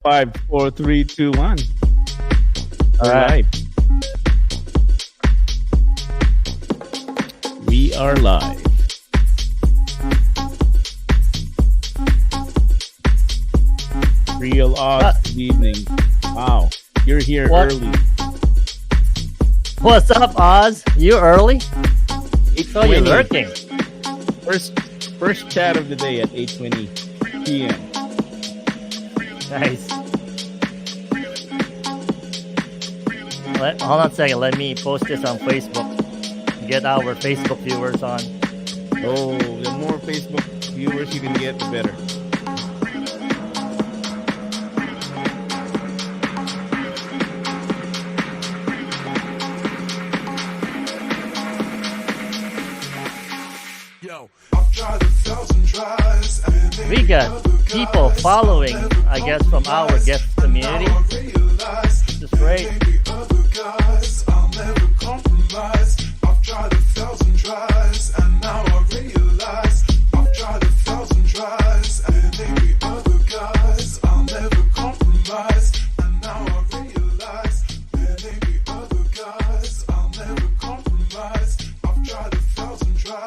Five, four, three, two, one. All We're right. live. We are live. Real Oz. Good evening. Wow, you're here What? early. What's up, Oz? You early? So you're 8:20. lurking. First chat of the day at 8:20 p.m. Nice. Hold on a second. Let me post this on Facebook. Get our Facebook viewers on. Oh, the more Facebook viewers you can get, the better. We got people following, I guess, from our guest community. This is great.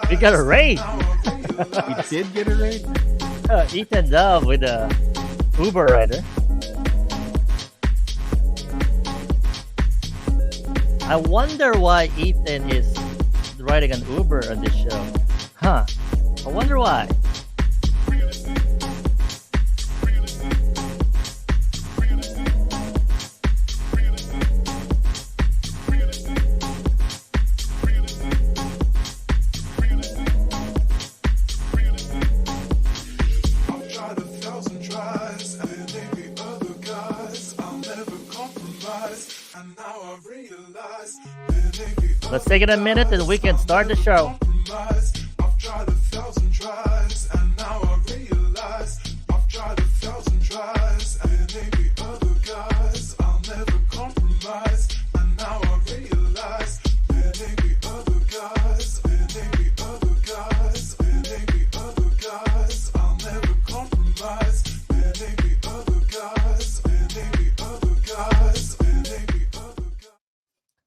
We got a raid. We did get it right. Ethan Dubb with a Uber rider. I wonder why Ethan is riding an Uber on this show. Huh. I wonder why. Let's take it a minute and we can start the show.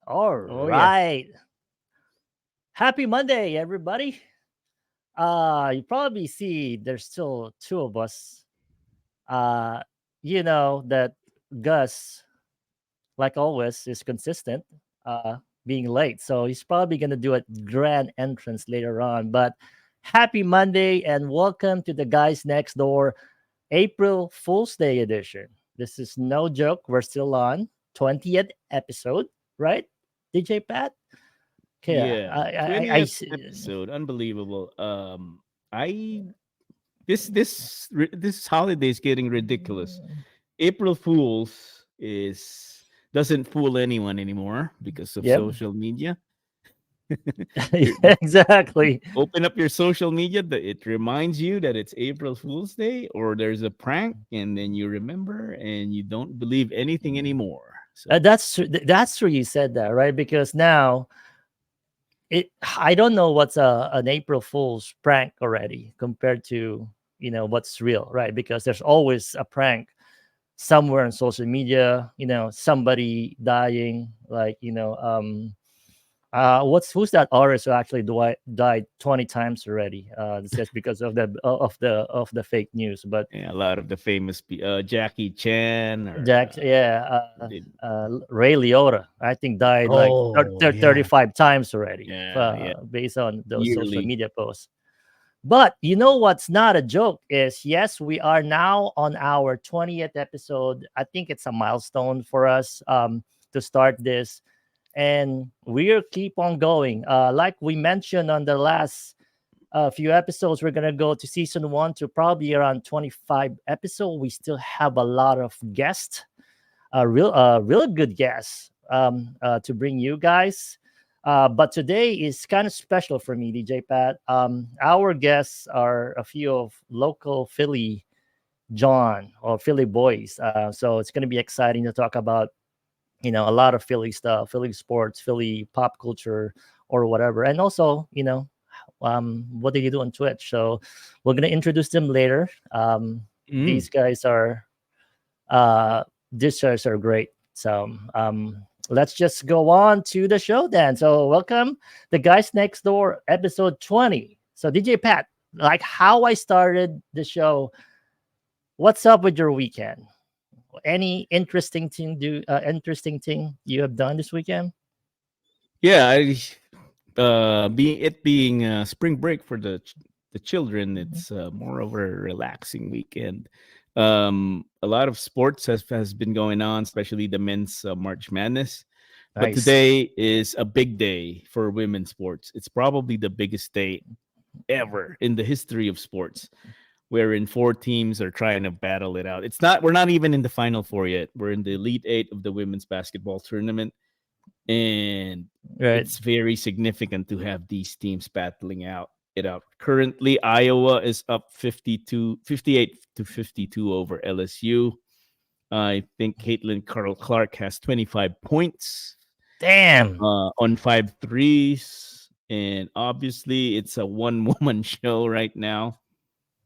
All right. Yeah. Happy Monday, everybody. You probably see there's still two of us. You know that Gus, like always, is consistent, being late. So he's probably gonna do a grand entrance later on. But happy Monday and welcome to the Guys Next Door April Fool's Day edition. This is no joke. We're still on 20th episode, right? DJ Pat? Okay, Yeah, 20th episode, unbelievable. This holiday is getting ridiculous. April Fools doesn't fool anyone anymore because of social media. Yeah, exactly. Open up your social media, it reminds you that it's April Fool's Day or there's a prank, and then you remember and you don't believe anything anymore. So. That's true. You said that, right? Because now I don't know what's an April Fool's prank already compared to what's real, right? Because there's always a prank somewhere on social media. Somebody dying, like who's that artist who actually died 20 times already? Just because of the fake news. But yeah, a lot of the famous Jackie Chan or Ray Liotta, I think, died 35 times already. Based on those social media posts. But what's not a joke is, yes, we are now on our 20th episode. I think it's a milestone for us to start this. And we'll keep on going. Like we mentioned on the last few episodes, we're going to go to season 1 to probably around 25 episodes. We still have a lot of guests, real good guests to bring you guys. But today is kind of special for me, DJ Pat. Our guests are a few of local Philly John or Philly boys. So it's going to be exciting to talk about a lot of Philly stuff, Philly sports, Philly pop culture, or whatever. And also, what do you do on Twitch? So we're gonna introduce them later. These guys are uh, these shows are great. So let's just go on to the show then. So welcome, the Guys Next Door, episode 20. So DJ Pat, like how I started the show, what's up with your weekend? Any interesting thing you have done this weekend? Yeah, being spring break for the children, it's more of a relaxing weekend. A lot of sports has been going on, especially the men's March Madness. But Nice. today is a big day for women's sports. It's probably the biggest day ever in the history of sports, wherein four teams are trying to battle it out. We're not even in the final four yet. We're in the Elite Eight of the women's basketball tournament. And Right. it's very significant to have these teams battling it out. Currently, Iowa is up 58 to 52 over LSU. I think Caitlin Clark has 25 points. Damn. On 5 threes. And obviously, it's a one-woman show right now.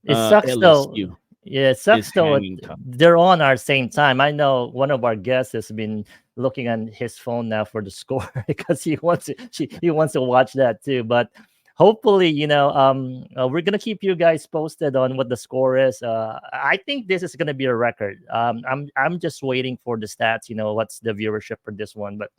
It sucks though. LSU Yeah, it sucks though. hanging tough. They're on our same time. I know one of our guests has been looking on his phone now for the score because he wants to watch that too. But hopefully, we're gonna keep you guys posted on what the score is. I think this is gonna be a record. I'm just waiting for the stats. What's the viewership for this one? But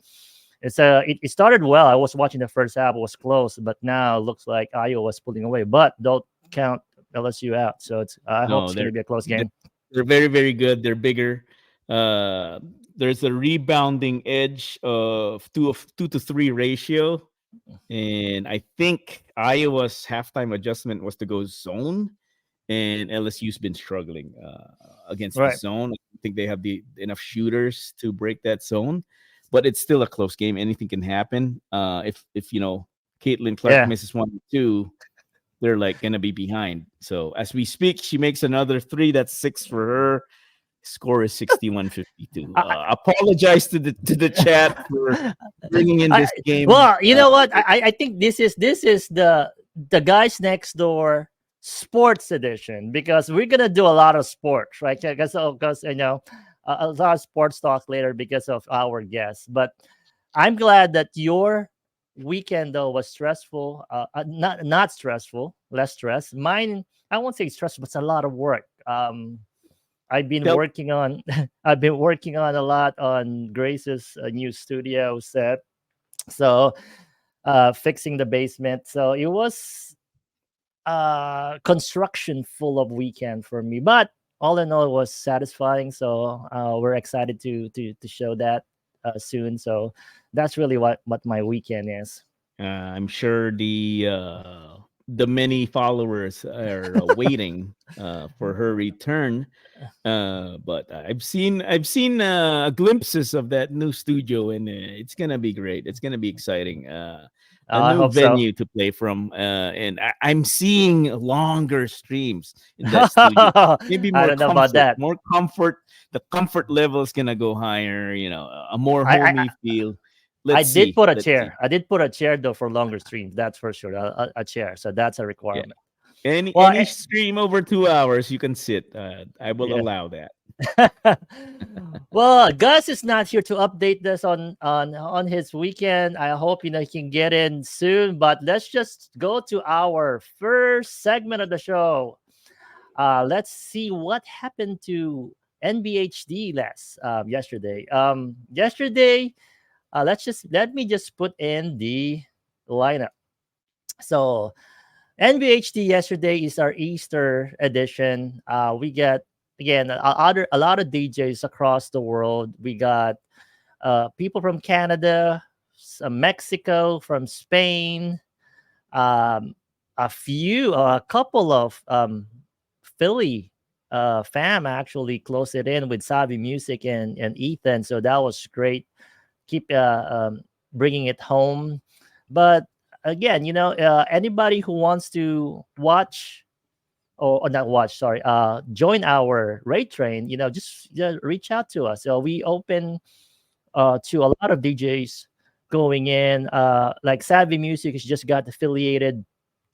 it started well. I was watching the first half; it was close, but now it looks like Iowa was pulling away. But don't count LSU out. So I hope it's going to be a close game. They're very, very good. They're bigger. There's a rebounding edge of 2-to-3 ratio. And I think Iowa's halftime adjustment was to go zone. And LSU's been struggling against the zone. I think they have enough shooters to break that zone. But it's still a close game. Anything can happen. If Caitlin Clark misses 1 or 2, they're like gonna be behind. So as we speak, she makes another 3. That's 6 for her. Score is 61-52. Apologize to the chat for bringing in this game. Well, you know what? I think this is the Guys Next Door sports edition, because we're gonna do a lot of sports, right? Because a lot of sports talk later because of our guests. But I'm glad that your weekend though was stressful, not stressful, less stress. Mine, I won't say stressful, but it's a lot of work. I've been working on a lot on Grace's new studio set, so fixing the basement. So it was construction full of weekend for me, but all in all it was satisfying. So we're excited to show that soon. So that's really what my weekend is. I'm sure the many followers are waiting for her return. But I've seen glimpses of that new studio, and it's gonna be great. It's gonna be exciting. A new venue to play from, and I'm seeing longer streams in that studio. Maybe more I don't know about that. More comfort. The comfort level is gonna go higher. A more homey feel. I did put a chair. I did put a chair though for longer streams. That's for sure. A chair. So that's a requirement. Yeah. Any stream over 2 hours, you can sit. I will allow that. Well, Gus is not here to update us on his weekend. I hope he can get in soon. But let's just go to our first segment of the show. Let's see what happened to NBHD yesterday. Yesterday. Let me just put in the lineup. So NBHD yesterday is our Easter edition. We got again a lot of DJs across the world. We got people from Canada, Mexico, from Spain, a couple of Philly fam actually closed it in with Savvy Music and Ethan. So that was great. Keep bringing it home. But again, anybody who wants to watch or not watch, sorry, join our raid train, just reach out to us. So we open to a lot of DJs going in, like Savvy Music has just got affiliated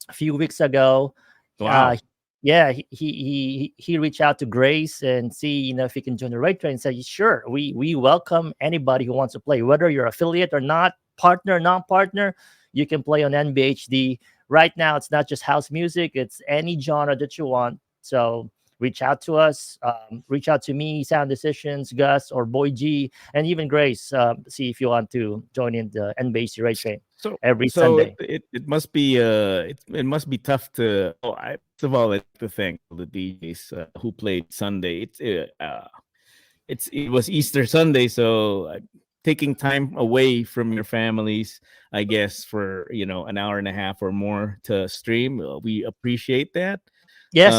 a few weeks ago. Wow. yeah, he reached out to Grace and see, if he can join the raid train, and said, sure, we welcome anybody who wants to play, whether you're affiliate or not, partner, non-partner, you can play on NBHD. Right now, it's not just house music, it's any genre that you want. So reach out to us, reach out to me, Sound Decisions, Gus, or Boy G, and even Grace. See if you want to join in the NBHD raid train every Sunday. It must be it must be tough to. Oh, first of all, I'd like to thank all the DJs who played Sunday. It was Easter Sunday, so taking time away from your families, I guess, for an hour and a half or more to stream, we appreciate that. Yes,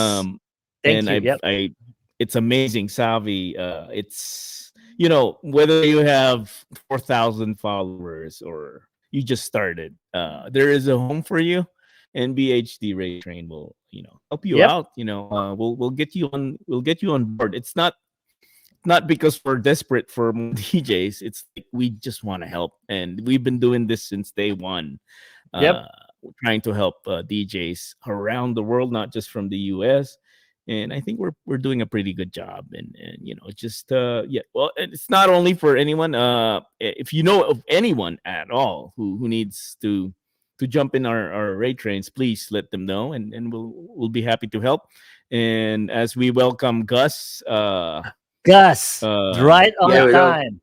thank And you. Yep. It's amazing, Savi. It's whether you have 4,000 followers or you just started, there is a home for you, and BHD Raid Train will help you out. We'll get you on board. It's not because we're desperate for more DJs. It's like we just want to help, and we've been doing this since day one. Trying to help DJs around the world, not just from the US. And I think we're doing a pretty good job. And just well, it's not only for anyone. If you know of anyone at all who needs to jump in our raid trains, please let them know, and we'll be happy to help. And as we welcome Gus, Gus, right on time.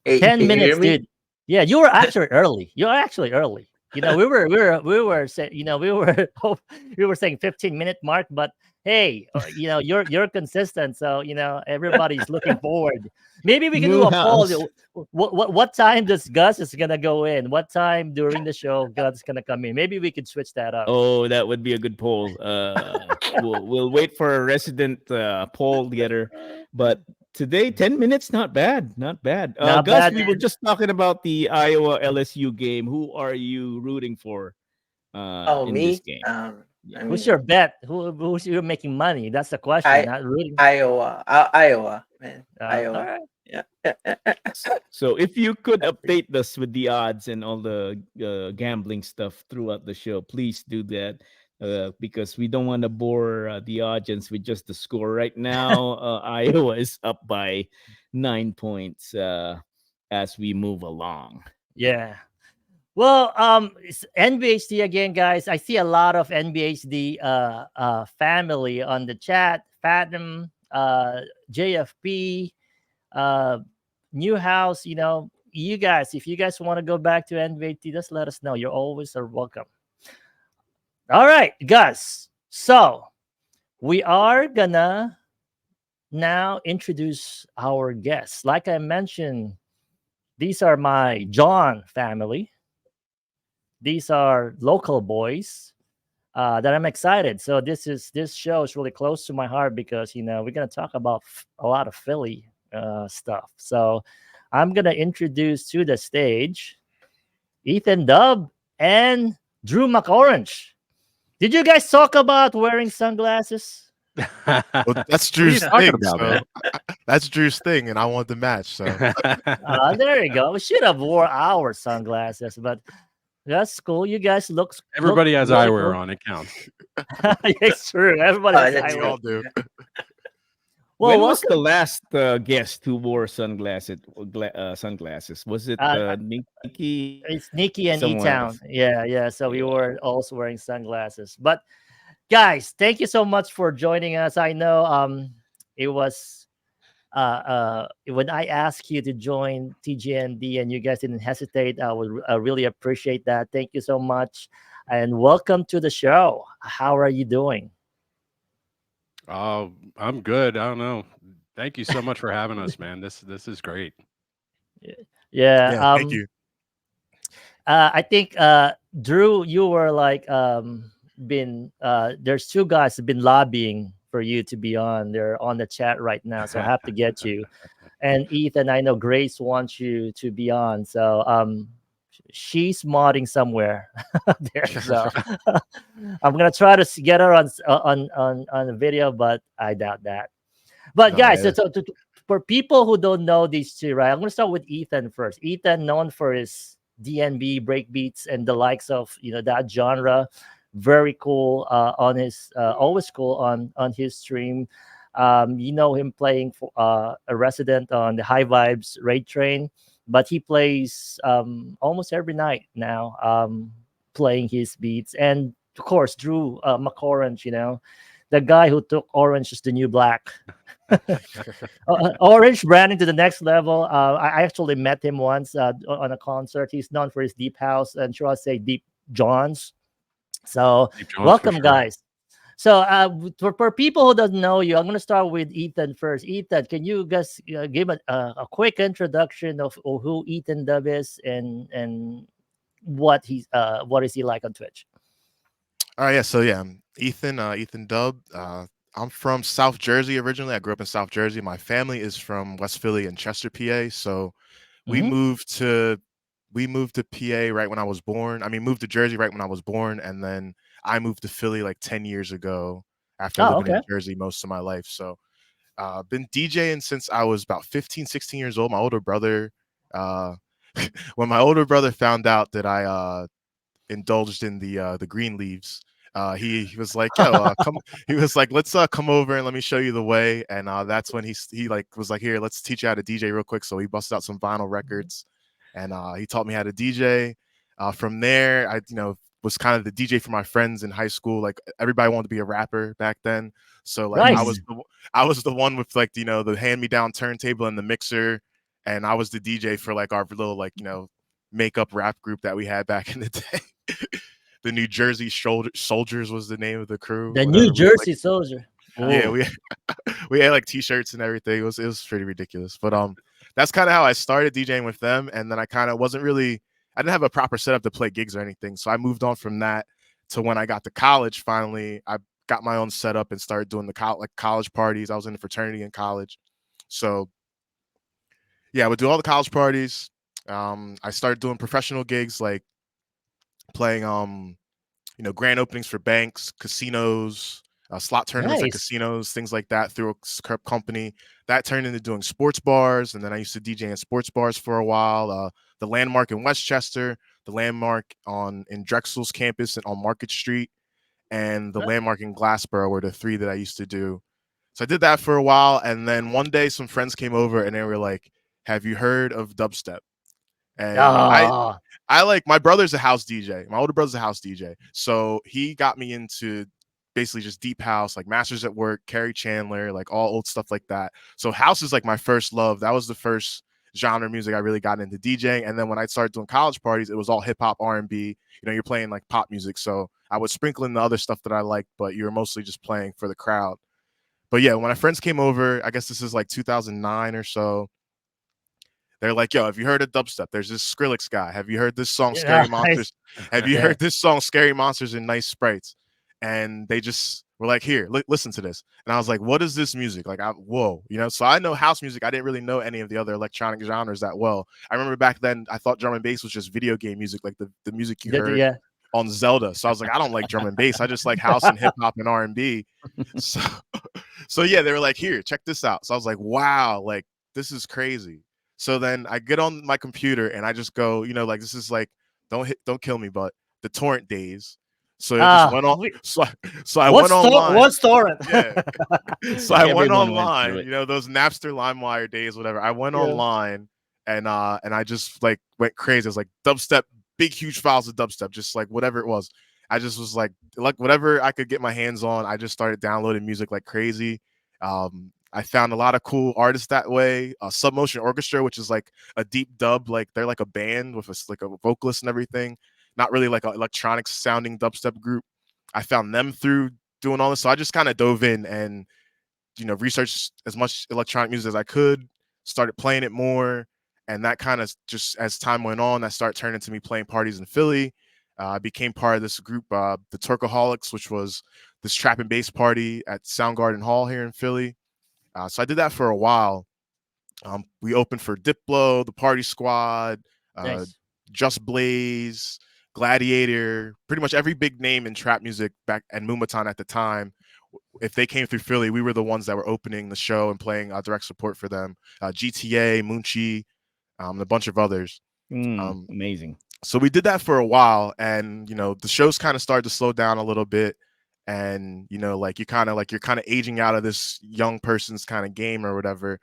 Hey, 10 minutes, dude. Yeah, you were actually early. You're actually early. We were saying, we were saying 15-minute mark, but hey, you're consistent, so everybody's looking forward. Maybe we can do a poll. What time does Gus is gonna go in? What time during the show Gus is gonna come in? Maybe we could switch that up. Oh, that would be a good poll. We'll wait for a resident poll getter, but today 10 minutes, not bad. Not Not Gus, bad, we were just talking about the Iowa LSU game. Who are you rooting for in me? this game? Who's your bet? Who's you making money? That's the question. Not rooting. Iowa. Iowa, man. Iowa. All right. Yeah. So if you could update us with the odds and all the gambling stuff throughout the show, please do that. Because we don't want to bore the audience with just the score. Right now, Iowa is up by 9 points as we move along. Yeah. Well, it's NBHD again, guys. I see a lot of NBHD family on the chat. Fathom, JFP, Newhouse. You guys, if you guys want to go back to NBHD, just let us know. You're always welcome. All right, Gus. So we are gonna now introduce our guests. Like I mentioned, these are my John family. These are local boys that I'm excited. So this show is really close to my heart because we're gonna talk about a lot of Philly stuff. So I'm gonna introduce to the stage Ethan Dubb and DrewMacOrange. Did you guys talk about wearing sunglasses? Well, that's Drew's thing. That's Drew's thing, and I want the match. So there you go. We should have wore our sunglasses, but that's cool. You guys look. Everybody has really eyewear cool. on. It counts. It's true. Everybody has We eyewear. all do. When was the last guest who wore sunglasses? Was it Nikki? It's Nikki and Someone E-Town. else. Yeah. So we were also wearing sunglasses. But guys, thank you so much for joining us. I know it was when I asked you to join TGND and you guys didn't hesitate. I really appreciate that. Thank you so much. And welcome to the show. How are you doing? I'm good. I don't know. Thank you so much for having us, man. This is great. Yeah. Thank you. I think Drew, you were like there's two guys who've been lobbying for you to be on. They're on the chat right now, so I have to get you. And Ethan, I know Grace wants you to be on, so she's modding somewhere there. So I'm gonna try to get her on the video, but I doubt that. But guys, so for people who don't know these two, right? I'm gonna start with Ethan first. Ethan, known for his DNB breakbeats and the likes of that genre. very cool on his always cool on his stream. You know him playing for a resident on the High Vibes Raid Train, but he plays almost every night now, playing his beats. And of course, DrewMacOrange, you know, the guy who took Orange is the New Black. Orange branding to the next level. I actually met him once on a concert. He's known for his deep house and shall I say deep Jawns. So welcome, sure. guys. So for people who doesn't know you, I'm going to start with Ethan first. Ethan, can you guys give a quick introduction of who Ethan Dubb is and what is he like on Twitch? All right, yeah. So yeah, I'm Ethan Dubb. I'm from South Jersey originally. I grew up in South Jersey. My family is from West Philly and Chester, PA. So we moved to PA right when I was born. I mean, moved to Jersey right when I was born, and then I moved to Philly like 10 years ago after living in Jersey most of my life. So been DJing since I was about 15, 16 years old. My older brother, when my older brother found out that I indulged in the green leaves, he was like, "Yo, come." He was like, "Let's come over and let me show you the way." And that's when he like was like, "Here, let's teach you how to DJ real quick." So he busted out some vinyl records, and he taught me how to DJ. From there, I was kind of the DJ for my friends in high school. Like everybody wanted to be a rapper back then, so like Nice. I was the one with like the hand me down turntable and the mixer, and I was the DJ for like our little like makeup rap group that we had back in the day. The New Jersey Soldiers was the name of the crew. The New Jersey Soldier. Yeah, we had like t-shirts and everything. It was pretty ridiculous. But that's kind of how I started DJing with them, and then I kind of I didn't have a proper setup to play gigs or anything. So I moved on from that to when I got to college. Finally, I got my own setup and started doing the college parties. I was in a fraternity in college. So yeah, I would do all the college parties. I started doing professional gigs like playing grand openings for banks, casinos, slot tournaments at casinos, things like that through a company. That turned into doing sports bars, and then I used to DJ in sports bars for a while. The Landmark in Westchester, the Landmark in Drexel's campus and on Market Street, and the Landmark in Glassboro were the three that I used to do. So I did that for a while, and then one day some friends came over and they were like, "Have you heard of dubstep?" And I like, my brother's a house DJ. My older brother's a house DJ. So he got me into basically just deep house, like Masters at Work, Kerry Chandler, like all old stuff like that. So house is like my first love. That was the first genre of music I really got into DJing. And then when I started doing college parties, it was all hip hop, R&B. You're playing like pop music. So I would sprinkle in the other stuff that I liked, but you were mostly just playing for the crowd. But yeah, when my friends came over, I guess this is like 2009 or so. They're like, "Yo, have you heard of dubstep? There's this Skrillex guy. Have you heard this song, Scary Monsters? Have you heard this song, Scary Monsters and Nice Sprites?" And they just were like, "Here, listen to this." And I was like, "What is this music?" Like, whoa, So I know house music. I didn't really know any of the other electronic genres that well. I remember back then, I thought drum and bass was just video game music, like the music you heard on Zelda. So I was like, I don't like drum and bass. I just like house and hip hop and R&B. So yeah, they were like, "Here, check this out." So I was like, "Wow, like this is crazy." So then I get on my computer and I just go, like this is like don't kill me, but the torrent days. So it just went on. So I went online. What's torrent? Yeah. So I went online. Those Napster, LimeWire days, whatever. I went online and I just like went crazy. I was like dubstep, big huge files of dubstep, just like whatever it was. I just was like whatever I could get my hands on. I just started downloading music like crazy. I found a lot of cool artists that way. Submotion Orchestra, which is like a deep dub, like they're like a band with like a vocalist and everything. Not really like an electronic sounding dubstep group. I found them through doing all this. So I just kind of dove in and, researched as much electronic music as I could, started playing it more. And that kind of just as time went on, that started turning to me playing parties in Philly. I became part of this group, the Turkaholics, which was this trap and bass party at Soundgarden Hall here in Philly. So I did that for a while. We opened for Diplo, the Party Squad, Just Blaze, Gladiator, pretty much every big name in trap music back and Moombahton at the time. If they came through Philly, we were the ones that were opening the show and playing direct support for them. GTA, Munchie, a bunch of others. Amazing. So we did that for a while, and the shows kind of started to slow down a little bit, and like you're kind of aging out of this young person's kind of game or whatever.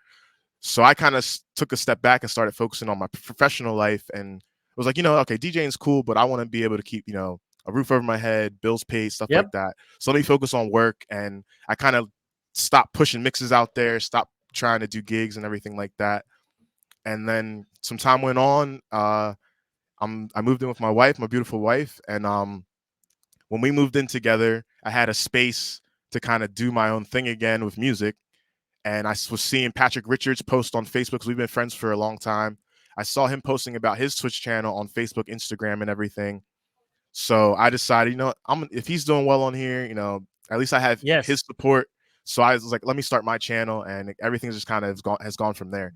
So I kind of took a step back and started focusing on my professional life, and was like, okay, DJing's cool, but I want to be able to keep a roof over my head, bills paid, stuff like that. So let me focus on work, and I kind of stopped pushing mixes out there, stopped trying to do gigs and everything like that. And then some time went on. I moved in with my wife, my beautiful wife, and when we moved in together, I had a space to kind of do my own thing again with music. And I was seeing Patrick Richards post on Facebook, because we've been friends for a long time. I saw him posting about his Twitch channel on Facebook, Instagram, and everything. So I decided, if he's doing well on here, at least I have his support. So I was like, let me start my channel, and everything just kind of has gone from there.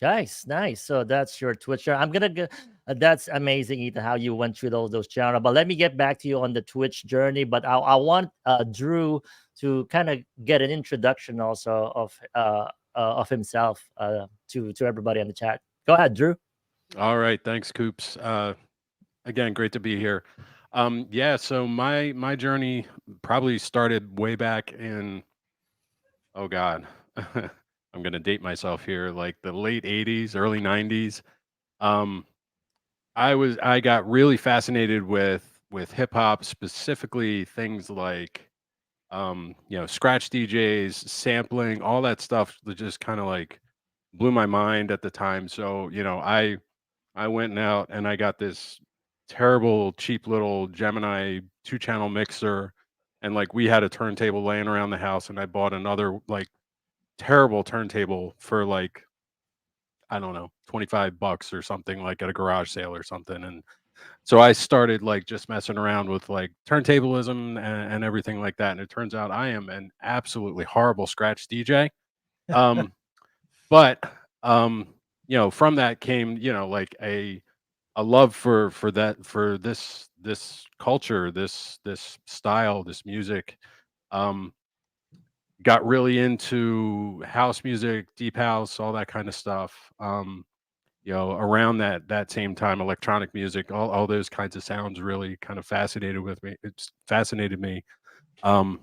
Nice. So that's your Twitch channel. I'm gonna get. That's amazing, Ethan, how you went through those channels. But let me get back to you on the Twitch journey. But I want Drew to kind of get an introduction also of himself to everybody in the chat. Go ahead, Drew. All right, thanks, Coops. Again, great to be here. Yeah, so my journey probably started way back in, oh God, I'm gonna date myself here, like the late '80s, early '90s. I got really fascinated with hip hop, specifically things like scratch DJs, sampling, all that stuff that just kind of like blew my mind at the time. So, I went out and I got this terrible, cheap little Gemini 2-channel mixer, and like we had a turntable laying around the house, and I bought another like terrible turntable for like, I don't know, $25 or something, like at a garage sale or something. And so I started like just messing around with like turntablism and everything like that. And it turns out I am an absolutely horrible scratch DJ. But from that came, like a love for this culture, this style, this music. Got really into house music, deep house, all that kind of stuff. Around that same time, electronic music, all those kinds of sounds really kind of fascinated with me. It's fascinated me. And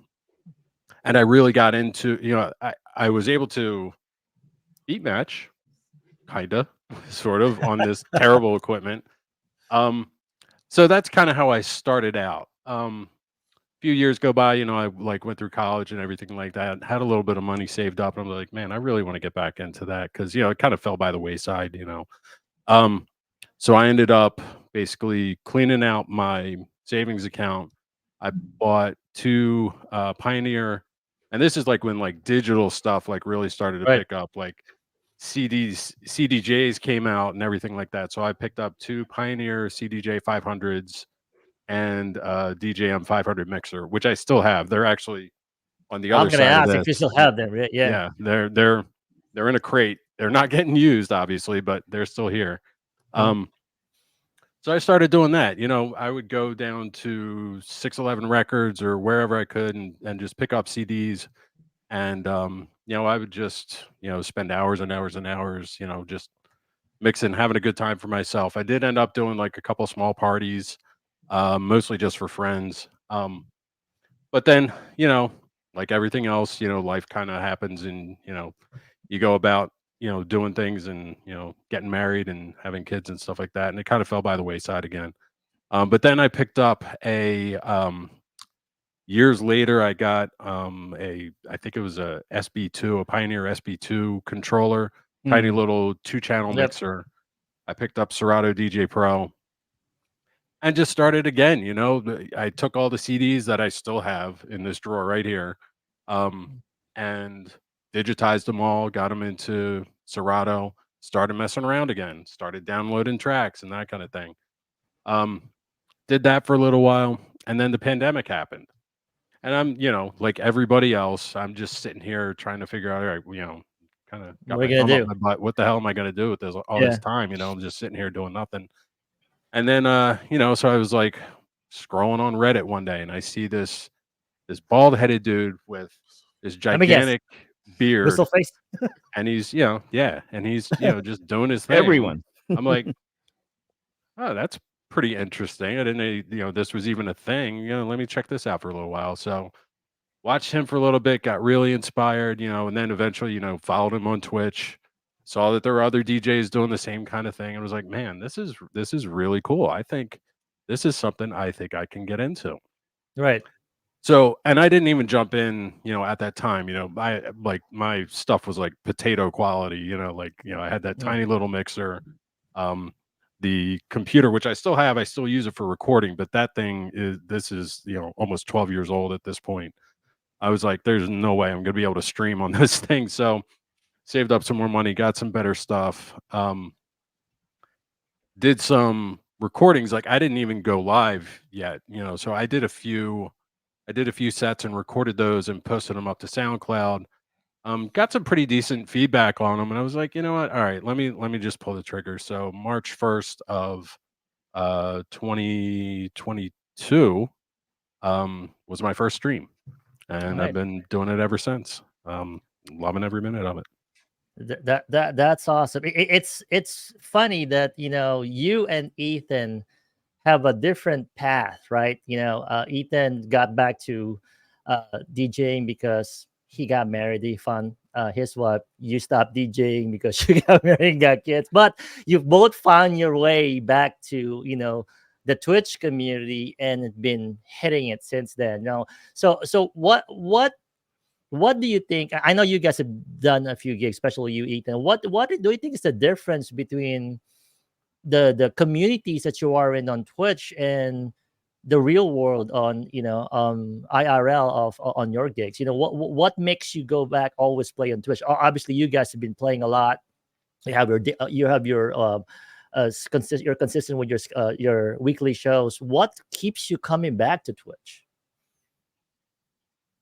I really got into, I was able to beat match, kinda, sort of, on this terrible equipment. So that's kind of how I started out. Few years go by, I like went through college and everything like that, had a little bit of money saved up, and I'm like, man, I really want to get back into that, because it kind of fell by the wayside. So I ended up basically cleaning out my savings account. I bought 2 Pioneer, and this is like when like digital stuff like really started to pick up, like CDJs came out and everything like that. So I picked up 2 Pioneer CDJ 500s and DJM 500 mixer, which I still have. They're actually on the other I'm gonna side of ask this. if you still have them. Yeah, they're in a crate. They're not getting used, obviously, but they're still here. So I started doing that. I would go down to 611 Records or wherever I could, and just pick up CDs. And I would just spend hours and hours and hours, just mixing, having a good time for myself. I did end up doing like a couple small parties, mostly just for friends. But then, like everything else, life kind of happens, and you go about doing things, and getting married and having kids and stuff like that, and it kind of fell by the wayside again. But then I picked up a years later, I got I think it was a SB2, a Pioneer SB2 controller, tiny little 2-channel mixer. I picked up Serato DJ Pro and just started again. I took all the CDs that I still have in this drawer right here, and digitized them all, got them into Serato, started messing around again, started downloading tracks and that kind of thing. Did that for a little while, and then the pandemic happened. And I'm, like everybody else, I'm just sitting here trying to figure out, all right, kind of got my thumb up my butt. What the hell am I going to do with this all this time? I'm just sitting here doing nothing. And then, so I was like scrolling on Reddit one day, and I see this bald headed dude with this gigantic beard, whistle face, and he's, and he's, just doing his thing. Everyone. I'm like, oh, that's pretty interesting. I didn't know, this was even a thing. Let me check this out for a little while. So watched him for a little bit, got really inspired, and then eventually, followed him on Twitch, saw that there were other DJs doing the same kind of thing, and was like, man, this is really cool. I think this is something I think I can get into. Right. So, and I didn't even jump in, at that time, my stuff was like potato quality, I had that tiny little mixer. The computer, which I still have, I still use it for recording, but that thing is almost 12 years old at this point. I was like, there's no way I'm going to be able to stream on this thing. So saved up some more money, got some better stuff. Did some recordings. Like I didn't even go live yet, so I did a few sets and recorded those and posted them up to SoundCloud. Got some pretty decent feedback on them, and I was like, you know what? All right, let me just pull the trigger. So March 1st of 2022 was my first stream, and I've been doing it ever since. Loving every minute of it. That's awesome. It's funny that you and Ethan have a different path, right? Ethan got back to DJing because he got married. He found his wife. You stopped DJing because you got married and got kids. But you've both found your way back to the Twitch community and been hitting it since then. So what do you think? I know you guys have done a few gigs, especially you, Ethan. What do you think is the difference between the communities that you are in on Twitch and the real world on IRL on your gigs? What makes you go back always play on Twitch? Obviously you guys have been playing a lot. You're consistent with your weekly shows. What keeps you coming back to Twitch?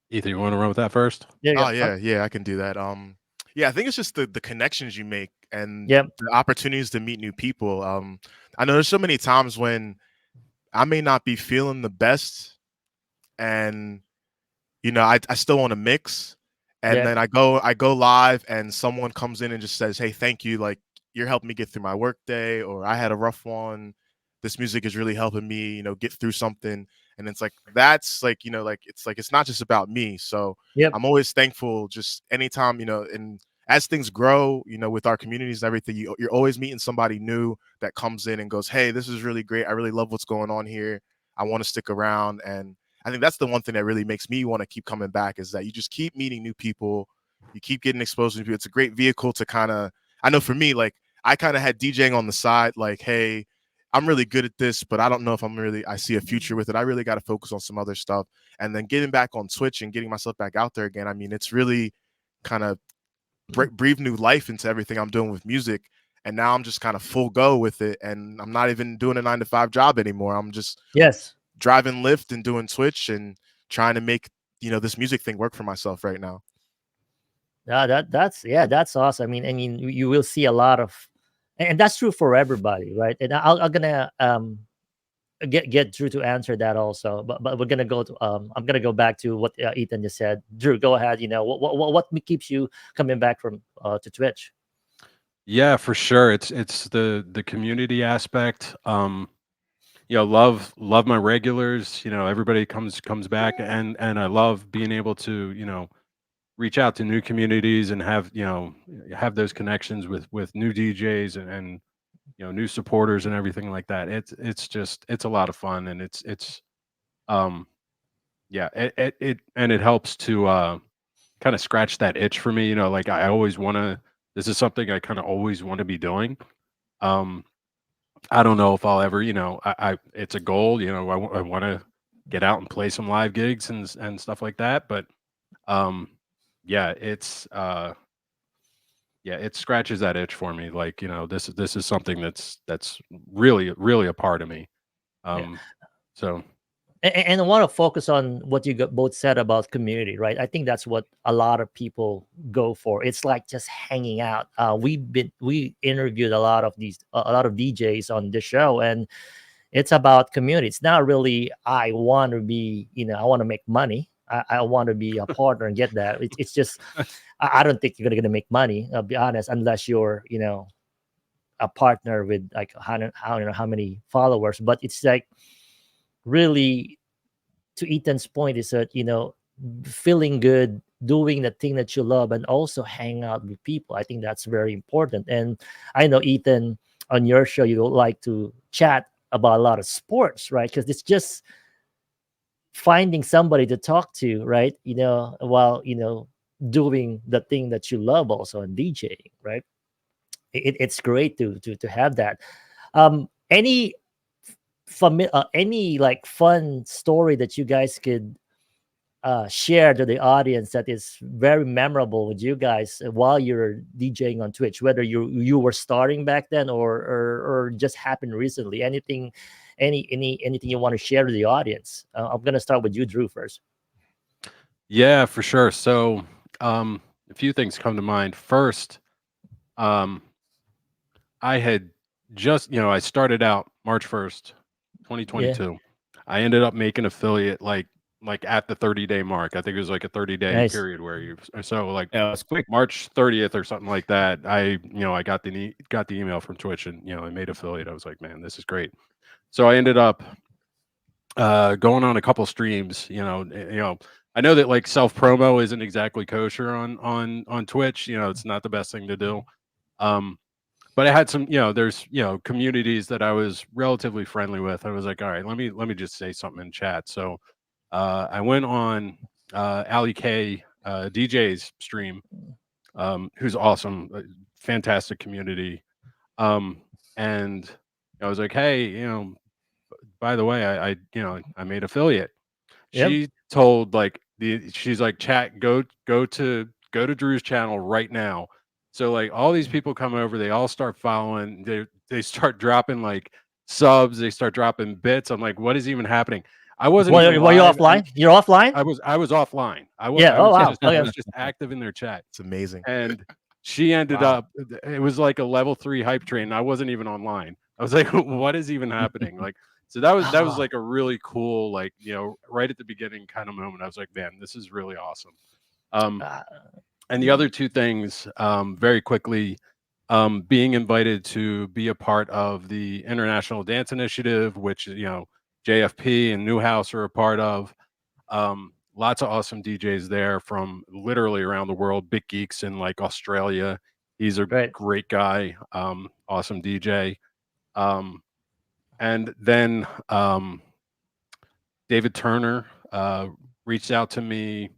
Ethan, you want to run with that first? Yeah, I can do that. I think it's just the connections you make and the opportunities to meet new people. I know there's so many times when I may not be feeling the best, and I still want to mix, and then I go live, and someone comes in and just says, "Hey, thank you, like you're helping me get through my work day, or I had a rough one. This music is really helping me, get through something." And it's like that's like it's not just about me. So I'm always thankful. Just anytime and as things grow, with our communities and everything, you're always meeting somebody new that comes in and goes, "Hey, this is really great. I really love what's going on here. I want to stick around." And I think that's the one thing that really makes me want to keep coming back, is that you just keep meeting new people. You keep getting exposed to people. It's a great vehicle to I know for me, like I kind of had DJing on the side, like, hey, I'm really good at this, but I don't know if I see a future with it. I really got to focus on some other stuff. And then getting back on Twitch and getting myself back out there again. I mean, it's really kind of breathe new life into everything I'm doing with music. And now I'm just kind of full go with it. And I'm not even doing a 9-to-5 job anymore. I'm just driving Lyft and doing Twitch and trying to make, this music thing work for myself right now. That's awesome. I mean, you will see a lot of, and that's true for everybody, right? And I'm gonna get Drew to answer that also, but we're gonna go to I'm gonna go back to what Ethan just said. Drew, go ahead. What keeps you coming back from to Twitch? Yeah, for sure. It's the community aspect. Love my regulars. Everybody comes back, and I love being able to reach out to new communities and have those connections with new DJs and new supporters and everything like that. It's a lot of fun, and it helps to kind of scratch that itch for me. Like I always want to. This is something I kind of always want to be doing. I don't know if I'll ever, it's a goal. I want to get out and play some live gigs and stuff like that. But it scratches that itch for me. Like, this is something that's really, really a part of me. So. And I want to focus on what you both said about community, right? I think that's what a lot of people go for. It's like just hanging out. We interviewed a lot of DJs on this show, and it's about community. It's not really I want to be, I want to make money. I want to be a partner and get that. It's just I don't think you're gonna make money. I'll be honest, unless you're a partner with like I don't know how many followers, but it's like really, to Ethan's point, is that feeling good, doing the thing that you love, and also hang out with people. I think that's very important. And I know, Ethan, on your show you like to chat about a lot of sports, right? Because it's just finding somebody to talk to, right? While doing the thing that you love also in DJing, right? It's great to have that. Any any like fun story that you guys could share to the audience that is very memorable with you guys while you're DJing on Twitch, whether you were starting back then or just happened recently? Anything you want to share to the audience? I'm gonna start with you, Drew, first. Yeah, for sure. So a few things come to mind. First, I had just, I started out March 1st, 2022. Yeah. I ended up making affiliate like at the 30-day mark. I think it was like a 30-day period where it was quick. March 30th or something like that. I got the email from Twitch, and I made affiliate. I was like, man, this is great. So I ended up going on a couple streams. I know that like self promo isn't exactly kosher on Twitch. It's not the best thing to do. But I had some, there's, communities that I was relatively friendly with. I was like, all right, let me just say something in chat. So I went on Ali K DJ's stream, who's awesome, fantastic community. And I was like, hey, by the way, I made affiliate. Yep. She told she's like, chat, go to Drew's channel right now. So like all these people come over, they all start following, they start dropping like subs, they start dropping bits. I'm like, what is even happening? I wasn't. Were you offline? You're offline? I was offline. I was just active in their chat. It's amazing. And she ended up, it was like a level 3 hype train. I wasn't even online. I was like, what is even happening? Like, so that was like a really cool, like, right at the beginning kind of moment. I was like, man, this is really awesome. And the other two things, very quickly, being invited to be a part of the International Dance Initiative, which, JFP and Newhouse are a part of. Lots of awesome DJs there from literally around the world. Big Geeks in like Australia. He's a great guy. Awesome DJ. And then David Turner reached out to me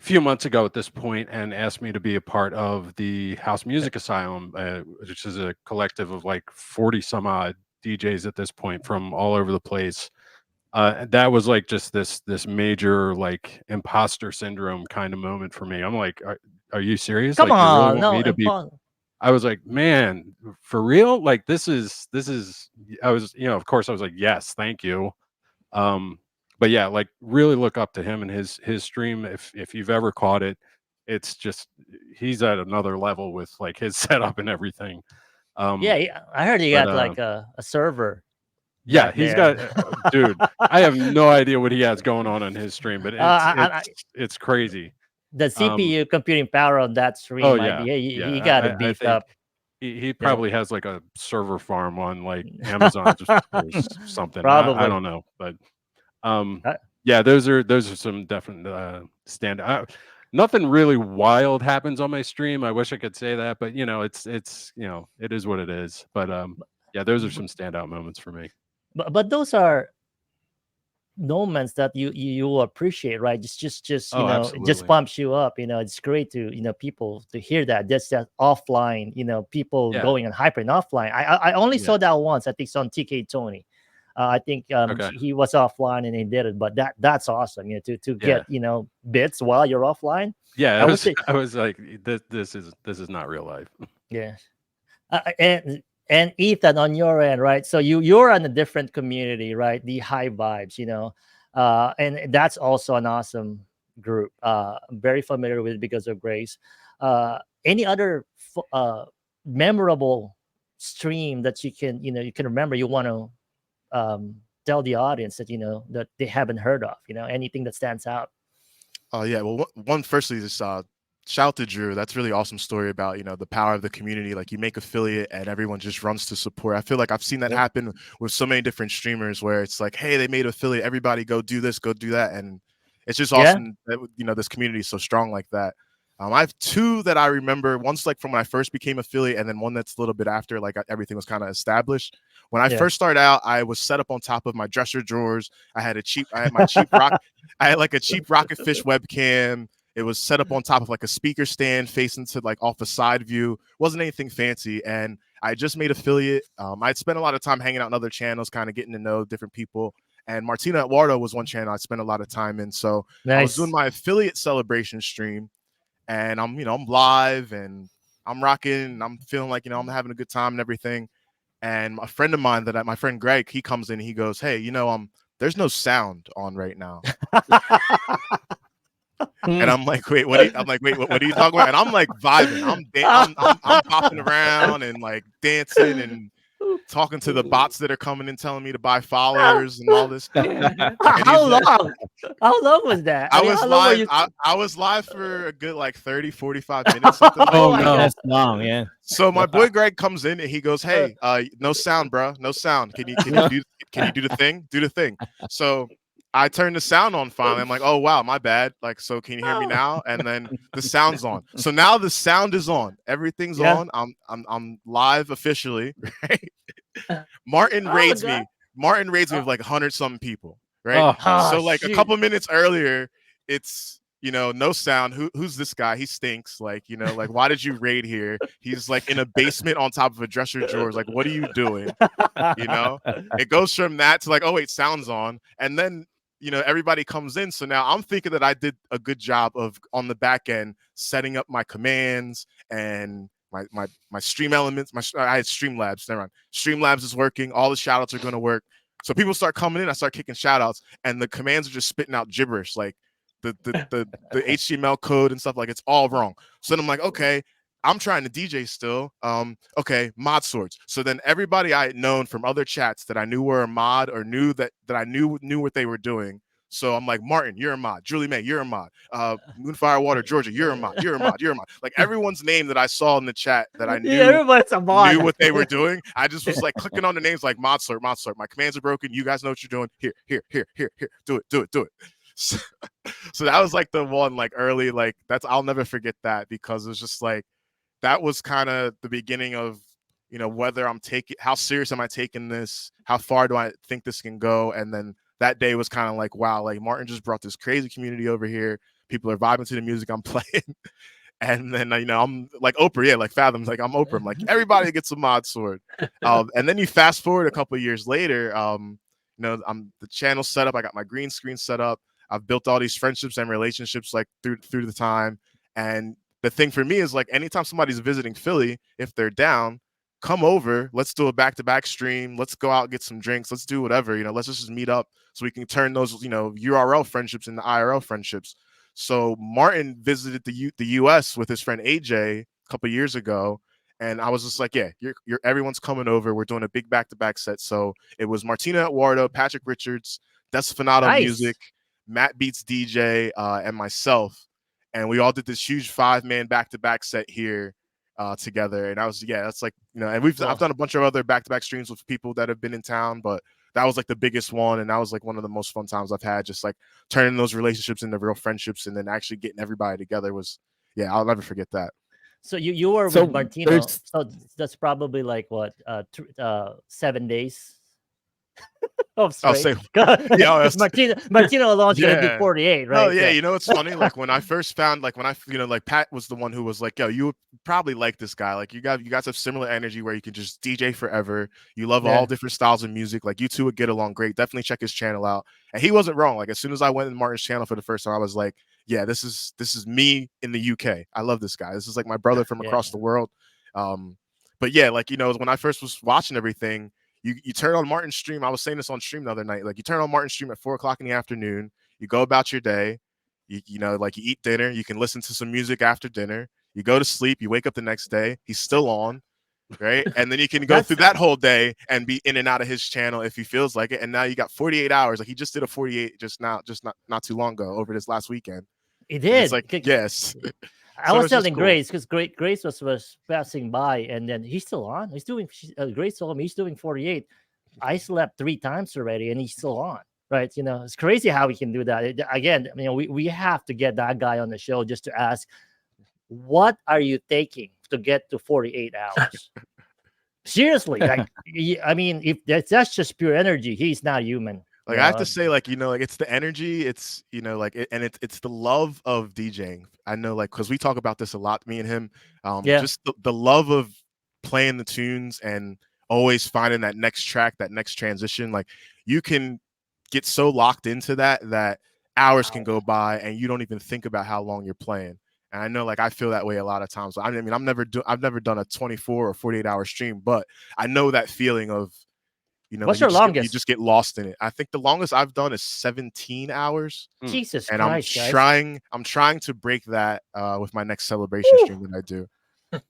a few months ago at this point and asked me to be a part of the House Music Asylum, which is a collective of like 40 some odd DJs at this point from all over the place. That was like just this major like imposter syndrome kind of moment for me. I'm like, are you serious? Come like, on, you really want me to be? I was like, man, for real? Like this is. I was, of course, I was like, yes, thank you. But yeah, like really look up to him and his stream. If you've ever caught it, it's just he's at another level with like his setup and everything. Yeah, I heard he got like a server. Yeah, he's got, dude. I have no idea what he has going on his stream, but it's crazy. The CPU computing power on that stream. Oh yeah, he got it beefed up. He probably has like a server farm on like Amazon or something. Probably. I don't know, but yeah, those are some definite standout. Nothing really wild happens on my stream. I wish I could say that, but it's it is what it is. But yeah, those are some standout moments for me. But those are moments that you appreciate, right? Just just pumps you up. It's great to people to hear that. That's that offline. People going and hypering offline. I only saw that once. I think it's on TK Tony. I think he was offline and he did it, but that's awesome. To get bits while you're offline. Yeah, I was like, this is not real life. Yeah, and Ethan, on your end, right? So you're in a different community, right? The High Vibes, and that's also an awesome group. I'm very familiar with it because of Grace. Any other memorable stream that you can remember? You want to tell the audience that that they haven't heard of? Anything that stands out? Yeah. Well, one firstly, just shout out to Drew. That's a really awesome story about, the power of the community. Like, you make affiliate and everyone just runs to support. I feel like I've seen that happen with so many different streamers where it's like, hey, they made affiliate, everybody go do this, go do that. And it's just awesome that, this community is so strong like that. I have two that I remember. One's like from when I first became affiliate, and then one that's a little bit after, like everything was kind of established. When I first started out, I was set up on top of my dresser drawers. I had my cheap rock. I had like a cheap Rocket Fish webcam. It was set up on top of like a speaker stand facing to like off a side view. Wasn't anything fancy. And I just made affiliate. I'd spent a lot of time hanging out in other channels, kind of getting to know different people. And Martina Eduardo was one channel I spent a lot of time in. So I was doing my affiliate celebration stream. And I'm live and I'm rocking and I'm feeling like, I'm having a good time and everything. And a friend of mine my friend Greg, he comes in and he goes, hey, there's no sound on right now. And I'm like, wait, what are you talking about? And I'm like vibing. I'm popping around and like dancing and talking to the bots that are coming in telling me to buy followers and all this stuff. How long? How long was that? I was live. I was live for a good like 30, 45 minutes. Something like no, that's long, yeah. So my boy Greg comes in and he goes, hey, no sound, bro. No sound. Can you do the thing? Do the thing. So I turned the sound on finally. I'm like, oh wow, my bad. Like, so can you hear me now? And then the sound's on. So now the sound is on. Everything's on. I'm live officially, right? Martin raids me. Martin raids me with like 100-something people, right? So like a couple minutes earlier, it's no sound. Who's this guy? He stinks. Like, like why did you raid here? He's like in a basement on top of a dresser drawer. Like, what are you doing? It goes from that to like, oh wait, sound's on, and then everybody comes in. So now I'm thinking that I did a good job of on the back end setting up my commands and my stream elements. I had Streamlabs. Never mind. Streamlabs is working. All the shout outs are going to work. So people start coming in. I start kicking shout outs and the commands are just spitting out gibberish. Like the HTML code and stuff, like it's all wrong. So then I'm like, okay, I'm trying to DJ still. Okay, mod swords. So then everybody I had known from other chats that I knew were a mod or knew that I knew what they were doing. So I'm like, Martin, you're a mod. Julie May, you're a mod. Moonfire Water, Georgia, you're a mod. You're a mod. You're a mod. Like everyone's name that I saw in the chat that I knew, everybody's a mod. Knew what they were doing. I just was like clicking on the names like mod sword, mod sword. My commands are broken. You guys know what you're doing. Here. Do it. So that was like the one like early, like I'll never forget that because it was just like that was kind of the beginning of whether how serious am I taking this, how far do I think this can go. And then that day was kind of like, wow, like Martin just brought this crazy community over here. People are vibing to the music I'm playing. And then I'm like Oprah, like Fathom's like I'm Oprah. I'm like everybody gets a mod sword. And then you fast forward a couple of years later, I'm the channel set up, I got my green screen set up. I've built all these friendships and relationships like through the time. And the thing for me is like anytime somebody's visiting Philly, if they're down, come over. Let's do a back-to-back stream. Let's go out, get some drinks. Let's do whatever. Let's just meet up so we can turn those URL friendships into IRL friendships. So Martin visited the US with his friend AJ a couple years ago. And I was just like, yeah, you're everyone's coming over. We're doing a big back-to-back set. So it was Martina Eduardo, Patrick Richards, Desfinato Music, Matt Beats DJ, and myself. And we all did this huge 5-man back-to-back set here together. And that's like, and I've done a bunch of other back-to-back streams with people that have been in town, but that was like the biggest one. And that was like one of the most fun times I've had, just like turning those relationships into real friendships and then actually getting everybody together was, I'll never forget that. So you were with Martino. So that's probably like what, 7 days. Martino alone should be 48, right? Oh yeah, it's funny. Like when I first found, like like Pat was the one who was like, yo, you would probably like this guy. Like you guys have similar energy where you can just DJ forever. You love all different styles of music. Like you two would get along great. Definitely check his channel out. And he wasn't wrong. Like as soon as I went in Martin's channel for the first time, I was like, yeah, this is me in the UK. I love this guy. This is like my brother from across the world. But yeah, like when I first was watching everything. You turn on Martin's stream. I was saying this on stream the other night. Like you turn on Martin's stream at 4:00 in the afternoon. You go about your day. You eat dinner. You can listen to some music after dinner. You go to sleep. You wake up the next day. He's still on, right? And then you can go through that whole day and be in and out of his channel if he feels like it. And now you got 48 hours. Like he just did a 48 just not too long ago over this last weekend. He did. It's like yes. I was telling Grace because Grace was passing by, and then he's still on. He's doing. Grace told me he's doing 48. I slept 3 times already, and he's still on. Right? It's crazy how we can do that. Again, we have to get that guy on the show just to ask, what are you taking to get to 48 hours? Seriously, like, if that's just pure energy, he's not human. Like, I have to say, like, it's the energy, it's, it's the love of DJing. I know, like, because we talk about this a lot, me and him. Just the love of playing the tunes and always finding that next track, that next transition. Like, you can get so locked into that hours can go by and you don't even think about how long you're playing. And I know, like, I feel that way a lot of times. I've never done a 24 or 48-hour stream, but I know that feeling of, what's your longest? You just get lost in it. I think the longest I've done is 17 hours. Jesus and Christ, I'm trying to break that with my next celebration stream that I do.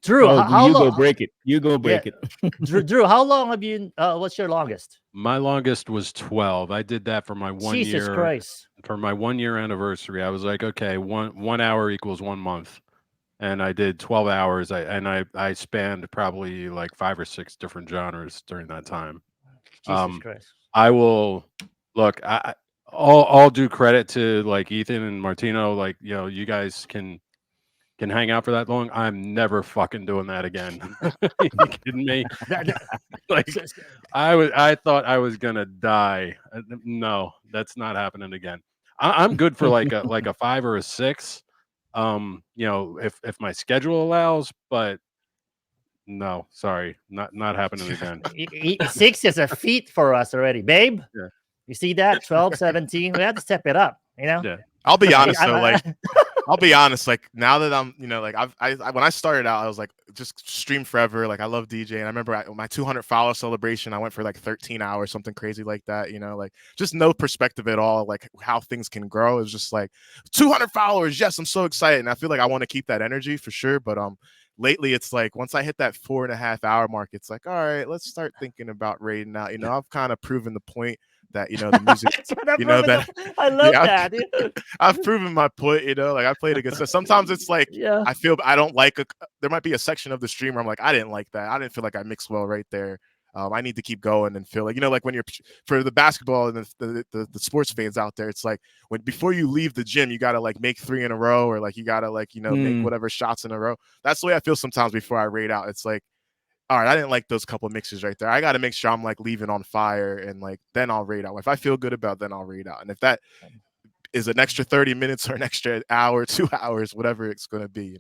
Drew, how long? Go break it. You go break it. Drew, how long have you? What's your longest? My longest was 12. I did that for my 1 year. Jesus Christ. For my 1 year anniversary, I was like, okay, one hour equals 1 month, and I did 12 hours. I spanned probably like 5 or 6 different genres during that time. Jesus Christ. I will look. I'll do credit to like Ethan and Martino. Like, you guys can hang out for that long. I'm never fucking doing that again. You kidding me? Like, I thought I was gonna die. No, that's not happening again. I'm good for like a 5 or a 6. If my schedule allows, but no, sorry, not happening again. 6 is a feat for us already, babe. Yeah. You see that? 12, 17. We have to step it up. Yeah. I'll be honest though, like I'll be honest, like now that I'm, like I when I started out, I was like just stream forever. Like I love DJing. I remember my 200 follow celebration, I went for like 13 hours, something crazy like that. Like just no perspective at all, like how things can grow. It was just like 200 followers. Yes, I'm so excited, and I feel like I want to keep that energy for sure. But lately it's like once I hit that 4.5 hour mark, it's like, all right, let's start thinking about raiding out. I've kind of proven the point that the music that I love that. I've proven my point. Like I played against. So sometimes it's like I feel I don't like there might be a section of the stream where I'm like, I didn't like that. I didn't feel like I mixed well right there. I need to keep going and feel like like when you're for the basketball and the sports fans out there, it's like before you leave the gym, you gotta like make 3 in a row, or like you gotta like make whatever shots in a row. That's the way I feel sometimes before I raid out. It's like, all right, I didn't like those couple of mixes right there. I got to make sure I'm like leaving on fire, and like then I'll raid out. If I feel good about it, then I'll raid out. And if that is an extra 30 minutes or an extra hour, 2 hours, whatever it's going to be,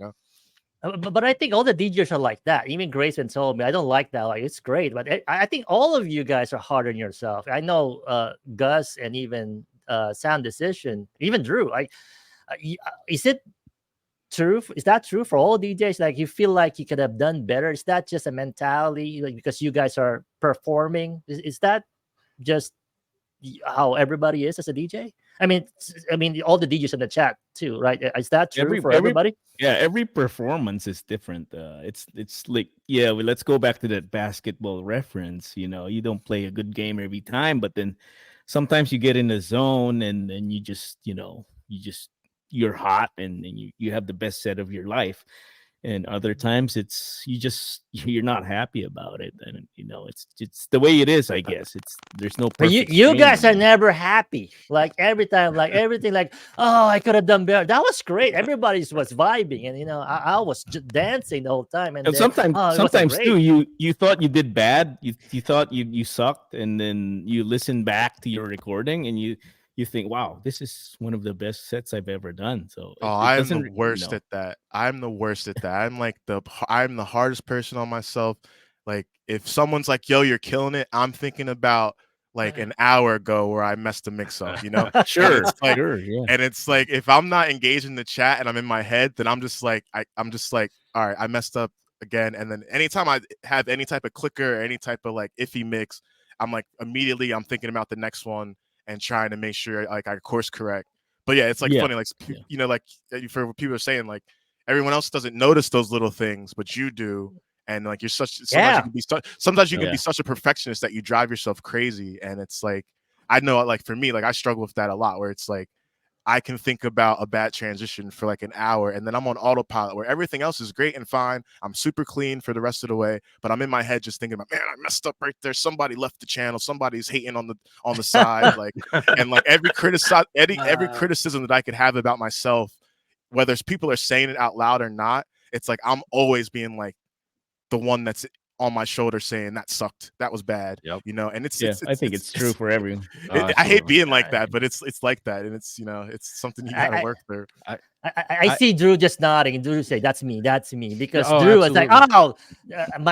But I think all the DJs are like that. Even Grayson told me, I don't like that. Like, it's great, but I think all of you guys are hard on yourself. I know Gus and even Sound Decision, even Drew. Like, is it true? Is that true for all DJs? Like, you feel like you could have done better? Is that just a mentality, like because you guys are performing? Is that just how everybody is as a DJ? I mean, all the DJs in the chat too, right? Is that true for everybody? Every performance is different. It's like, let's go back to that basketball reference. You don't play a good game every time, but then sometimes you get in the zone and you just, you're hot and you have the best set of your life. And other times you're not happy about it, and it's the way it is. I guess there's no. But you guys are never happy. Like every time, like everything, like, oh, I could have done better. That was great. Everybody was vibing, and I was just dancing the whole time. And then, sometimes too, you thought you did bad. You thought you sucked, and then you listen back to your recording, and you think, wow, this is one of the best sets I've ever done. So I'm the worst at that. I'm the worst at that. I'm the hardest person on myself. Like if someone's like, yo, you're killing it, I'm thinking about like an hour ago where I messed the mix up, Sure. And it's like if I'm not engaged in the chat and I'm in my head, then I'm just like, all right, I messed up again. And then anytime I have any type of clicker or any type of like iffy mix, I'm like immediately I'm thinking about the next one and trying to make sure like I course correct. But yeah, it's like funny, like like for what people are saying, like everyone else doesn't notice those little things, but you do. And like you're sometimes you can be such a perfectionist that you drive yourself crazy. And it's like I know, like for me, like I struggle with that a lot, where it's like I can think about a bad transition for like an hour, and then I'm on autopilot where everything else is great and fine. I'm super clean for the rest of the way, but I'm in my head just thinking about, man, I messed up right there. Somebody left the channel. Somebody's hating on the side, like, and like every criticism that I could have about myself, whether people are saying it out loud or not, it's like I'm always being like the one that's on my shoulder saying that sucked, that was bad, you know. And it's I think it's true for everyone. I hate being like that, but it's like that, and it's, you know, it's something you gotta work through. I see Drew just nodding, and Drew say, "That's me, because Drew is like,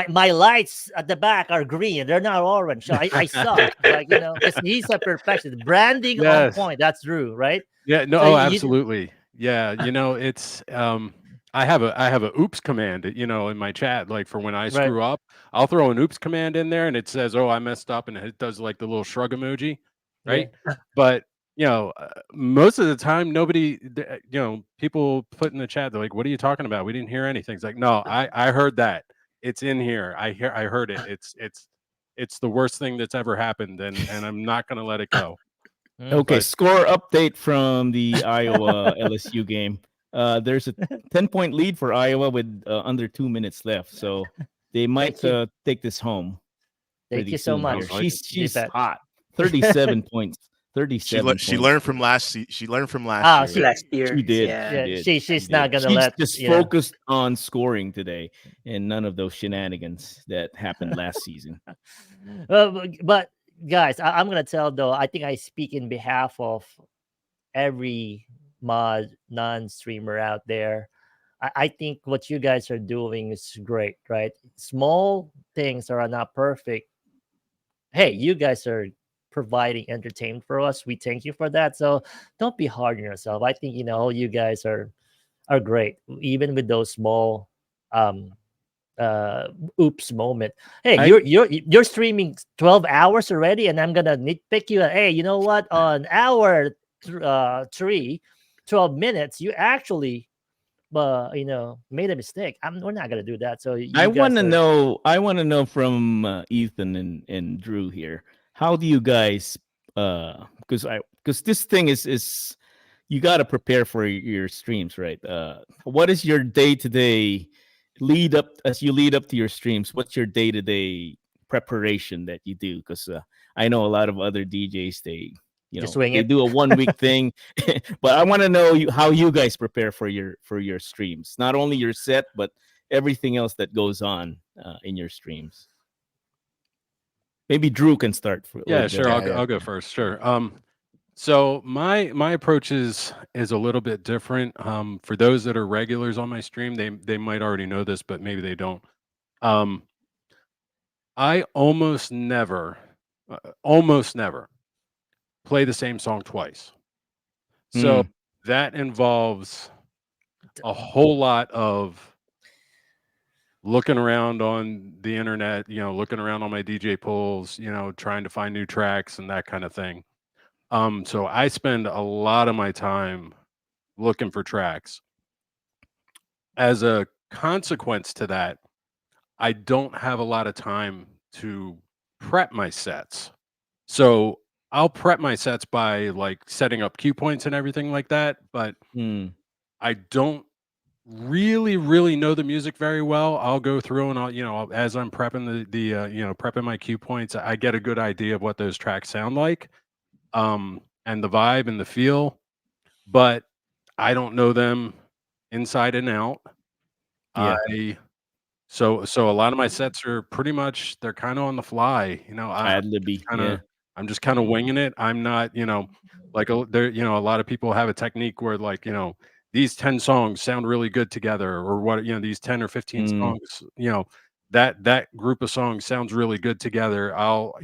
my lights at the back are green, they're not orange. So I suck." Like, you know, because he's a perfectionist, branding on point. That's Drew, right? Yeah, no, so absolutely. Yeah, you know, it's I have a oops command, you know, in my chat. Like for when I screw up, I'll throw an oops command in there, and it says, "Oh, I messed up," and it does like the little shrug emoji, right? Yeah. But you know, most of the time, nobody, you know, people put in the chat, they're like, "What are you talking about? We didn't hear anything." It's like, no, I heard that. It's in here. I heard it. It's the worst thing that's ever happened, and I'm not gonna let it go. Okay, score update from the Iowa LSU game. There's a 10-point lead for Iowa with under 2 minutes left, so they might take this home. Thank you so much. She's hot. 37 points. 37. She learned from last year. She did. Yeah. She's not gonna she's let. Just focused on scoring today, and none of those shenanigans that happened last season. But guys, I'm gonna tell though. I think I speak in behalf of every mod non-streamer out there. I think what you guys are doing is great, right? Small things are not perfect. Hey, you guys are providing entertainment for us. We thank you for that. So don't be hard on yourself. I think, you know, you guys are great, even with those small oops moment. Hey, you're streaming 12 hours already, and I'm gonna nitpick you. Hey, you know what? On hour 3, 12 minutes, you actually you know, made a mistake. We're not gonna do that. So I want to know from Ethan and Drew here. How do you guys because this thing is you got to prepare for your streams, right? What is your day-to-day lead up to your streams? What's your day-to-day preparation that you do? Because I know a lot of other DJs, they do a 1 week thing, but I want to know how you guys prepare for your streams. Not only your set, but everything else that goes on in your streams. Maybe Drew can start. Yeah, sure. I'll go first. Sure. So my approach is a little bit different. For those that are regulars on my stream, they might already know this, but maybe they don't. I almost never play the same song twice. So that involves a whole lot of looking around on the internet, you know, looking around on my DJ pools, you know, trying to find new tracks and that kind of thing. So I spend a lot of my time looking for tracks. As a consequence to that, I don't have a lot of time to prep my sets. So I'll prep my sets by like setting up cue points and everything like that, but I don't really know the music very well. I'll go through and as I'm prepping prepping my cue points, I get a good idea of what those tracks sound like, and the vibe and the feel, but I don't know them inside and out. Yeah. So a lot of my sets are pretty much, they're kind of on the fly, you know. I'm just kind of winging it. I'm not, like a lot of people have a technique where like, these 10 songs sound really good together, or what, these 10 or 15 songs, that group of songs sounds really good together. I'll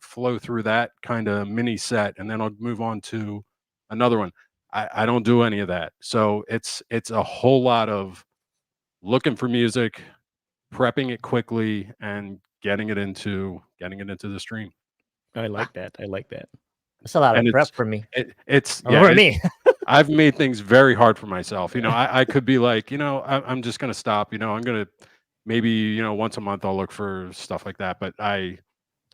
flow through that kind of mini set, and then I'll move on to another one. I don't do any of that. So it's a whole lot of looking for music, prepping it quickly, and getting it into the stream. I like that. It's a lot of prep for me. For me. I've made things very hard for myself. I could be like, I'm just going to stop. I'm going to maybe, once a month I'll look for stuff like that. But I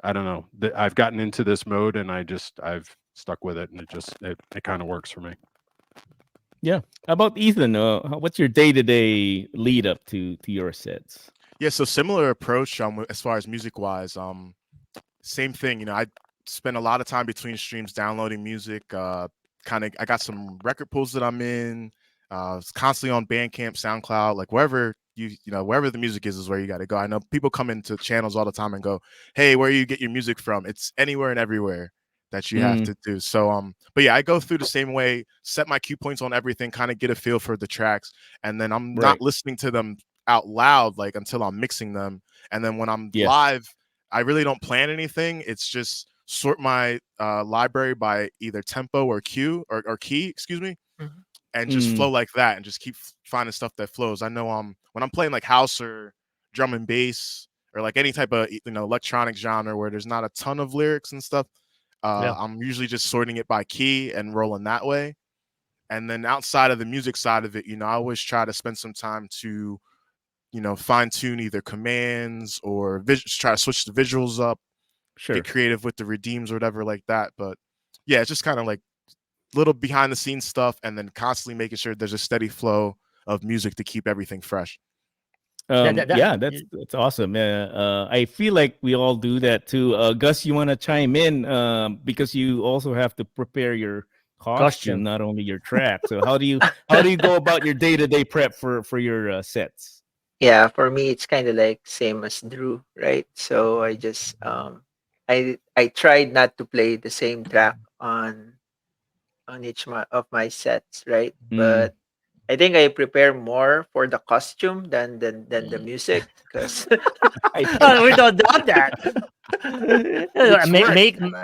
don't know. I've gotten into this mode, and I've stuck with it, and it kind of works for me. Yeah. How about Ethan? What's your day-to-day lead up to your sets? Yeah, so similar approach as far as music wise. Same thing, you know, I spend a lot of time between streams downloading music. I got some record pools that I'm in. It's constantly on Bandcamp, SoundCloud, like wherever wherever the music is where you got to go. I know people come into channels all the time and go, "Hey, where you get your music from?" It's anywhere and everywhere that you have to do. So, but yeah, I go through the same way, set my cue points on everything, kind of get a feel for the tracks, and then I'm not listening to them out loud like until I'm mixing them, and then when I'm live, I really don't plan anything. It's just sort my library by either tempo or cue or key, excuse me, and just flow like that, and just keep finding stuff that flows. I know when I'm playing like house or drum and bass or like any type of electronic genre where there's not a ton of lyrics and stuff, I'm usually just sorting it by key and rolling that way. And then outside of the music side of it, I always try to spend some time to fine tune either commands or try to switch the visuals up, get creative with the redeems or whatever like that. But yeah, it's just kind of like little behind the scenes stuff, and then constantly making sure there's a steady flow of music to keep everything fresh. That's awesome. I feel like we all do that too. Gus, you want to chime in because you also have to prepare your costume, not only your track. So how do you go about your day-to-day prep for your sets? Yeah, for me it's kind of like same as Drew, right? So I just I tried not to play the same track on each of my sets, right? But I think I prepare more for the costume than the music, because we don't do that.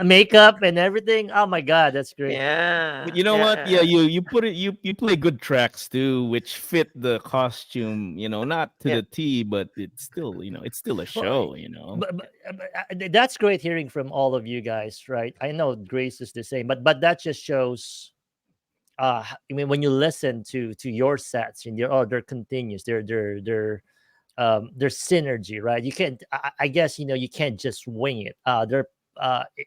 Makeup and everything. Oh my god, that's great. Yeah. But you know what? Yeah, you play good tracks too, which fit the costume. Not to the T, but it's still it's still a show. But that's great hearing from all of you guys, right? I know Grace is the same, but that just shows. I mean, when you listen to your sets and they're continuous, they're synergy, right? You can't, I guess, you can't just wing it.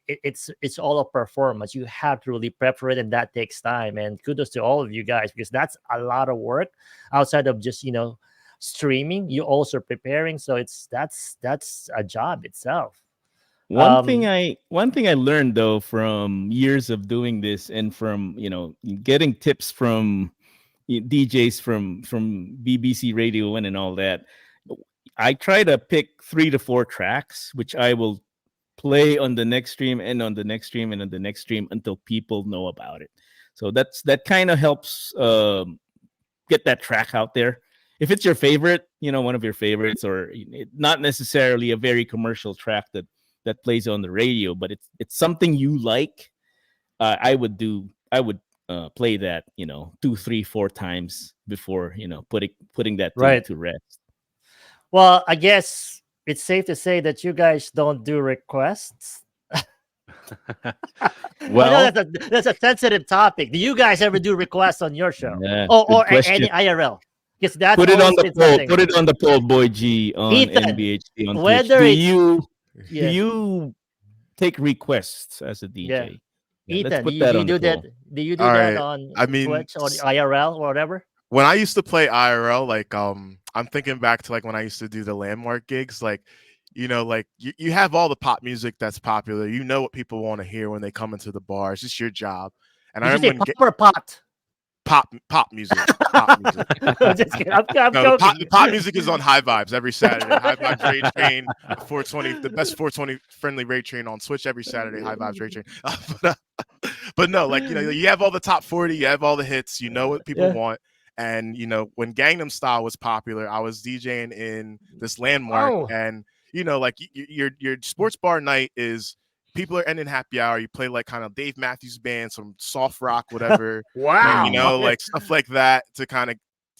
It's all a performance. You have to really prep for it, and that takes time. And kudos to all of you guys, because that's a lot of work outside of just streaming. You're also preparing, so that's a job itself. One thing I learned though from years of doing this, and from getting tips from DJs from BBC Radio 1 and all that, I try to pick 3 to 4 tracks which I will play on the next stream and on the next stream and on the next stream until people know about it. So that kind of helps get that track out there. If it's your favorite, one of your favorites, or not necessarily a very commercial track that plays on the radio, but it's something you like, I would play that 2, 3, 4 times before putting that to rest. Well, I guess it's safe to say that you guys don't do requests. Well, that's a sensitive topic. Do you guys ever do requests on your show? Yeah, or any IRL? Because that's put it on the poll. Put it on the poll, Boy G, on Ethan, NBHD on Twitch. Do you take requests as a DJ? Yeah. Ethan, do you do that? Do you do that on Twitch or IRL or whatever? When I used to play IRL, like I'm thinking back to like when I used to do the Landmark gigs, like like you have all the pop music that's popular. You know what people want to hear when they come into the bar. It's just your job. And I remember pop or pot? Pop music. Pop music. I'm just kidding. I'm pop music is on High Vibes every Saturday. High Vibes Rage Train, 420, the best 420 friendly rate train on Twitch every Saturday. High Vibes Rage Train. But no, like you have all the top 40, you have all the hits, you know what people want. And when Gangnam Style was popular, I was DJing in this Landmark, and like your sports bar night is people are ending happy hour. You play like kind of Dave Matthews Band, some soft rock, whatever. Wow. Like stuff like that to kind of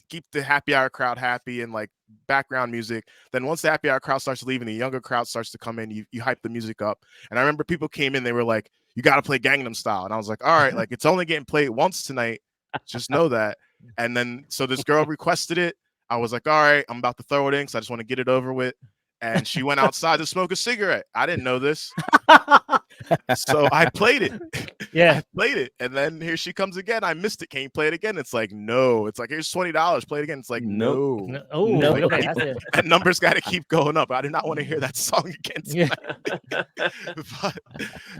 keep the happy hour crowd happy, and like background music. Then once the happy hour crowd starts leaving, the younger crowd starts to come in. You hype the music up. And I remember people came in, they were like, "You got to play Gangnam Style," and I was like, "All right, like it's only getting played once tonight. Just know that." And then so this girl requested it. I was like, "All right, I'm about to throw it in because I just want to get it over with." And she went outside to smoke a cigarette. I didn't know this. So I played it. Yeah. I played it, and then here she comes again. I missed it. Can you play it again? It's like, no. It's like, here's $20. Play it again. It's like, Nope. no. Oh, No. okay. That's it. That number's got to keep going up. I do not want to hear that song again tonight.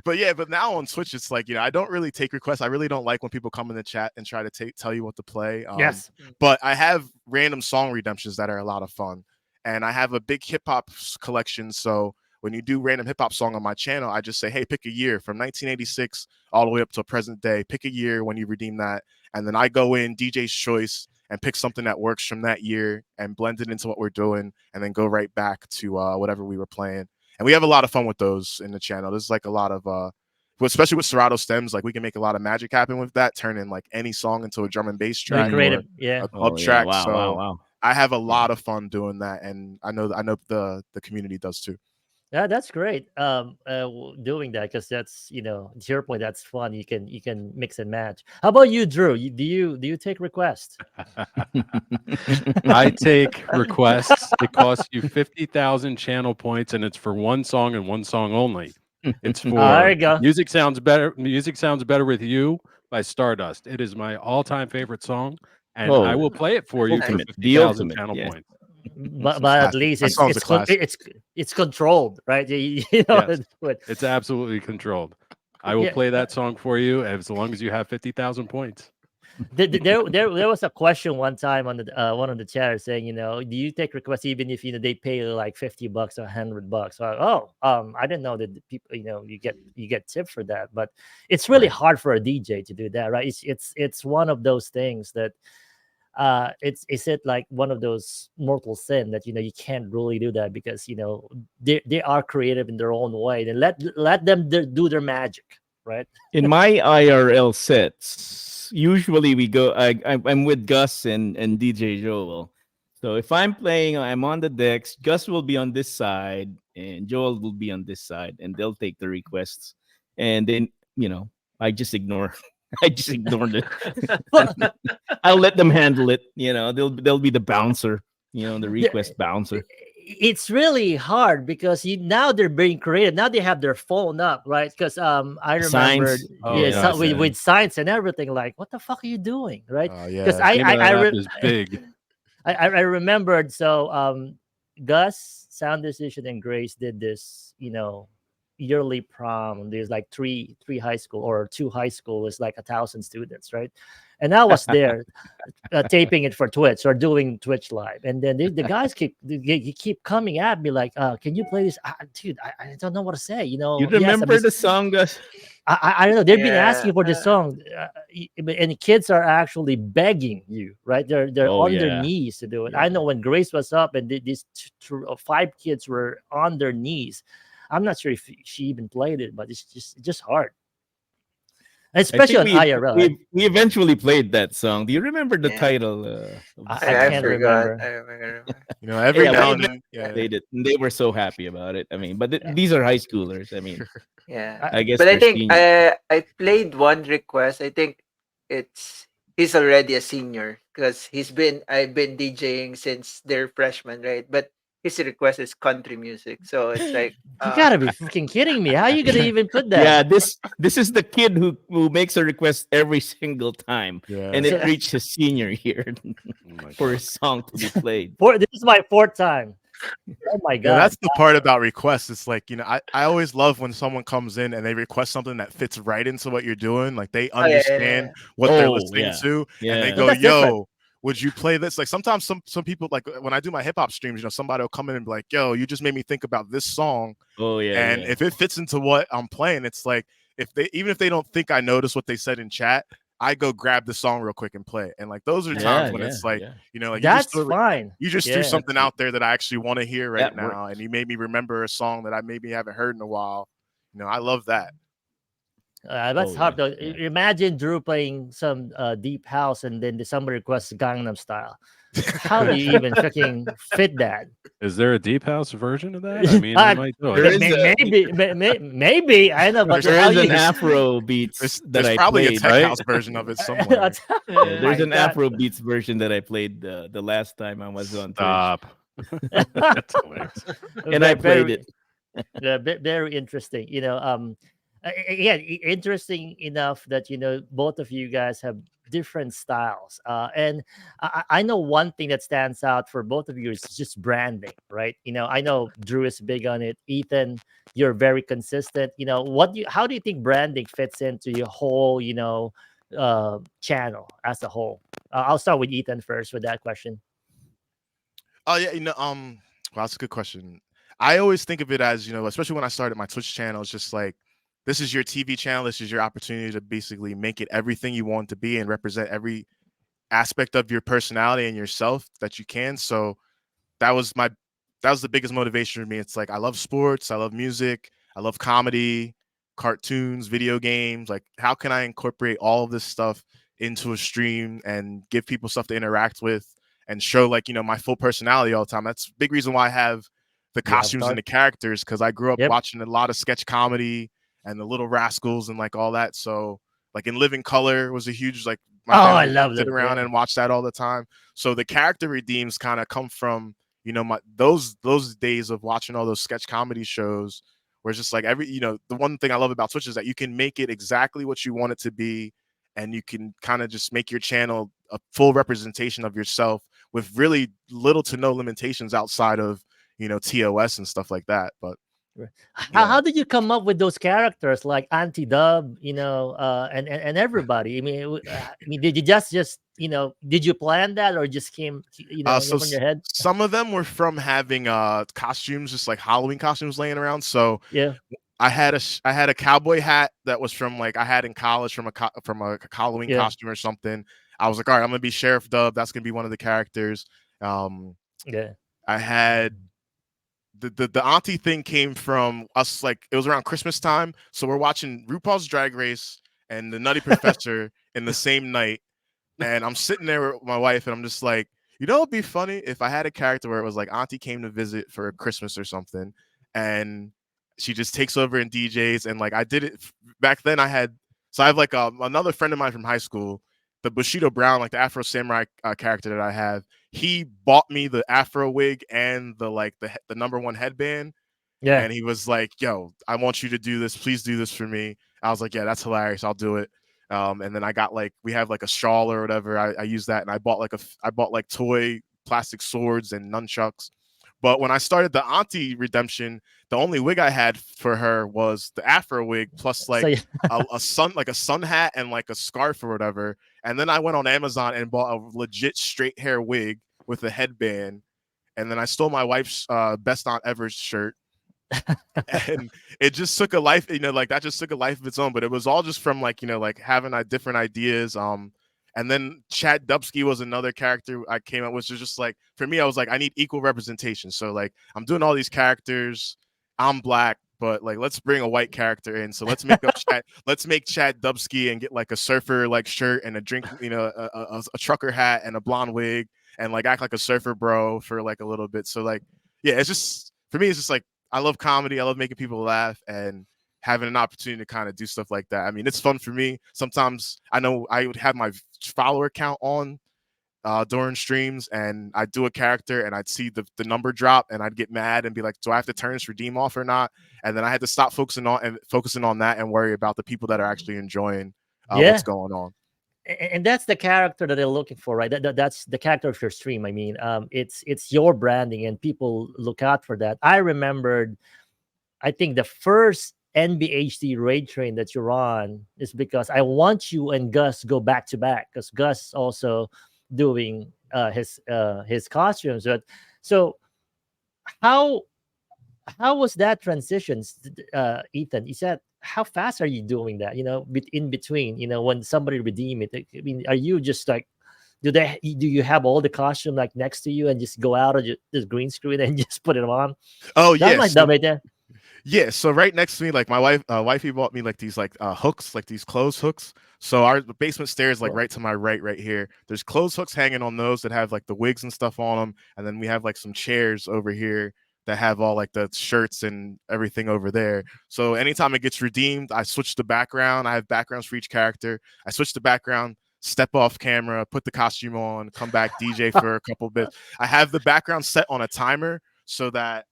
but yeah, but now on Switch, it's like, I don't really take requests. I really don't like when people come in the chat and try to tell you what to play. Yes. But I have random song redemptions that are a lot of fun. And I have a big hip hop collection. So when you do random hip hop song on my channel, I just say, hey, pick a year from 1986 all the way up to present day. Pick a year when you redeem that. And then I go in DJ's choice and pick something that works from that year and blend it into what we're doing, and then go right back to whatever we were playing. And we have a lot of fun with those in the channel. There's like a lot of, especially with Serato stems, like we can make a lot of magic happen with that, turning like any song into a drum and bass track, creative, a club track. Wow, so wow. I have a lot of fun doing that, and I know the community does too. Yeah, that's great. Doing that, because that's, to your point, that's fun. You can mix and match. How about you, Drew? Do you take requests? I take requests. It costs you 50,000 channel points, and it's for one song and one song only. It's for there you go. Music Sounds Better. Music Sounds Better with You by Stardust. It is my all-time favorite song, and I will play it for you for 50,000 channel points. But at least it's controlled, right? Yes. It's absolutely controlled. I will play that song for you as long as you have 50,000 points. There was a question one time on the one of the chatters saying, do you take requests even if they pay like $50 or $100? So, I didn't know that people, you get tip for that, but it's really hard for a DJ to do that, right? It's one of those things that is it like one of those mortal sin that you can't really do that, because they are creative in their own way. Then let them do their magic, right? In my IRL sets, usually we go. I'm with Gus and DJ Joel. So if I'm playing, I'm on the decks. Gus will be on this side, and Joel will be on this side, and they'll take the requests. And then I just ignore. I just ignored it. I'll let them handle it. They'll be the bouncer. The request bouncer. It's really hard because now they're being creative. Now they have their phone up, right? Because I remember, with signs and everything. Like, what the fuck are you doing, right? Because is big. I remembered. So Gus, Sound Decision, and Grace did this. Yearly prom. There's like three high school or two high school is like 1,000 students, right? And I was there taping it for Twitch or doing Twitch live, and then the guys keep coming at me like, can you play this? Dude, I don't know what to say. You remember the song, Gus? I don't know. They've been asking for the song, and kids are actually begging you, right? They're on their knees to do it. I know when Grace was up and these 5 kids were on their knees. I'm not sure if she even played it, but it's just hard. Especially on IRL. We eventually played that song. Do you remember the title? I can't remember. I remember. Every now and then they did. And they were so happy about it. I mean, but these are high schoolers. I mean, I guess. But I think I played one request. I think he's already a senior because I've been DJing since they're freshmen, right? But his request is country music, so it's like you gotta be freaking kidding me. How are you gonna even put that? Yeah, this is the kid who makes a request every single time, and it reached his senior year for his song to be played. This is my 4th time. Oh my god! That's the part about requests. It's like I always love when someone comes in and they request something that fits right into what you're doing. Like they understand what they're listening to, and they go, "Yo." Different. Would you play this? Like sometimes some people, like when I do my hip hop streams, somebody will come in and be like, yo, you just made me think about this song. Oh yeah. And if it fits into what I'm playing, it's like even if they don't think I noticed what they said in chat, I go grab the song real quick and play it. And like those are times when it's like, like that's fine. You just threw something out there that I actually want to hear right now. And you made me remember a song that I maybe haven't heard in a while. I love that. That's hard though. Imagine Drew playing some deep house and then somebody requests Gangnam Style. How do you even fucking fit that? Is there a deep house version of that? I mean, I might do it. Maybe I know, but there is an Afro beats there's probably a tech house version of it somewhere. There's an Afro beats version that I played the last time I was on Twitch. That's hilarious. And I played it. Very interesting. Again, interesting enough that both of you guys have different styles, and I know one thing that stands out for both of you is just branding, right? I know Drew is big on it. Ethan, you're very consistent. How do you think branding fits into your whole channel as a whole? I'll start with Ethan first with that question. Oh yeah, well, that's a good question. I always think of it as, especially when I started my Twitch channel, it's just like, this is your TV channel. This is your opportunity to basically make it everything you want to be and represent every aspect of your personality and yourself that you can. So that was the biggest motivation for me. It's like, I love sports, I love music, I love comedy, cartoons, video games. Like, how can I incorporate all of this stuff into a stream and give people stuff to interact with and show, like, my full personality all the time? That's a big reason why I have the costumes and the characters, because I grew up watching a lot of sketch comedy and the Little Rascals and like all that. So like In Living Color was a huge, like, my family I love sit around and watch that all the time. So the character redeems kind of come from, those days of watching all those sketch comedy shows, where it's just like the one thing I love about Twitch is that you can make it exactly what you want it to be, and you can kind of just make your channel a full representation of yourself with really little to no limitations outside of TOS and stuff like that. But how did you come up with those characters like Dubb, and everybody? I mean, did you just did you plan that, or just came so from your head? Some of them were from having costumes, just like Halloween costumes laying around. So yeah, I had a cowboy hat that was from, like, I had in college from a Halloween costume or something. I was like, all right, I'm gonna be Sheriff Dubb. That's gonna be one of the characters. I had the auntie thing came from us, like, it was around Christmas time, so we're watching RuPaul's Drag Race and the Nutty Professor in the same night, and I'm sitting there with my wife, and I'm just like, it'd be funny if I had a character where it was like auntie came to visit for Christmas or something, and she just takes over and DJs, and like I did it back then. I have like another friend of mine from high school, the Bushido Brown, like the Afro Samurai character that I have. He bought me the Afro wig and the number one headband. Yeah. And he was like, yo, I want you to do this. Please do this for me. I was like, yeah, that's hilarious. I'll do it. And then I got, like, we have like a shawl or whatever. I use that. And I bought like toy plastic swords and nunchucks. But when I started the auntie redemption, the only wig I had for her was the Afro wig plus like a sun hat and like a scarf or whatever. And then I went on Amazon and bought a legit straight hair wig with a headband. And then I stole my wife's best aunt ever shirt. And it just took a life, like that just took a life of its own. But it was all just from like, like having different ideas. And then Chad Dubsky was another character I came up with, which was just like, for me, I was like, I need equal representation. So like, I'm doing all these characters. I'm black, but like, let's bring a white character in. So let's make Chad Dubsky and get like a surfer like shirt and a drink, a trucker hat and a blonde wig, and like act like a surfer bro for like a little bit. So like, yeah, it's just, for me, it's just like, I love comedy. I love making people laugh, and having an opportunity to kind of do stuff like that. I mean, it's fun for me. Sometimes I know I would have my follower count on during streams, and I'd do a character and I'd see the number drop, and I'd get mad and be like, do I have to turn this redeem off or not? And then I had to stop focusing on that and worry about the people that are actually enjoying what's going on. And that's the character that they're looking for, right? That's the character of your stream. I mean, it's your branding, and people look out for that. I remembered, I think the first NBHD raid train that you're on is because I want you and Gus go back to back, because Gus also doing his costumes. But so how was that transition, Ethan? You said, how fast are you doing that? In between, when somebody redeem it. I mean, are you just like, do you have all the costume like next to you and just go out of this green screen and just put it on? Oh yeah, yeah. So right next to me, like my wifey bought me like these like hooks, like these clothes hooks. So our basement stairs, like right to my right here, there's clothes hooks hanging on those that have like the wigs and stuff on them, and then we have like some chairs over here that have all like the shirts and everything over there. So anytime it gets redeemed, I switch the background. I have backgrounds for each character. I switch the background, step off camera, put the costume on, come back, DJ for a couple bits. I have the background set on a timer so that,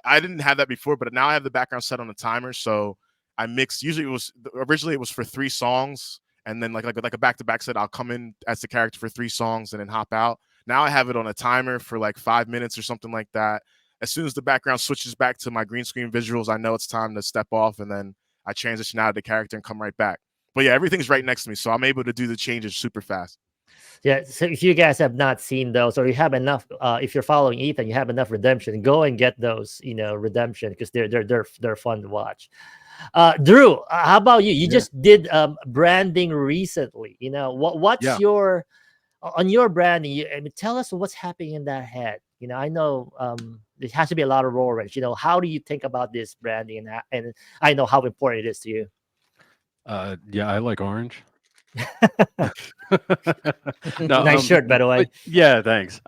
I didn't have that before, but now I have the background set on a timer. So I mixed. Usually originally it was for 3 songs, and then like a back-to-back set, I'll come in as the character for 3 songs and then hop out. Now I have it on a timer for like 5 minutes or something like that. As soon as the background switches back to my green screen visuals, I know it's time to step off, and then I transition out of the character and come right back. But yeah, everything's right next to me, so I'm able to do the changes super fast. Yeah, so if you guys have not seen those, or you have enough, if you're following Ethan, you have enough redemption, go and get those, redemption, because they're fun to watch. Drew, how about you? You just did branding recently. What's your on your branding? Tell us what's happening in that head. I know it has to be a lot of orange. How do you think about this branding, and I know how important it is to you. Yeah, I like orange. No, nice shirt, by the way. Yeah, thanks.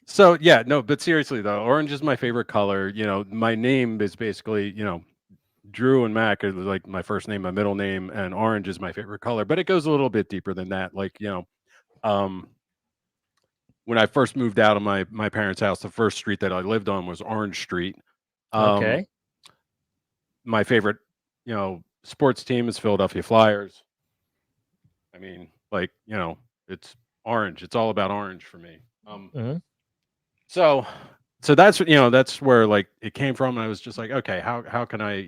So yeah, no, but seriously though, orange is my favorite color. My name is basically, Drew and Mac are like my first name, my middle name, and orange is my favorite color. But it goes a little bit deeper than that. Like, when I first moved out of my parents' house, the first street that I lived on was Orange Street. Okay. My favorite, sports team is Philadelphia Flyers. I mean, like, it's orange. It's all about orange for me. So that's where like it came from. And I was just like, okay, how can I,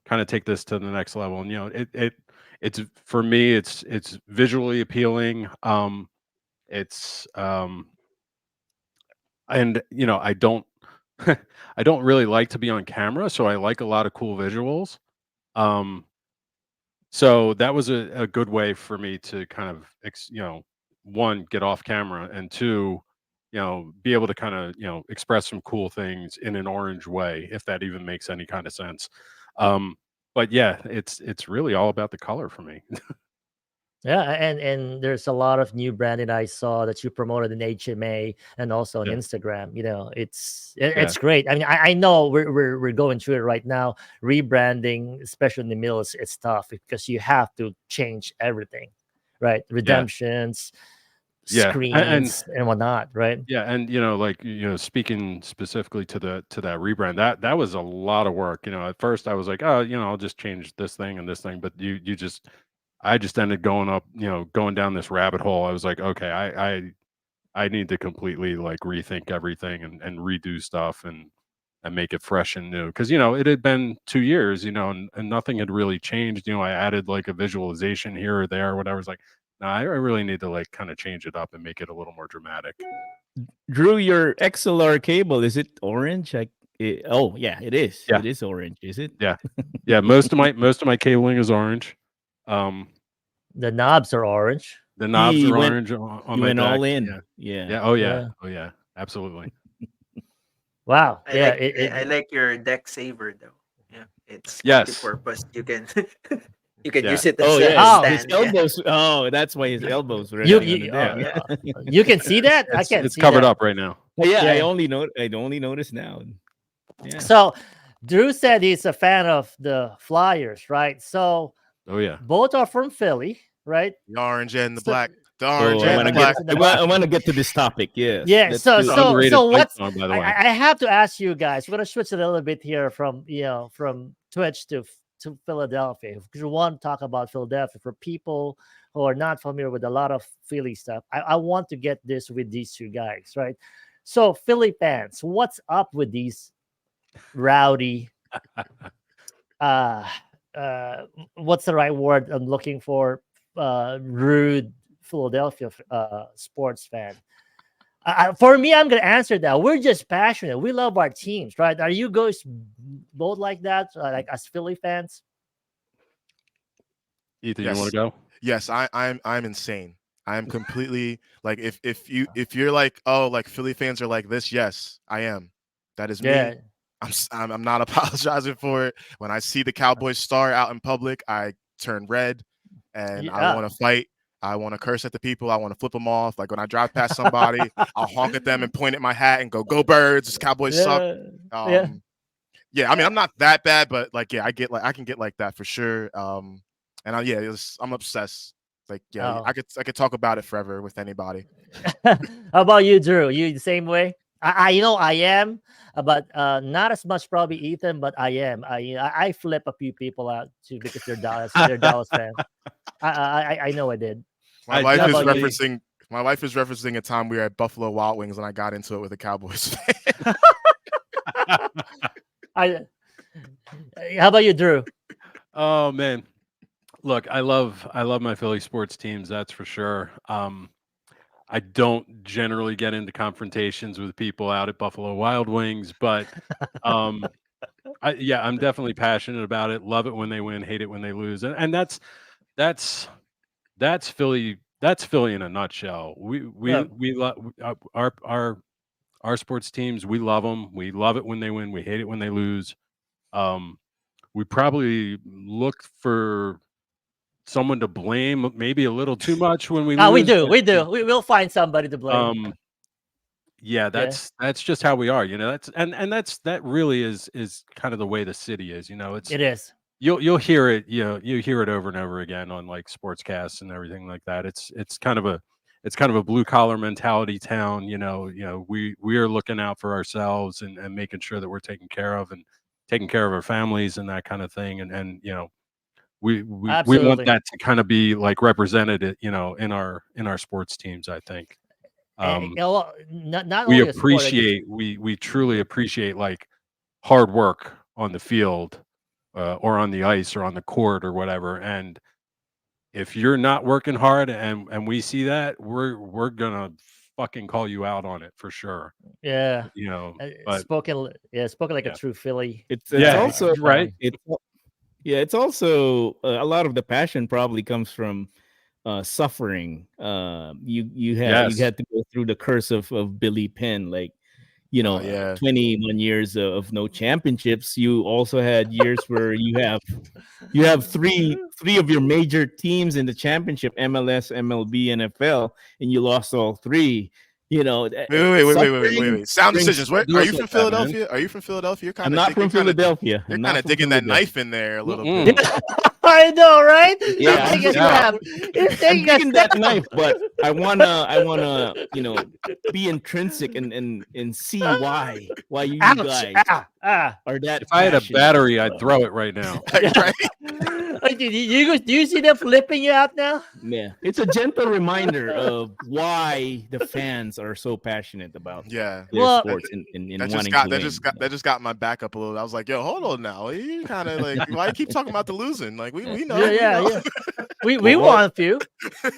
kind of take this to the next level? And it's for me, it's visually appealing. It's and I don't I don't really like to be on camera, so I like a lot of cool visuals. So that was a good way for me to kind of one, get off camera, and two, be able to kind of express some cool things in an orange way, if that even makes any kind of sense. But yeah, it's really all about the color for me. Yeah, and there's a lot of new branding I saw that you promoted in HMA and also on Instagram. It's great. I mean, I know we're going through it right now. Rebranding, especially in the middle, it's tough because you have to change everything, right? Redemptions, screens, and whatnot, right? Yeah, and speaking specifically to that rebrand, that was a lot of work. At first I was like, oh, I'll just change this thing and this thing, but I just ended going down this rabbit hole. I was like, okay, I need to completely like rethink everything and redo stuff and make it fresh and new. Because it had been 2 years, and nothing had really changed. I added like a visualization here or there or whatever. It's like, no, I really need to like kind of change it up and make it a little more dramatic. Drew, your XLR cable, is it orange? Oh yeah, it is. Yeah. It is orange. Is it? Yeah, yeah. Most of my cabling is orange. The knobs are orange. The knobs are orange on my went deck. all in. Yeah. Oh yeah. Oh yeah. Absolutely. Wow. I like your deck saver though. Yeah, it's multi-purpose. You can use it as a his stand. elbows. Oh, that's why his elbows were. You can see that? I can't. It's covered up right now. Yeah, I only noticed now. Yeah. So Drew said he's a fan of the Flyers, right? So both are from Philly, right? The orange and the black. The orange and the black. I want to get to this topic. Yes. Yeah. So what's I have to ask you guys. We're gonna switch a little bit here from Twitch to Philadelphia, because we want to talk about Philadelphia for people who are not familiar with a lot of Philly stuff. I want to get this with these two guys, right? So Philly fans, what's up with these rowdy what's the right word I'm looking for? Rude Philadelphia sports fan. For me, I'm gonna answer that. We're just passionate. We love our teams, right? Are you guys both like that, like as Philly fans? Ethan, you want to go? Yes, I'm insane. I'm completely like if you're like, oh, like Philly fans are like this. Yes, I am. That is me. I'm not apologizing for it. When I see the Cowboys star out in public, I turn red and I want to fight. I want to curse at the people. I want to flip them off. Like when I drive past somebody, I'll honk at them and point at my hat and go Birds. This Cowboys suck. Yeah. I mean, I'm not that bad, but like, I can get like that for sure. And I'm obsessed. Like, I could talk about it forever with anybody. How about you, Drew? You the same way? I know I am, but not as much probably Ethan, but I am. I flip a few people out too because they're Dallas fans. I know I did. My wife is referencing. My wife is referencing a time we were at Buffalo Wild Wings and I got into it with a Cowboys fan. How about you, Drew? Oh man, look, I love my Philly sports teams. That's for sure. I don't generally get into confrontations with people out at Buffalo Wild Wings, but I'm definitely passionate about it. Love it when they win, hate it when they lose, and that's Philly. That's Philly in a nutshell. We love our sports teams. We love them. We love it when they win. We hate it when they lose. We probably look for someone to blame maybe a little too much when we lose. We do. We will find somebody to blame. That's just how we are, that really is kind of the way the city is, it is. You'll hear it, you hear it over and over again on like sportscasts and everything like that. It's kind of a blue collar mentality town, we are looking out for ourselves and making sure that we're taking care of our families and that kind of thing. And we want that to kind of be like represented, in our sports teams, I think. Not we only appreciate, we truly appreciate like hard work on the field, or on the ice or on the court or whatever. And if you're not working hard and we see that, we're gonna fucking call you out on it for sure. Yeah. But spoken like a true Philly. It's also right. It's also a lot of the passion probably comes from suffering. You had to go through the curse of Billy Penn, 21 years of no championships. You also had years where you have three of your major teams in the championship, MLS, MLB, NFL, and you lost all three. Wait. Sound decisions. Are you from Philadelphia? Are you from Philadelphia? I'm not from Philadelphia. You're kind of digging that knife in there a little bit. I know, right? Yeah, I'm digging that knife, but I wanna, be intrinsic and see why you guys are that. If I had a battery, I'd throw it right now. Right? Do you see them flipping you out now? Yeah, it's a gentle reminder of why the fans are so passionate about their sports and wanting to win. That just got my back up a little. I was like, yo, hold on now. You kind of like, why you keep talking about the losing? Like we know. Yeah. We want a few.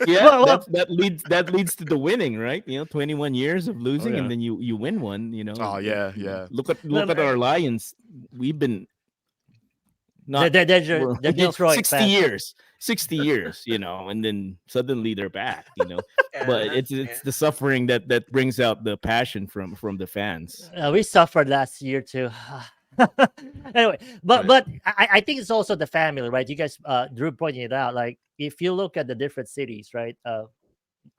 Yeah, that leads to the winning, right? 21 years of losing, and then you win one. Oh yeah. Look at our Lions. We've been not they're Detroit 60 years, and then suddenly they're back, But it's the suffering that brings out the passion from the fans. We suffered last year too. Anyway, but I think it's also the family, right? You guys, Drew pointed it out. Like if you look at the different cities, right?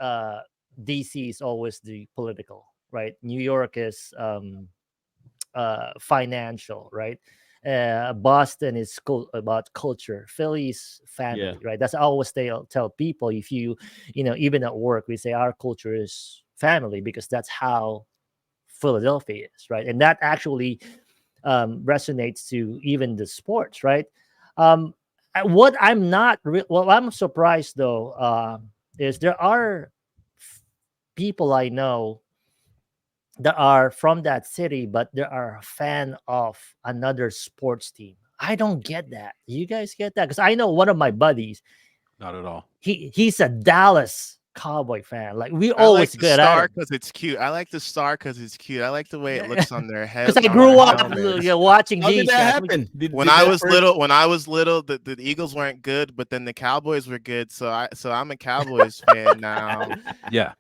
DC is always the political, right? New York is financial, right? Boston is about culture. Philly's family, right? That's always tell people. If you even at work, we say our culture is family because that's how Philadelphia is, right? And that actually resonates to even the sports, right? What I'm not I'm surprised though is there are people I know that are from that city, but they are a fan of another sports team. I don't get that. You guys get that? Because I know one of my buddies. Not at all. He's a Dallas Cowboy fan. Like we always like get the star because it's cute. I like the star because it's cute. I like the way it looks on their head. Because I grew up watching How these. Did that happen? When I was little, the Eagles weren't good, but then the Cowboys were good. So I'm a Cowboys fan now. Yeah.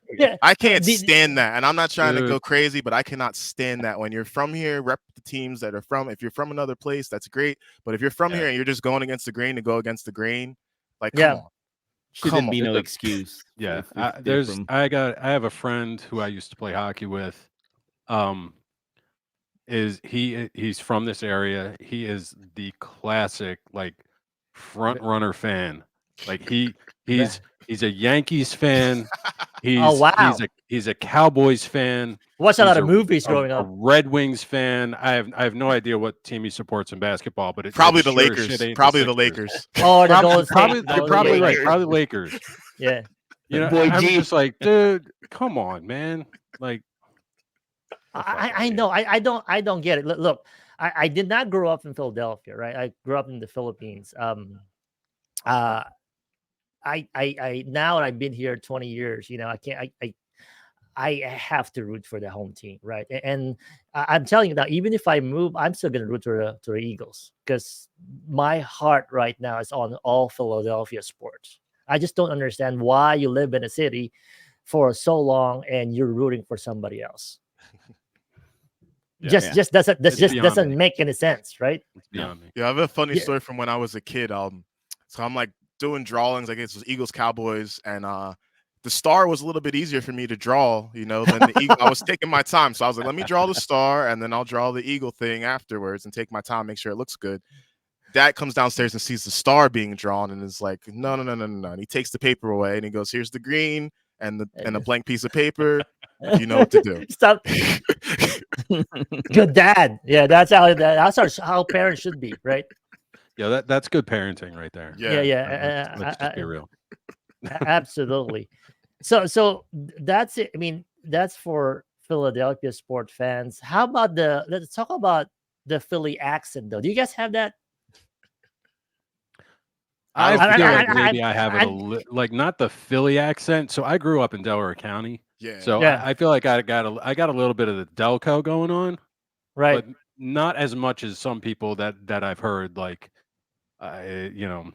I can't stand that, and I'm not trying to go crazy, but I cannot stand that. When you're from here, rep the teams that are from. If you're from another place, that's great. But if you're from here and you're just going against the grain to go against the grain, like come on. Shouldn't be no excuse. Yeah, I have a friend who I used to play hockey with. He's from this area. He is the classic like front runner fan. Like he's a Yankees fan. He's He's a Cowboys fan. Watch a lot of movies growing a up. Red Wings fan. I have no idea what team he supports in basketball, but probably it the sure as Lakers. shit ain't Probably the the Sixers. Lakers. Oh, the Golden State. You're probably right. Probably Lakers. Yeah. You know, Boy I'm G. just like, dude, come on, man. Like, I know. I don't get it. Look, I did not grow up in Philadelphia, right? I grew up in the Philippines. I now that I've been here 20 years, you know, I can't. I have to root for the home team, right? And I'm telling you now, even if I move, I'm still going to root to the Eagles because my heart right now is on all Philadelphia sports. I just don't understand why you live in a city for so long and you're rooting for somebody else. Just doesn't make any sense, right? It's beyond me. Yeah, I have a funny story from when I was a kid. So I'm like doing drawings. I guess it was Eagles Cowboys, and the star was a little bit easier for me to draw, you know, than the eagle. I was taking my time, so I was like, let me draw the star, and then I'll draw the eagle thing afterwards, and take my time, make sure it looks good. Dad comes downstairs and sees the star being drawn, and is like, no. And he takes the paper away, and he goes, here's the green and a blank piece of paper. You know what to do. Stop. Good dad. Yeah, that's how parents should be, right? Yeah, that's good parenting right there. Yeah. Let's just be real. Absolutely. So that's it. I mean, that's for Philadelphia sport fans. How about let's talk about the Philly accent though. Do you guys have that? I feel like maybe I have it like not the Philly accent. So I grew up in Delaware County. Yeah. So I feel like I got a little bit of the Delco going on. Right. But not as much as some people that I've heard like you know,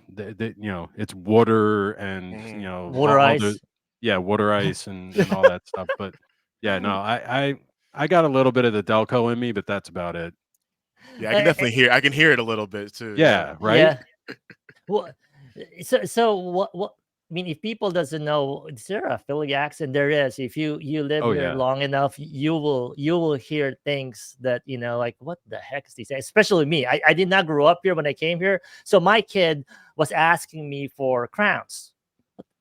it's water and you know, water ice. Water ice and all that stuff. But yeah, no, I got a little bit of the Delco in me, but that's about it. Yeah, I can definitely hear. I can hear it a little bit too. Yeah, right. Yeah. Well, so what? I mean, if people doesn't know, is there a Philly accent? There is. If you live here long enough, you will hear things that, you know, like, what the heck is he saying? Especially me. I did not grow up here when I came here. So my kid was asking me for crowns.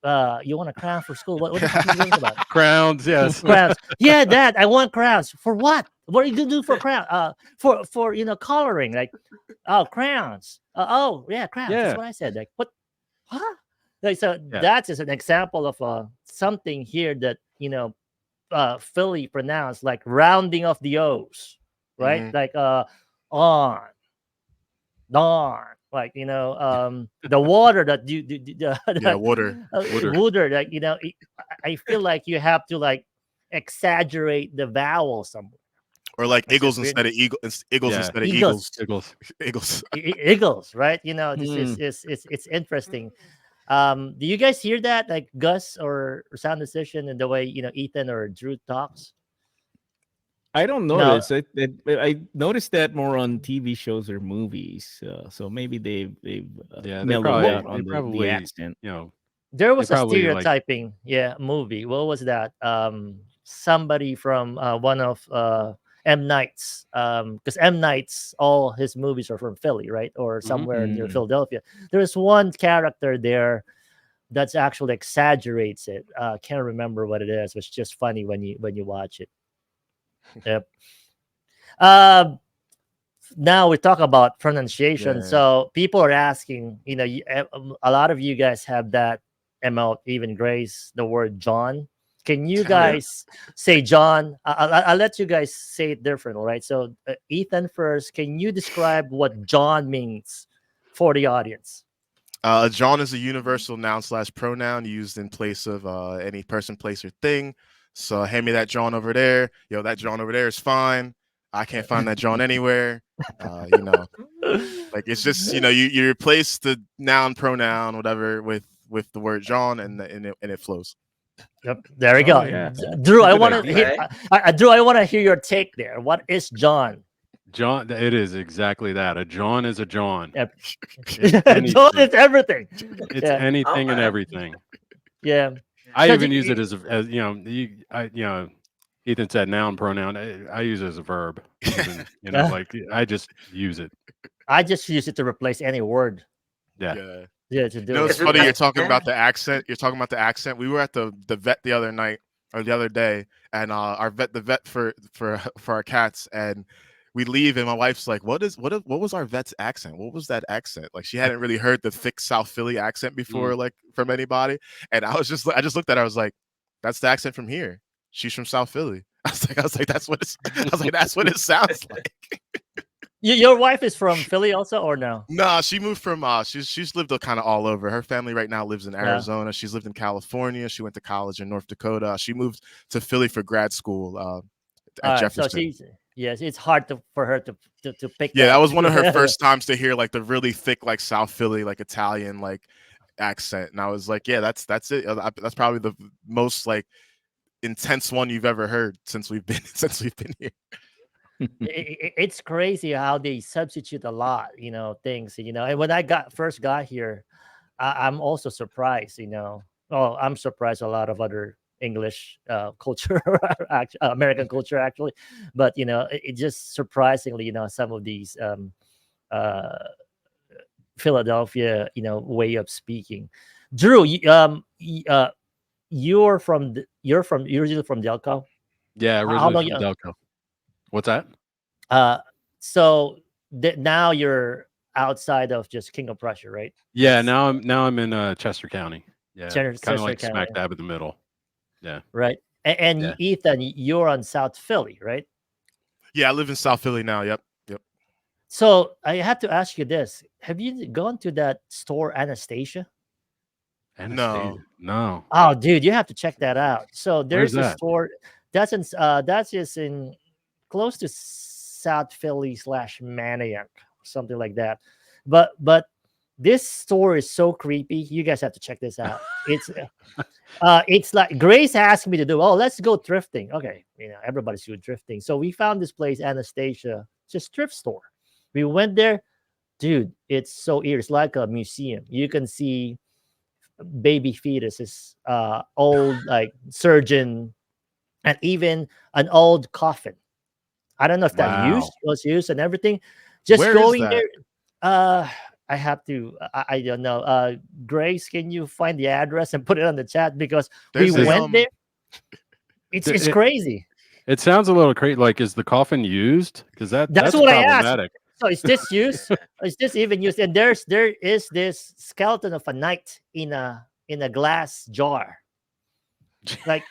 You want a crown for school? What do you think about? Crowns, yes. Crowns. Yeah, Dad, I want crowns. For what? What are you gonna do for crown? For you know, coloring. Like, oh, crowns. Oh, yeah, crowns. Yeah. That's what I said. Like, what? Huh? Like, so that's just an example of something here that, you know, Philly pronounced like rounding of the O's, right? Mm-hmm. Like on, darn, like, you know, the water that water, like, you know, I feel like you have to like exaggerate the vowel somewhere. Or like Eagles instead of Eagles. Eagles instead of Eagles. Eagles, right? You know, this is it's interesting. Do you guys hear that, like Gus or Sound Decision, and the way, you know, Ethan or Drew talks? I don't notice. I noticed that more on TV shows or movies. So maybe they've mellowed out on the accent. You know, there was a stereotyping movie. What was that? Somebody from one of M. Night's, because M. Night's, all his movies are from Philly, right? Or somewhere near Philadelphia. There's one character there that's actually exaggerates it. Can't remember what it is. It's just funny when you watch it. Yep. Now we talk about pronunciation. Yeah. So people are asking, you know, a lot of you guys have that emote, even Grace, the word John. Can you guys say John? I'll let you guys say it different, right? So Ethan first, can you describe what John means for the audience? John is a universal noun/pronoun used in place of any person, place, or thing. So hand me that John over there. Yo, that John over there is fine. I can't find that John anywhere. You know, like, it's just, you know, you replace the noun, pronoun, whatever with the word John, and it flows. Yep, there we go. Yeah. Drew, I want to Drew, I want to hear your take there. What is John? John, it is exactly that. A John is a John. Yep. John is everything. It's anything and everything. Yeah. I even use it as you know, Ethan said noun, pronoun. I use it as a verb. Even, you know, like, I just use it. I just use it to replace any word. Yeah. To do it's funny you're talking about the accent. You're talking about the accent. We were at the vet the other night, or the other day, and the vet for our cats, and we leave, and my wife's like, what was our vet's accent? What was that accent? Like, she hadn't really heard the thick South Philly accent before, like from anybody. And I just looked at her, I was like, that's the accent from here. She's from South Philly. I was like, that's what it sounds like. Your wife is from Philly also, or no? No, she moved from she's lived kind of all over. Her family right now lives in Arizona. Yeah. She's lived in California. She went to college in North Dakota. She moved to Philly for grad school at Jefferson. So yes, it's hard for her to pick. Yeah, that was one of her first times to hear like the really thick, like South Philly, like Italian, like accent. And I was like, yeah, that's it. That's probably the most like intense one you've ever heard since we've been here. It's crazy how they substitute a lot, things, and when I first got here, I'm also surprised, I'm surprised a lot of other English culture, American culture actually, but it just surprisingly, some of these Philadelphia, way of speaking. Drew, you're originally from Delco? Yeah, originally from Delco. What's that? So now you're outside of just King of Prussia, right? Yeah, now I'm in Chester County. Yeah, kind of like County. smack dab in the middle. Yeah. Right. And yeah. Ethan, you're on South Philly, right? Yeah, I live in South Philly now. Yep. So I have to ask you this: have you gone to that store Anastasia? No. Oh, dude, you have to check that out. So there's a store that's just in close to South Philly / Maniac, something like that. But this store is so creepy. You guys have to check this out. It's like Grace asked me to do. Oh, let's go thrifting. Okay, everybody's good thrifting. So we found this place, Anastasia, just thrift store. We went there, dude. It's so eerie. It's like a museum. You can see baby fetuses, old like surgeon, and even an old coffin. I don't know if that was used and everything. Just Where going is there. I have to. I don't know. Grace, can you find the address and put it on the chat, because we went there. It's crazy. It sounds a little crazy. Like, is the coffin used? Because that's what problematic. I asked. So is this used? Is this even used? And there is this skeleton of a knight in a glass jar. Like,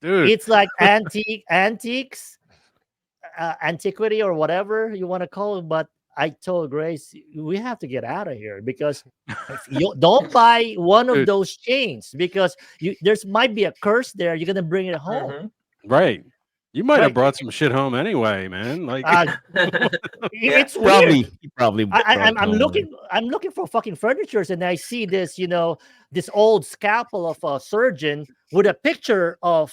dude, it's like antiques, antiquity, or whatever you want to call it. But I told Grace, we have to get out of here, because if you don't buy one of those chains, because there's might be a curse there. You're gonna bring it home, right? You might have brought some shit home anyway, man. Like, it's weird. Probably. I'm looking for fucking furnitures, and I see this, this old scalpel of a surgeon with a picture of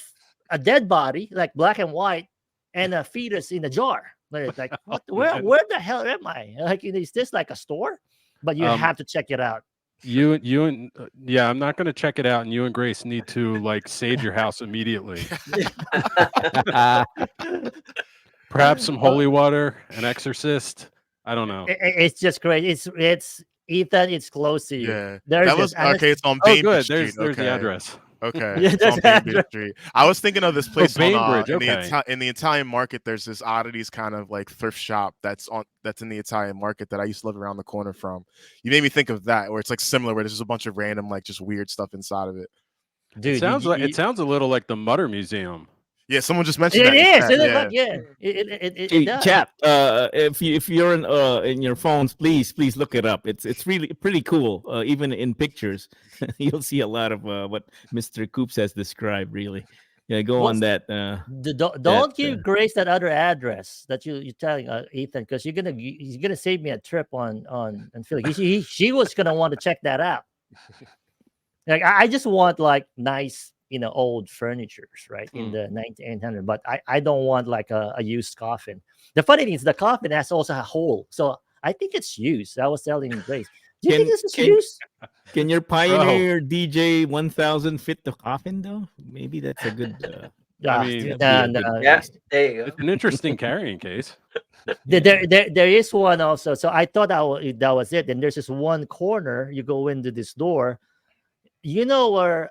a dead body, like black and white, and a fetus in a jar. Like, what? Where the hell am I? Like, is this like a store? But you have to check it out. You and I'm not going to check it out, and you and Grace need to like save your house immediately. Perhaps some holy water, an exorcist. I don't know. It's just great. It's Ethan. It's close to you. Yeah, it's on Bainbridge. Oh, good. Street. There's the address. Okay. It's on Bainbridge Street. I was thinking of this place Bainbridge. in the Italian market. There's this oddities kind of like thrift shop that's in the Italian market that I used to live around the corner from. You made me think of that, where it's like similar, where there's just a bunch of random like just weird stuff inside of it. Dude, it sounds a little like the Mutter Museum. Yeah, someone just mentioned that. It does. Chat. If you're in your phones, please look it up. It's really pretty cool. Even in pictures, you'll see a lot of what Mr. Coops has described. Really, go on that. Don't give Grace that other address that you're telling Ethan, because he's gonna save me a trip on Philly. She was gonna want to check that out. Like, I just want like nice, old furnitures, right, in the 1900s. But I don't want like a used coffin. The funny thing is, the coffin has also a hole, so I think it's used. I was telling Grace, do you think this is used? Can your Pioneer DJ 1000 fit the coffin though? Maybe that's a good. I mean, there you go. It's an interesting carrying case. There is one also. So I thought that was it. And there's this one corner. You go into this door. Where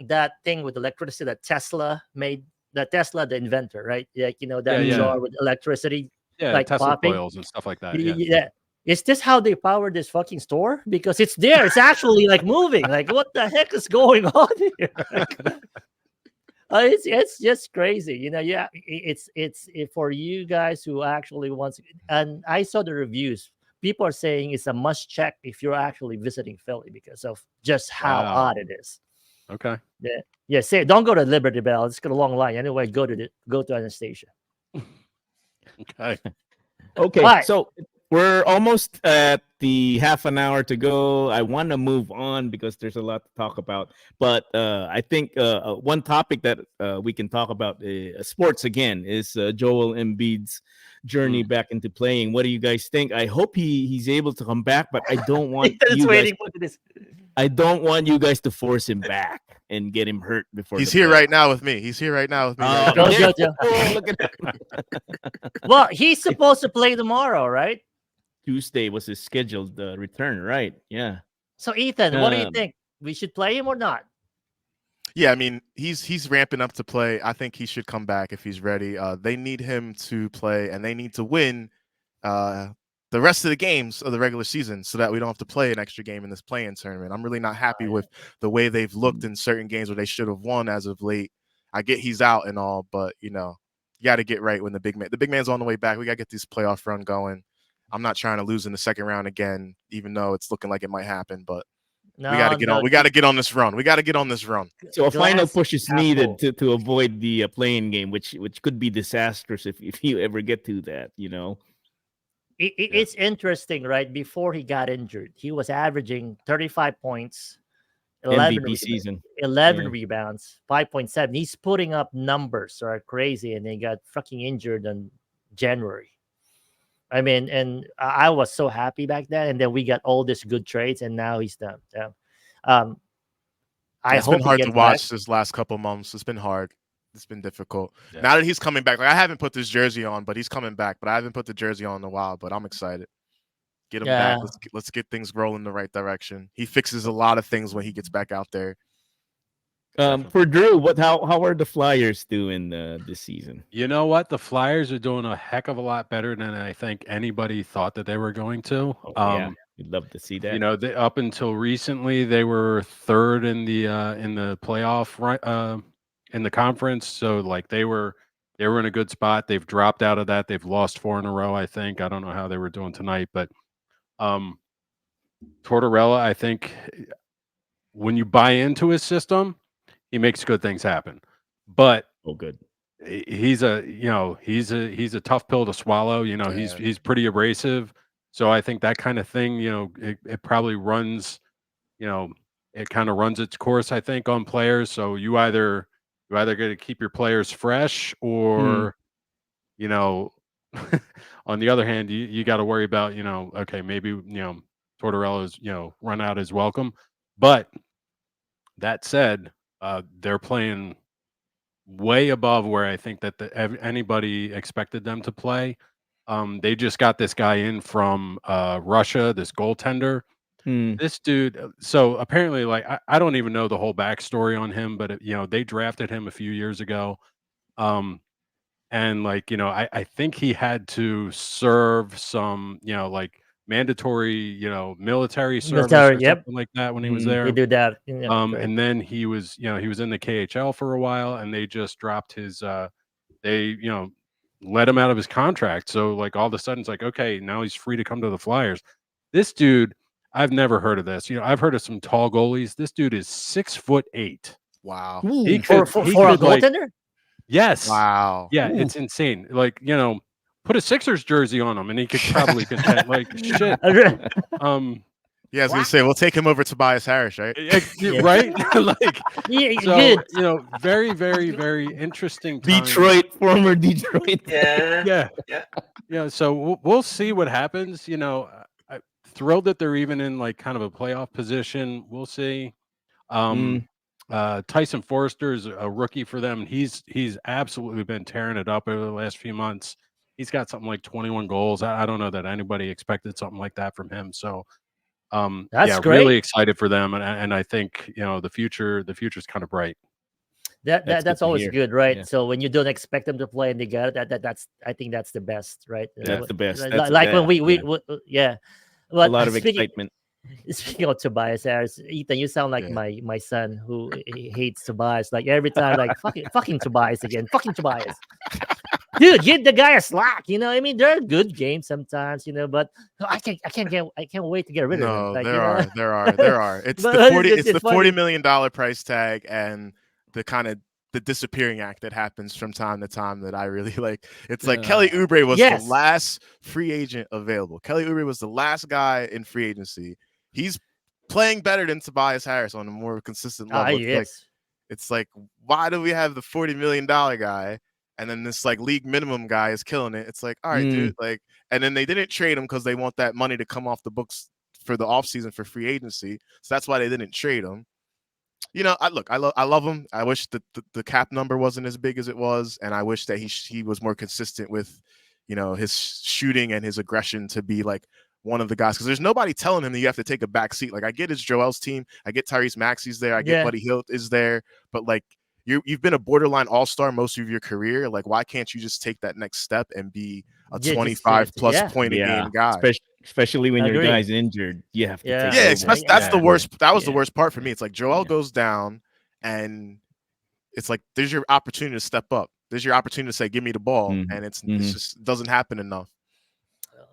that thing with electricity that Tesla made. That Tesla, the inventor, right? Like that Yeah. jar with electricity, Yeah, like Tesla popping. coils and stuff like that. Yeah. Yeah. Is this how they power this fucking store? Because it's there. It's actually like moving. Like, what the heck is going on here? It's just crazy. Yeah. It's for you guys who actually wants. And I saw the reviews. People are saying it's a must check if you're actually visiting Philly because of just how odd it is. Okay. Yeah. Say don't go to Liberty Bell. It's got a long line. Anyway, go to Anastasia. Okay. Okay. Right. So we're almost at the half an hour to go. I want to move on because there's a lot to talk about. But I think one topic that we can talk about sports again is Joel Embiid's journey back into playing. What do you guys think? I hope he's able to come back, but I don't want you guys. I don't want you guys to force him back and get him hurt before. He's here right now with me. He's here right now with me. Oh, look at that. Well, he's supposed to play tomorrow, right? Tuesday was his scheduled return, right? Yeah. So, Ethan, what do you think? We should play him or not? Yeah, I mean, he's ramping up to play. I think he should come back if he's ready. They need him to play, and they need to win the rest of the games of the regular season so that we don't have to play an extra game in this play-in tournament. I'm really not happy with the way they've looked in certain games where they should have won as of late. I get he's out and all, but, you got to get right when the big man's on the way back. We got to get this playoff run going. I'm not trying to lose in the second round again, even though it's looking like it might happen, but we got to get on. We got to get on this run. We got to get on this run. So a final push is needed to avoid the playing game, which could be disastrous if you ever get to that. It's interesting, right? Before he got injured, he was averaging 35 points, 11 rebounds, 5.7. He's putting up numbers that are crazy, and he got fucking injured in January. I mean, and I was so happy back then, and then we got all these good trades, and now he's done. It's been hard to watch this last couple months. It's been hard. It's been difficult. Yeah. Now that he's coming back, I haven't put this jersey on, but he's coming back. But I haven't put the jersey on in a while. But I'm excited. Get him back. Let's get things rolling in the right direction. He fixes a lot of things when he gets back out there. For Drew, how are the Flyers doing this season? You know what? The Flyers are doing a heck of a lot better than I think anybody thought that they were going to. Yeah, we'd love to see that. Up until recently, they were third in the playoff in the conference. So they were in a good spot. They've dropped out of that. They've lost 4 in a row, I think. I don't know how they were doing tonight, but Tortorella, I think when you buy into his system, he makes good things happen. But good. He's a tough pill to swallow. He's pretty abrasive. So I think that kind of thing, it probably runs, it kind of runs its course, I think, on players. So you either got to keep your players fresh or, on the other hand, you got to worry about, okay, maybe, Tortorella's, run out his welcome. But that said, they're playing way above where I think that anybody expected them to play. They just got this guy in from Russia, this goaltender. This dude, so apparently, I don't even know the whole backstory on him, but they drafted him a few years ago. And I think he had to serve some, mandatory, military service or something like that when he was there. They do that. And then he was in the KHL for a while, and they just dropped his, let him out of his contract. So all of a sudden it's okay, now he's free to come to the Flyers. This dude, I've never heard of this. I've heard of some tall goalies. This dude is 6'8". Wow. He could, for a goaltender? Yes. Wow. Yeah, it's insane. Put a Sixers jersey on him and he could probably contend shit. Yeah, I was gonna say we'll take him over Tobias Harris, right? Right? Very, very, very interesting time. Former Detroit. Yeah. So we'll see what happens. I'm thrilled that they're even in kind of a playoff position. We'll see. Tyson Forster is a rookie for them. He's absolutely been tearing it up over the last few months. He's got something like 21 goals. I don't know that anybody expected something like that from him. So That's great. Really excited for them, and I think the future's kind of bright. That's always good, right? Yeah. So when you don't expect them to play and they get it, that's I think that's the best, right? That's the best. Like when we But a lot of excitement. Speaking of Tobias Harris, Ethan, you sound like my son who hates Tobias. Like every time, like fucking Tobias again, fucking Tobias. Dude, give the guy a slack. I mean, they're good games sometimes, but I can't wait to get rid of him. Like, there are. It's the $40 million price tag and the kind of the disappearing act that happens from time to time that I really like. It's like Kelly Oubre was the last free agent available. Kelly Oubre was the last guy in free agency. He's playing better than Tobias Harris on a more consistent level. It's like, why do we have the $40 million guy? And then this like league minimum guy is killing it. It's like, all right, dude. Like, and then they didn't trade him because they want that money to come off the books for the offseason for free agency. So that's why they didn't trade him. I love him. I wish the cap number wasn't as big as it was, and I wish that he was more consistent with, his shooting and his aggression to be like one of the guys. Because there's nobody telling him that you have to take a back seat. Like I get it's Joel's team. I get Tyrese Maxey's there. I get Buddy Hield is there. But like you've been a borderline all-star most of your career. Like why can't you just take that next step and be a 25+ point a game guy? Especially when your guy's injured, you have to take especially that's the worst. That was the worst part for me. It's like Joel goes down, and it's like there's your opportunity to step up. There's your opportunity to say, "Give me the ball," and it's just doesn't happen enough.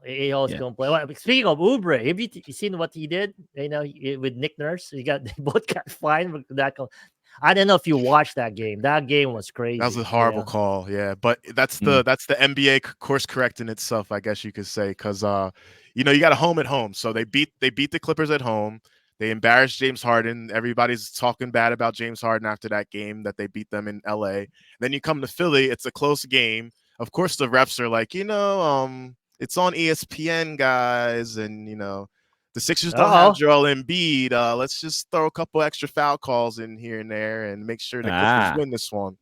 He always gonna play. Well, speaking of Oubre, have you seen what he did? With Nick Nurse, they both got fined with that. I don't know if you watched that game. That game was crazy. That was a horrible call, but that's the NBA course correcting itself, I guess you could say, because you got a home at home, so they beat the Clippers at home. They embarrassed James Harden. Everybody's talking bad about James Harden after that game that they beat them in LA. Then you come to Philly, it's a close game. Of course, the refs are like, it's on ESPN, guys, and the Sixers don't have Joel Embiid. Let's just throw a couple extra foul calls in here and there and make sure the Clippers win this one.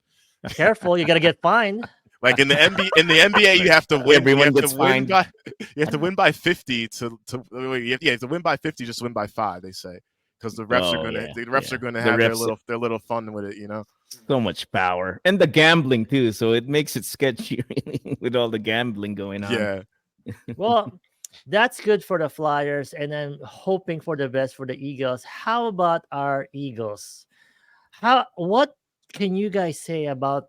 Careful, you gotta get fined. Like in the NBA, you have to win. Everyone gets fined. You have to win by 50 to you have to win by 50, just win by 5. They say because the refs are gonna have their little fun with it. So much power and the gambling too, so it makes it sketchy really, with all the gambling going on. Yeah. Well, that's good for the Flyers, and then hoping for the best for the Eagles. How about our Eagles? What can you guys say about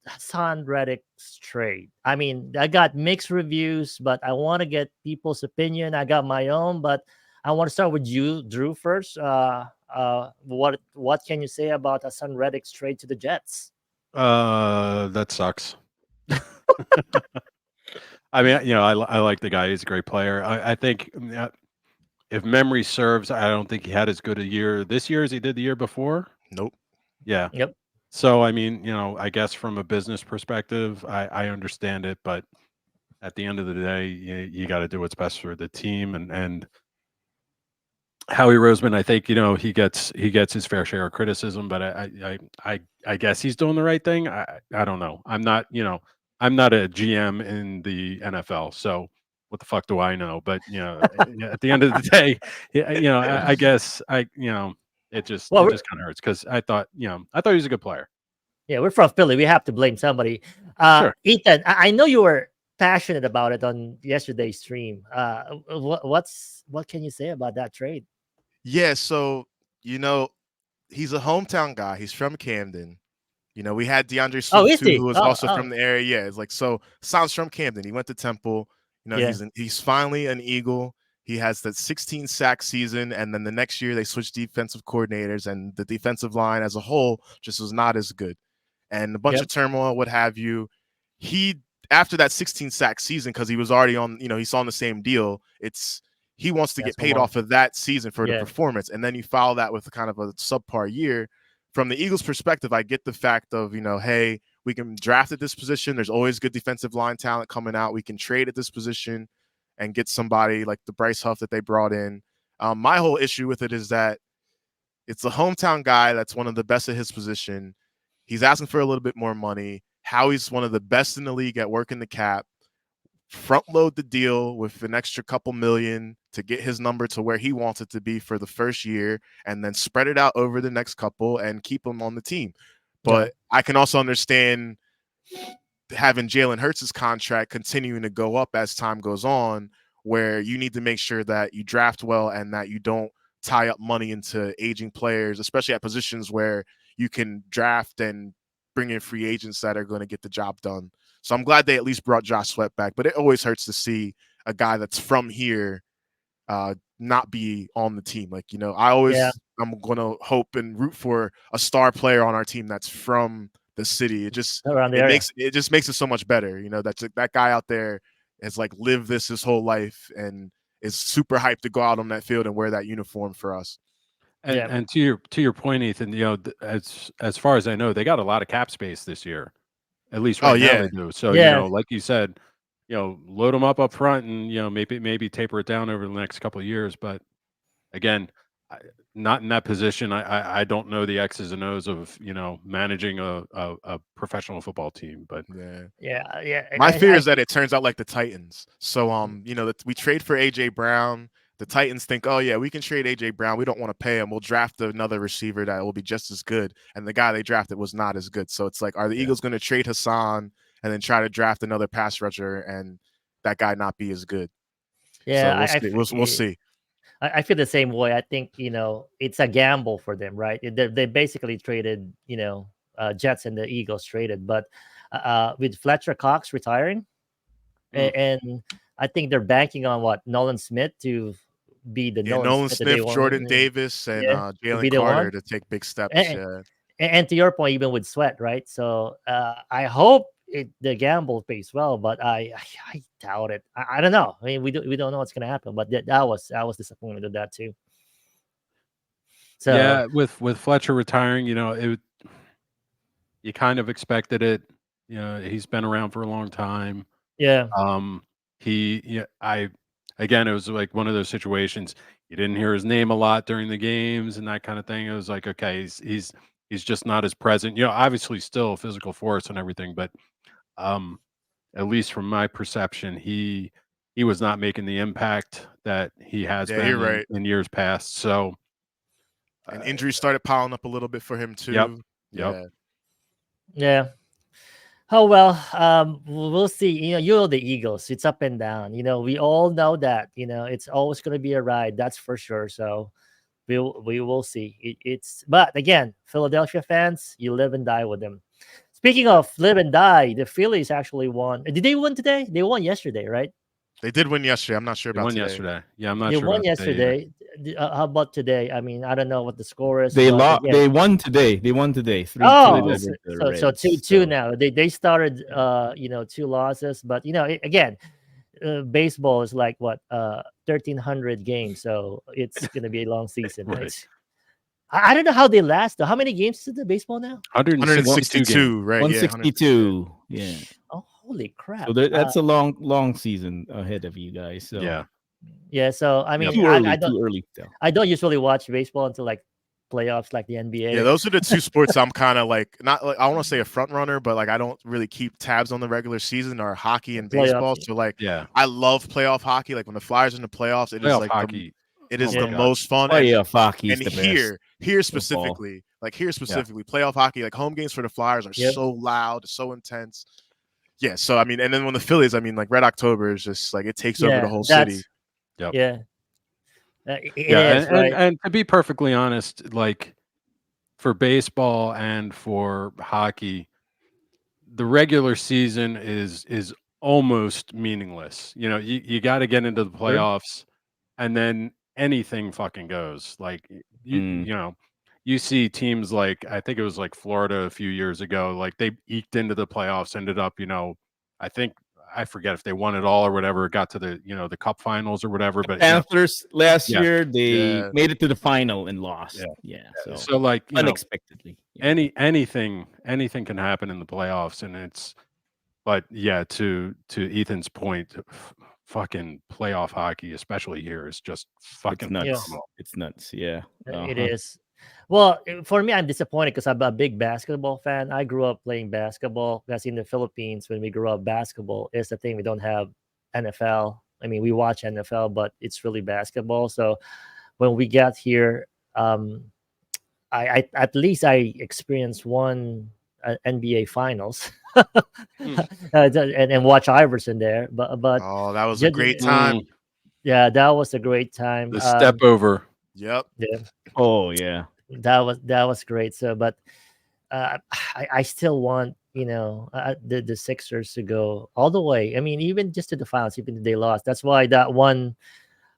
Hassan Reddick's trade? I mean, I got mixed reviews, but I want to get people's opinion. I got my own, but I want to start with you, Drew, first. What can you say about Hassan Reddick's trade to the Jets? That sucks. I mean, I like the guy. He's a great player. I think if memory serves, I don't think he had as good a year this year as he did the year before. Nope. Yeah. Yep. So, I mean, I guess from a business perspective, I understand it. But at the end of the day, you got to do what's best for the team. And Howie Roseman, I think, he gets his fair share of criticism. But I guess he's doing the right thing. I don't know. I'm not a GM in the NFL, so what the fuck do I know? But at the end of the day, I guess it just kind of hurts because I thought he was a good player. Yeah, we're from Philly. We have to blame somebody. Sure. Ethan, I know you were passionate about it on yesterday's stream. What can you say about that trade? Yeah, so he's a hometown guy. He's from Camden. We had DeAndre Swift too, who was also from the area. Yeah, it's like Sounds from Camden. He went to Temple. He's finally an Eagle. He has that 16 sack season, and then the next year they switched defensive coordinators, and the defensive line as a whole just was not as good, and a bunch of turmoil, what have you. After that 16 sack season, because he was already on, he's on the same deal. He wants to get paid off of that season for the performance, and then you follow that with kind of a subpar year. From the Eagles' perspective, I get the fact of, hey, we can draft at this position. There's always good defensive line talent coming out. We can trade at this position and get somebody like the Bryce Huff that they brought in. My whole issue with it is that it's a hometown guy that's one of the best at his position. He's asking for a little bit more money. Howie's one of the best in the league at working the cap. front load the deal with an extra couple million to get his number to where he wants it to be for the first year, and then spread it out over the next couple and keep him on the team. But I can also understand having Jalen Hurts' contract continuing to go up as time goes on, where you need to make sure that you draft well and that you don't tie up money into aging players, especially at positions where you can draft and bring in free agents that are going to get the job done. So I'm glad they at least brought Josh Sweat back, but it always hurts to see a guy that's from here not be on the team. Like, I'm going to hope and root for a star player on our team that's from the city. It just makes it so much better. That guy out there has like lived this his whole life and is super hyped to go out on that field and wear that uniform for us. And to your point, Ethan, as far as I know, they got a lot of cap space this year. At least now they do. So like you said, load them up front and maybe taper it down over the next couple of years. But again, not in that position. I don't know the X's and O's of managing a professional football team. But my fear is that it turns out like the Titans. So that we trade for AJ Brown. The Titans think, oh yeah, we can trade AJ Brown. We don't want to pay him. We'll draft another receiver that will be just as good. And the guy they drafted was not as good. So it's like, are the Eagles going to trade Hassan and then try to draft another pass rusher and that guy not be as good? Yeah, so we'll see. I feel the same way. I think it's a gamble for them, right? They basically traded Jets and the Eagles traded, but with Fletcher Cox retiring, and I think they're banking on Nolan Smith to be the Nolan Smith, Jordan Davis, and Jalen Carter to take big steps. And to your point, even with Sweat, right? So I hope the gamble pays well, but I doubt it. I don't know. I mean, we don't know what's going to happen, but I was disappointed with that too. So yeah, with Fletcher retiring, you kind of expected it. He's been around for a long time. Yeah. Again, it was like one of those situations. You didn't hear his name a lot during the games and that kind of thing. It was like, okay, he's just not as present. Obviously still a physical force and everything, but at least from my perception, he was not making the impact that he has been in years past. So, and injuries started piling up a little bit for him too. Yeah. Oh well, we'll see. The Eagles, it's up and down. We all know that. It's always going to be a ride. That's for sure. So we will see. But again, Philadelphia fans, you live and die with them. Speaking of live and die, the Phillies actually won. Did they win today? They won yesterday, right? They did win yesterday. I'm not sure about today. Yesterday. Yeah, I'm not sure. They won yesterday. How about today? I mean, I don't know what the score is. They lost. They won today. 3-2. So 2-2 now. They started 2 losses, but again, baseball is like 1,300 games, so it's gonna be a long season, right? I don't know how they last though. How many games is the baseball now? 162, right? 162. Yeah. Oh, holy crap! So that's a long season ahead of you guys. So. Yeah. So I mean, too early. I don't usually watch baseball until like playoffs, like the NBA. Yeah, those are the two sports I'm kind of like not like I want to say a front runner, but like I don't really keep tabs on the regular season or hockey and baseball. So like, I love playoff hockey. Like when the Flyers are in the playoffs, it is like hockey. It is the most fun. Playoff hockey is and the here specifically, playoff hockey, like home games for the Flyers are so loud, so intense. Yeah, so I mean, and then when the Phillies, I mean, like Red October is just like it takes over the whole city. Yep. Yeah. And to be perfectly honest, like for baseball and for hockey, the regular season is almost meaningless. You got to get into the playoffs, and then anything fucking goes. Like you see teams like I think it was like Florida a few years ago, like they eked into the playoffs, ended up, I forget if they won it all or whatever, got to the the cup finals or whatever. But Panthers last year they made it to the final and lost. So like unexpectedly, anything can happen in the playoffs, and to Ethan's point, fucking playoff hockey, especially here, is just fucking nuts. It's nuts. Yeah, it is. Well, for me, I'm disappointed because I'm a big basketball fan. I grew up playing basketball. That's in the Philippines. When we grew up, basketball is the thing. We don't have NFL. I mean, we watch NFL, but it's really basketball. So when we got here, I at least I experienced one NBA Finals, and watch Iverson there. But oh, that was a great time. Yeah, that was a great time. The step over. Yep. Yeah. Oh yeah. That was great. So, but I still want the Sixers to go all the way. I mean, even just to the finals, even if they lost. That's why that one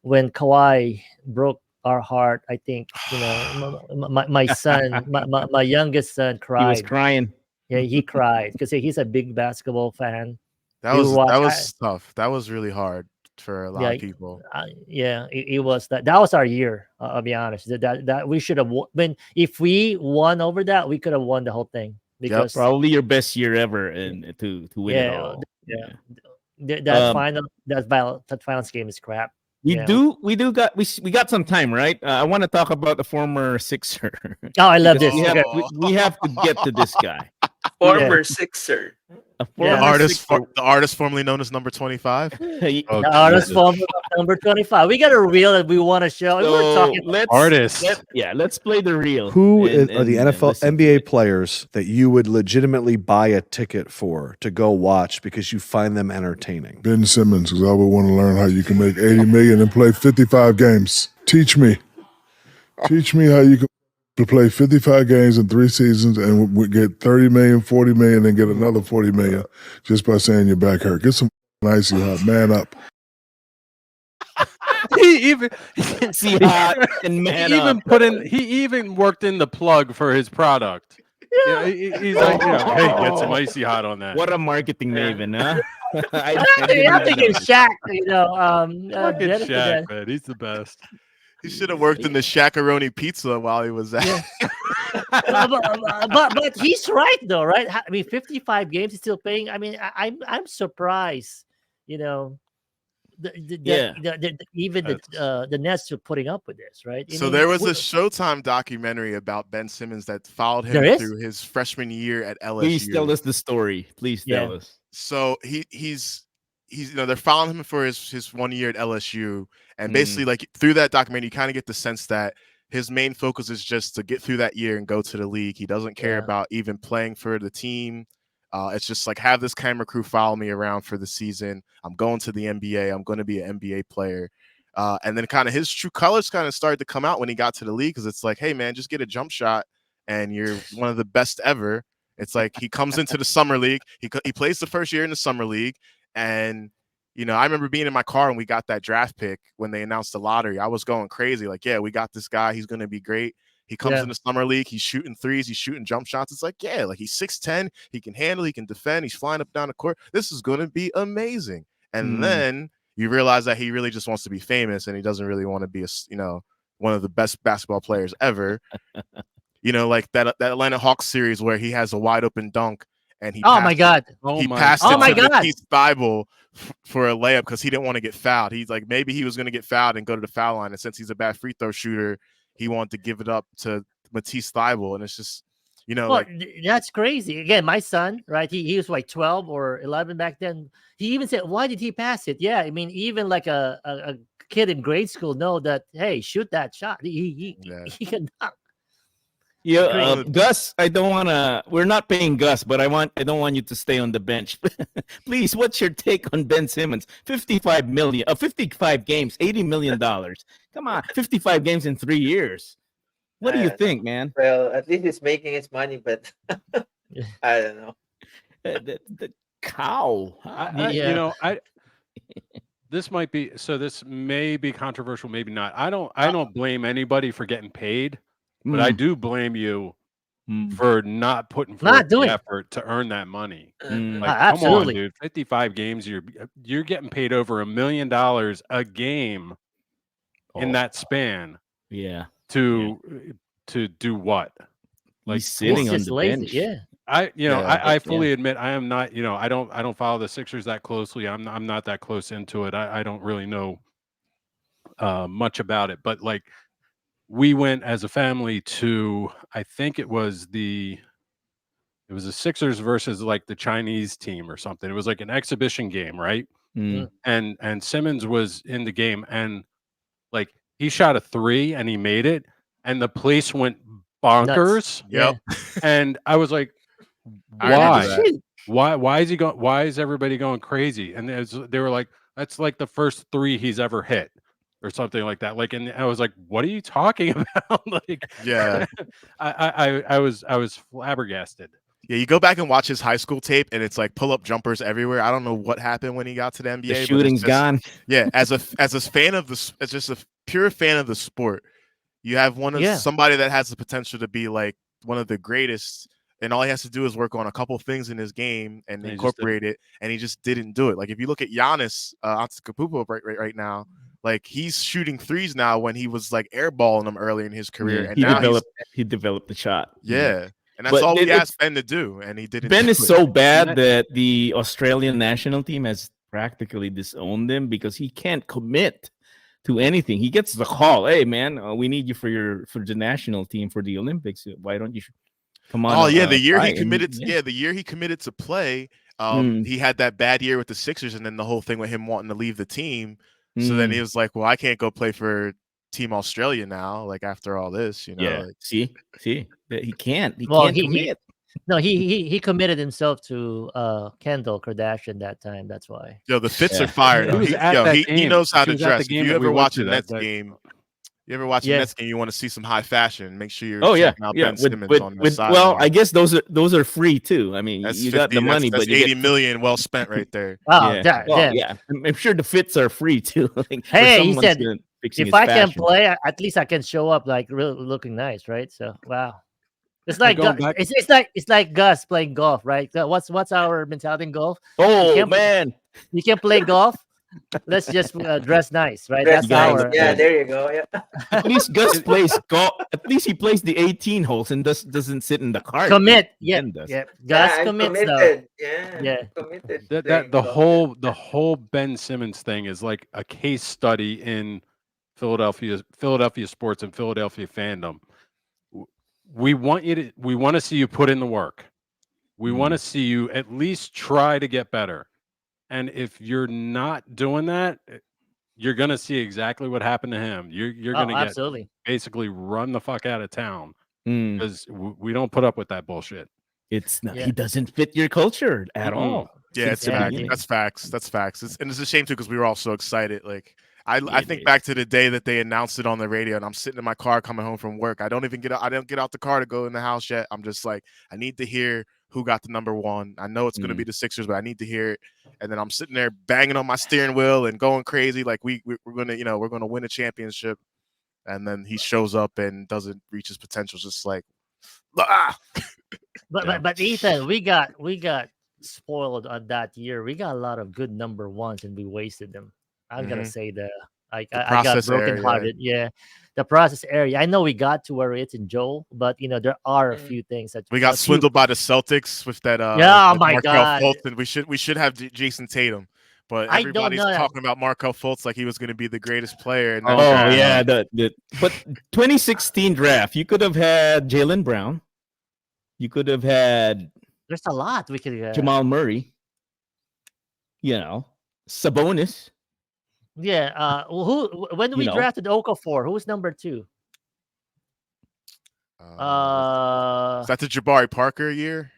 when Kawhi broke our heart. I think my son, my youngest son, cried. He was crying. Yeah, he cried because he's a big basketball fan. That was tough. That was really hard for a lot of people. It was that was our year. I'll be honest. That we should have won. If we won over that, we could have won the whole thing. Because probably your best year ever, and to win it all. That finals game is crap. We got some time, right? I want to talk about the former Sixer. Oh, I love this. We have to get to this guy. Former Sixer. The artist formerly known as number 25. The artist formerly number 25. We got a reel that we want to show. So we're talking artists. Let's play the reel. Who are the NBA players that you would legitimately buy a ticket for to go watch because you find them entertaining? Ben Simmons, because I would want to learn how you can make $80 million and play 55 games. Teach me how you can play 55 games in 3 seasons and we get 30 million, 40 million, and get another 40 million just by saying your back hurt. Get some icy hot, man up. He even worked in the plug for his product. Yeah, he's like, hey, get some icy hot on that. What a marketing maven, huh? You have to get Shaq, Look at Shaq, man. He's the best. He should have worked in the Shaq-a-roni pizza while he was there. Yeah. but he's right though, right? I mean, 55 games he's still playing. I mean, I'm surprised. The Nets are putting up with this, right? So there was a Showtime documentary about Ben Simmons that followed him through his freshman year at LSU. Please tell us the story. Please tell us. So he's they're following him for his 1 year at LSU, and basically like through that documentary, you kind of get the sense that his main focus is just to get through that year and go to the league. He doesn't care about even playing for the team. It's just like, have this camera crew follow me around for the season. I'm going to the NBA. I'm going to be an NBA player. And then kind of his true colors kind of started to come out when he got to the league, because it's like, hey, man, just get a jump shot and you're one of the best ever. It's like he comes into the summer league. He plays the first year in the summer league. And, I remember being in my car when we got that draft pick when they announced the lottery. I was going crazy. Like, yeah, we got this guy. He's going to be great. He comes in the summer league. He's shooting threes. He's shooting jump shots. It's like, yeah, like he's 6'10". He can handle. He can defend. He's flying up down the court. This is going to be amazing. And then you realize that he really just wants to be famous, and he doesn't really want to be one of the best basketball players ever. Like that Atlanta Hawks series where he has a wide open dunk and he passed it to Matisse Thybulle for a layup because he didn't want to get fouled. He's like, maybe he was going to get fouled and go to the foul line, and since he's a bad free throw shooter, he wanted to give it up to Matisse Thybulle. And it's just, that's crazy. Again, my son, right? He was like 12 or 11 back then. He even said, why did he pass it? Yeah, I mean, even like a kid in grade school know that, hey, shoot that shot. He can dunk. Yeah, Gus, we're not paying Gus, but I don't want you to stay on the bench. Please, what's your take on Ben Simmons? 55 games, $80 million. Come on, 55 games in 3 years. What do you think, man? Well, at least he's making his money, but I don't know. The cow. This may be controversial, maybe not. I don't blame anybody for getting paid. But I do blame you for not putting forth the effort to earn that money. Like, come on, dude! 55 games, you're getting paid over $1 million a game in that span. Yeah. To do what? Like he's sitting on the bench. Yeah. I fully admit I am not. I don't follow the Sixers that closely. I'm not that close into it. I don't really know much about it, but like. We went as a family to, I think it was the Sixers versus like the Chinese team or something. It was like an exhibition game, right? and Simmons was in the game, and like he shot a 3 and he made it, and the place went bonkers. Yep. And I was like, why is he going? Why is everybody going crazy? And they were like, that's like the first 3 he's ever hit, or something like that. Like, and I was like, what are you talking about? Like, yeah, I was flabbergasted. Yeah, you go back and watch his high school tape, and it's like pull-up jumpers everywhere. I don't know what happened when he got to the NBA. The shooting's gone. Yeah, as a fan of as just a pure fan of the sport, you have somebody that has the potential to be like one of the greatest, and all he has to do is work on a couple things in his game and incorporate it, and he just didn't do it. Like if you look at Giannis Antetokounmpo right now, like he's shooting threes now when he was like airballing them early in his career, and now he developed the shot. Yeah. And that's all we asked Ben to do, and he didn't. Ben is so bad that the Australian national team has practically disowned him because he can't commit to anything. He gets the call, "Hey, man, we need you for the national team for the Olympics. Why don't you come on?" Oh yeah, the year he committed. The year he committed to play, he had that bad year with the Sixers, and then the whole thing with him wanting to leave the team. So then he was like, "Well, I can't go play for Team Australia now, like after all this, you know." Yeah. Like, see, he can't. He well, can't commit. He committed himself to Kendall Kardashian that time. That's why. Yo, the fits are fired. He knows how to dress. If you ever watch a Nets game, you want to see some high fashion. Make sure you're checking out Ben Simmons on the side. Well, I guess those are free too. I mean, you got the money, that's but you 80 million well spent right there. Oh, yeah. I'm sure the fits are free too. Like, hey, he said, if I can play, at least I can show up like really looking nice, right? So wow, it's like it's like Gus playing golf, right? What's our mentality in golf? Oh man, you can play golf. Let's just dress nice, right? That's our there you go. Yeah. At least Gus plays golf. At least he plays the 18 holes and doesn't sit in the car. Commit, Gus commits though. Committed. The whole Ben Simmons thing is like a case study in Philadelphia sports and Philadelphia fandom. We want to see you put in the work. We want to see you at least try to get better. And if you're not doing that, you're going to see exactly what happened to him. You're going to get basically run the fuck out of town because we don't put up with that bullshit. It's not. He doesn't fit your culture at all. Yeah, it's that's facts. That's facts. It's a shame too because we were all so excited. Like I think back to the day that they announced it on the radio, and I'm sitting in my car coming home from work. I don't get out the car to go in the house yet. I'm just like, I need to hear who got the number 1. I know it's going to be the Sixers, but I need to hear it. And then I'm sitting there banging on my steering wheel and going crazy, like we're gonna win a championship. And then he shows up and doesn't reach his potential. Just like, But Ethan, we got spoiled on that year. We got a lot of good number 1s and we wasted them. I'm gonna say I got brokenhearted. Yeah, the process area. I know we got to where it's in Joel, but there are a few things that we got swindled by the Celtics with that. My God! Fultz. We should have Jason Tatum, but everybody's talking about Markelle Fultz like he was going to be the greatest player. And but 2016 draft, you could have had Jaylen Brown. You could have had. There's a lot we could have. Jamal Murray. Sabonis. Yeah. When we drafted Okafor, who's number 2? Is that the Jabari Parker year?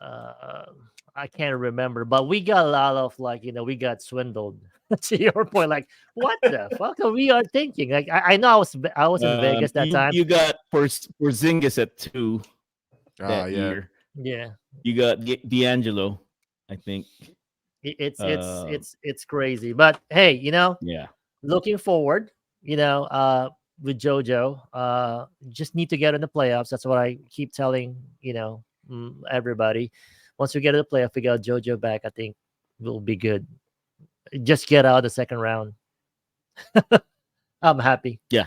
I can't remember, but we got a lot of we got swindled. To your point, like what the fuck are we thinking? Like I know I was in Vegas that time. You got Porzingis at 2 that year. Yeah. You got D'Angelo, I think. It's crazy, but hey, looking forward, with JoJo, just need to get in the playoffs. That's what I keep telling everybody. Once we get to the playoff, we got JoJo back. I think we'll be good. Just get out of the second round. I'm happy. Yeah.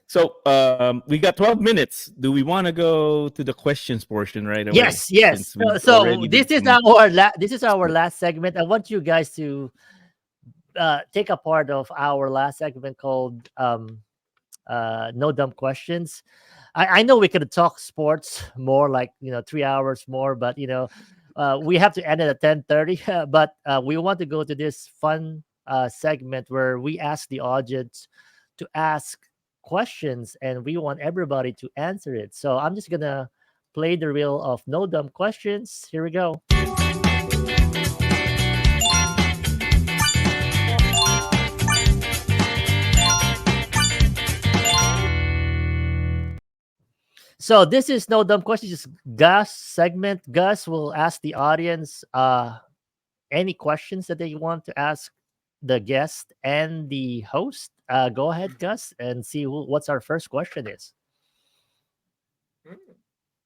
So we got 12 minutes. Do we want to go to the questions portion right away? Yes. So this is our last segment. I want you guys to take a part of our last segment called No Dumb Questions. I know we could talk sports more, like 3 hours more, but we have to end it at 10:30, but we want to go to this fun segment where we ask the audience to ask questions, and we want everybody to answer it. So I'm just gonna play the reel of no dumb questions. Here we go. So this is no dumb questions, just Gus segment. Gus will ask the audience any questions that they want to ask the guest and the host. Go ahead, Gus, and see what's our first question is.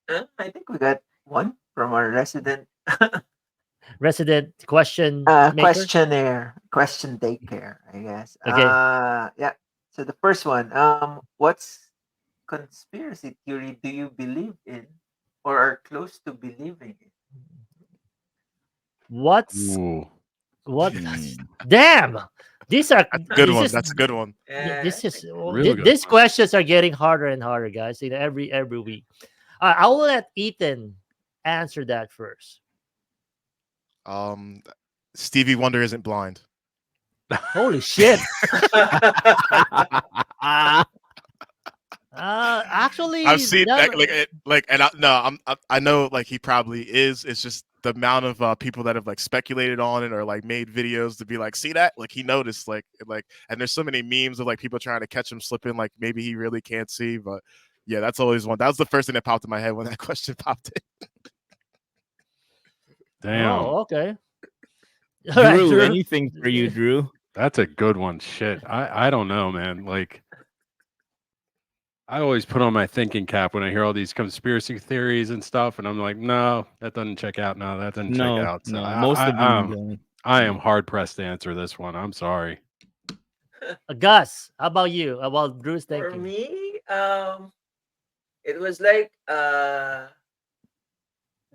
I think we got one from our resident question maker? question taker, I guess. Okay. Yeah. So the first one, what's conspiracy theory do you believe in or are close to believing in? What's Ooh. what? Damn, these are That's a good this one. is- That's a good one. This is Really good these one. questions are getting harder and harder, guys. You know, every week. I will let Ethan answer that first. Stevie Wonder isn't blind. Holy shit! Actually, I've seen no, that, I know like he probably is. It's just the amount of people that have like speculated on it or like made videos to be like, see that, like he noticed, like, and there's so many memes of like people trying to catch him slipping, like maybe he really can't see, but yeah, that's always one. That was the first thing that popped in my head when that question popped in. Damn. Oh, okay. Drew, anything for you, Drew? That's a good one. Shit. I don't know, man. Like, I always put on my thinking cap when I hear all these conspiracy theories and stuff, and I'm like, no, that doesn't check out. No, that doesn't check out. So most of them don't. I am hard pressed to answer this one. I'm sorry. Gus, how about you? How about Drew's For thinking? me, it was like the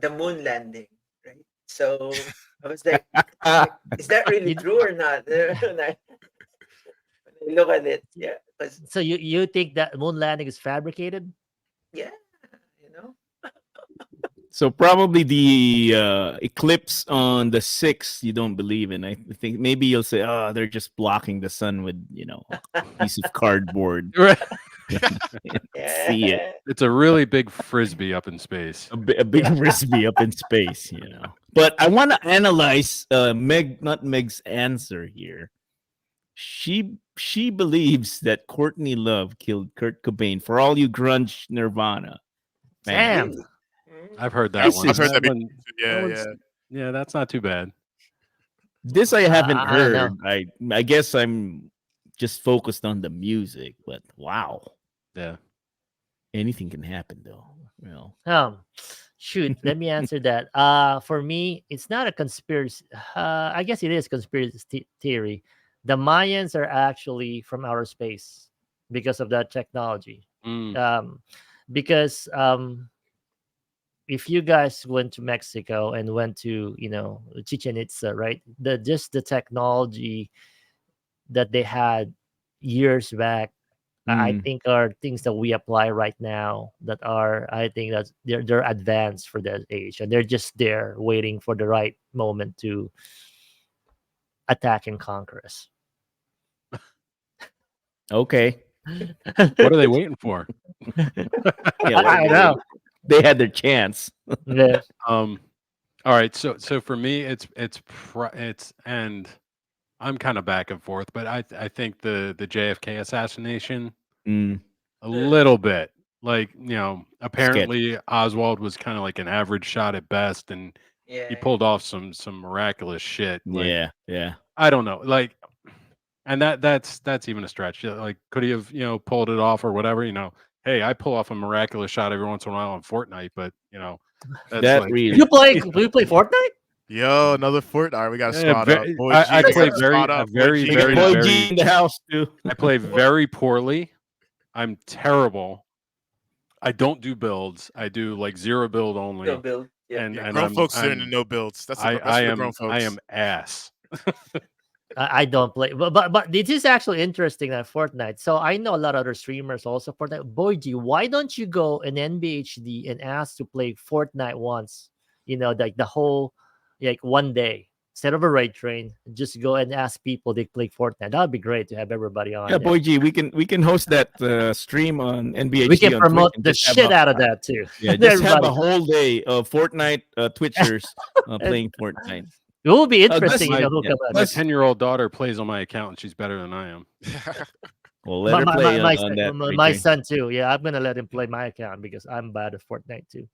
moon landing, right? So I was like, is that really true or not? When I look at it, yeah. So you think that moon landing is fabricated? Yeah, you know. So probably the eclipse on the 6th you don't believe in. I think maybe you'll say, oh, they're just blocking the sun with, a piece of cardboard. See it. It's a really big frisbee up in space. A big frisbee up in space, But I want to analyze not Meg's answer here. She believes that Courtney Love killed Kurt Cobain. For all you grunge Nirvana fans. Damn. I've heard that one. I've heard that. one. Yeah. Yeah, that's not too bad. This I haven't I don't know. heard. I guess I'm just focused on the music, but wow. Yeah. Anything can happen though. Shoot, let me answer that. For me, it's not a conspiracy. I guess it is conspiracy theory. The Mayans are actually from outer space because of that technology. Because if you guys went to Mexico and went to Chichen Itza, right? The technology that they had years back, I think are things that we apply right now. I think that they're advanced for that age, and they're just there waiting for the right moment to attack and conquer us. Okay. What are they waiting for? I know. They had their chance. Yeah. All right. So for me, it's and I'm kind of back and forth, but I think the JFK assassination a little bit, like, apparently Oswald was kind of like an average shot at best, and he pulled off some miraculous shit. Like, yeah. I don't know, like, and that's even a stretch. Like, could he have pulled it off or whatever? Hey, I pull off a miraculous shot every once in a while on Fortnite, but that's that like, really. You play Fortnite? Yo, another Fortnite. All right, we got to Yeah, start up. I play very, Boy G in the house too. I play very poorly. I'm terrible. I don't do builds. I do like 0 build only. No build. Yeah. And grown folks are in the no builds. That's for the grown folks. I am ass. I don't play, but it is actually interesting that Fortnite. So I know a lot of other streamers also Fortnite. Boy G, why don't you go in NBHD and ask to play Fortnite once? like the whole like one day instead of a raid train, just go and ask people they play Fortnite. That would be great to have everybody on. Yeah, Boy G, we can host that stream on NBHD. We can on promote Twitch the shit out of that too. Yeah, just have a whole day of Fortnite Twitchers playing Fortnite. It will be interesting. My 10-year-old daughter plays on my account, and she's better than I am. Well, let her play on that. My son too. Yeah, I'm gonna let him play my account because I'm bad at Fortnite too.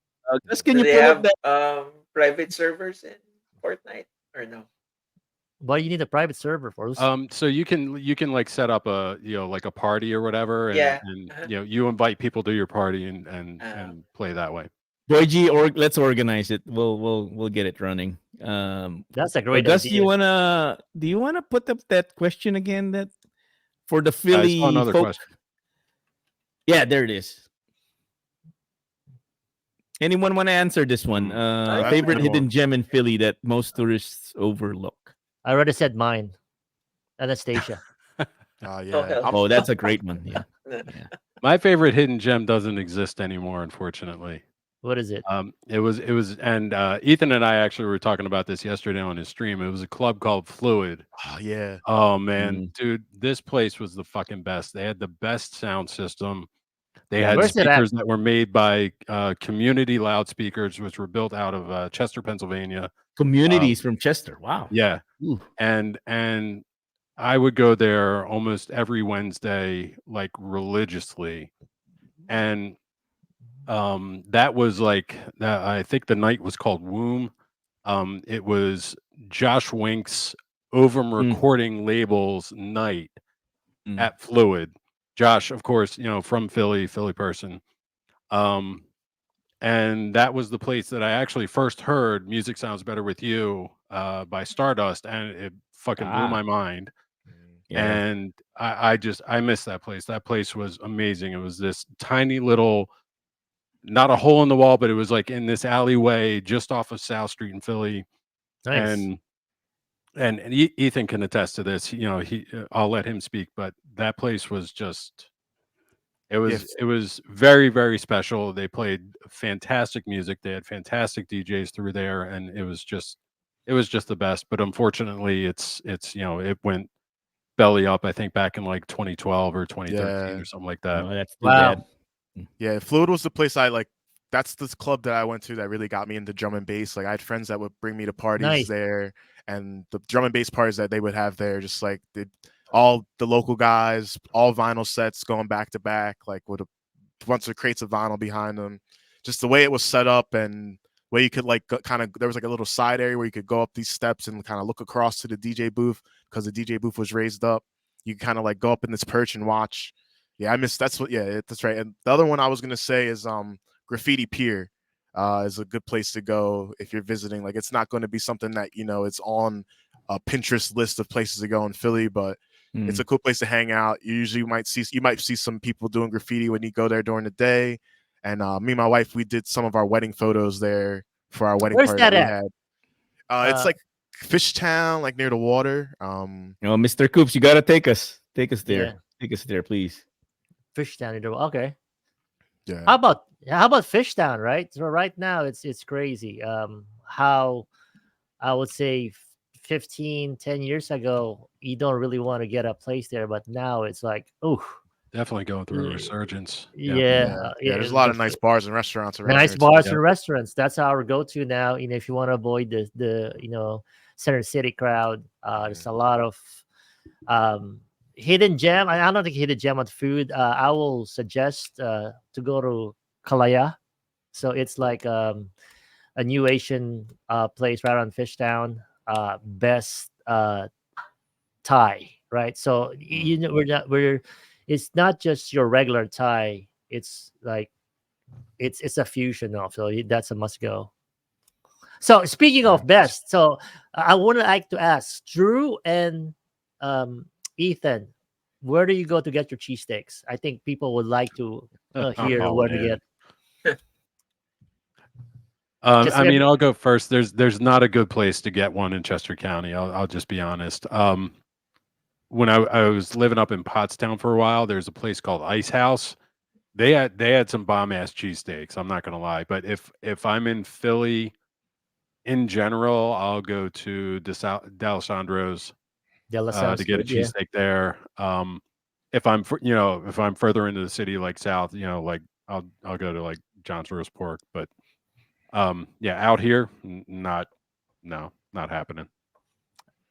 Can you pull up that private servers in Fortnite or no? Well, you need a private server for. So you can like set up a like a party or whatever, and you invite people to your party and play that way. Boy G, let's organize it. We'll get it running. That's a great idea. Do you wanna put up that question again? That for the Philly another question. Yeah, there it is. Anyone want to answer this one? Favorite hidden gem in Philly that most tourists overlook? I already said mine. Anastasia. Oh, that's a great one. Yeah. My favorite hidden gem doesn't exist anymore, unfortunately. What is it? It was, and Ethan and I actually were talking about this yesterday on his stream. It was a club called Fluid. Oh yeah. Oh man, dude, this place was the fucking best. They had the best sound system. They had speakers that were made by Community loudspeakers, which were built out of Chester, Pennsylvania. Communities from Chester. Wow. Yeah. Ooh. And I would go there almost every Wednesday, like religiously. And that was like, I think the night was called Womb. It was Josh Wink's Ovum Recording Labels night at Fluid. Josh, of course, from Philly person. And that was the place that I actually first heard Music Sounds Better With You by Stardust, and it fucking blew my mind. Yeah. And I miss that place. That place was amazing. It was this tiny little, not a hole in the wall, but it was like in this alleyway just off of South Street in Philly. Nice. And Ethan can attest to this. I'll let him speak, but that place was just, it was very, very special. They played fantastic music. They had fantastic DJs through there, and it was just the best. But unfortunately, it went belly up, I think, back in like 2012 or 2013 or something like that. Oh, that's too bad. Yeah, Fluid was the place that's the club that I went to that really got me into drum and bass. Like I had friends that would bring me to parties there, and the drum and bass parties that they would have there, just like all the local guys, all vinyl sets going back to back, like with a bunch of crates of vinyl behind them. Just the way it was set up, and where you could like kind of, there was like a little side area where you could go up these steps and kind of look across to the DJ booth, because the DJ booth was raised up. You kind of like go up in this perch and watch. Yeah, that's right. And the other one I was gonna say is Graffiti Pier is a good place to go if you're visiting. Like it's not going to be something that it's on a Pinterest list of places to go in Philly, but it's a cool place to hang out. You might see some people doing graffiti when you go there during the day. And me and my wife, we did some of our wedding photos there for our wedding party that we had. It's like Fishtown, like near the water. Mr. Coops, you gotta take us there. Yeah. Take us there, please. Fishtown, okay. Yeah. How about Fishtown, right? So right now it's crazy. How I would say 10 years ago, you don't really want to get a place there, but now it's like, definitely going through a resurgence. Yeah. There's a lot of nice bars and restaurants around. Nice bars and restaurants. That's our go-to now. If you want to avoid the Center City crowd, there's a lot of hidden gem. I don't think hidden gem on food. I will suggest to go to Kalaya. So it's like a new Asian place right on Fishtown. Best Thai, right? So it's not just your regular Thai. It's like it's a fusion of. So that's a must go. So speaking of best, so I would like to ask Drew and Ethan, where do you go to get your cheesesteaks? I think people would like to hear where to get. I'll go first. There's not a good place to get one in Chester County. I'll just be honest. When I was living up in Pottstown for a while, there's a place called Ice House. They had some bomb ass cheesesteaks. I'm not gonna lie, but if I'm in Philly, in general, I'll go to D'Alessandro's to get a cheesesteak there. If I'm if I'm further into the city, like south, like I'll go to like John's roast pork. But out here, not happening.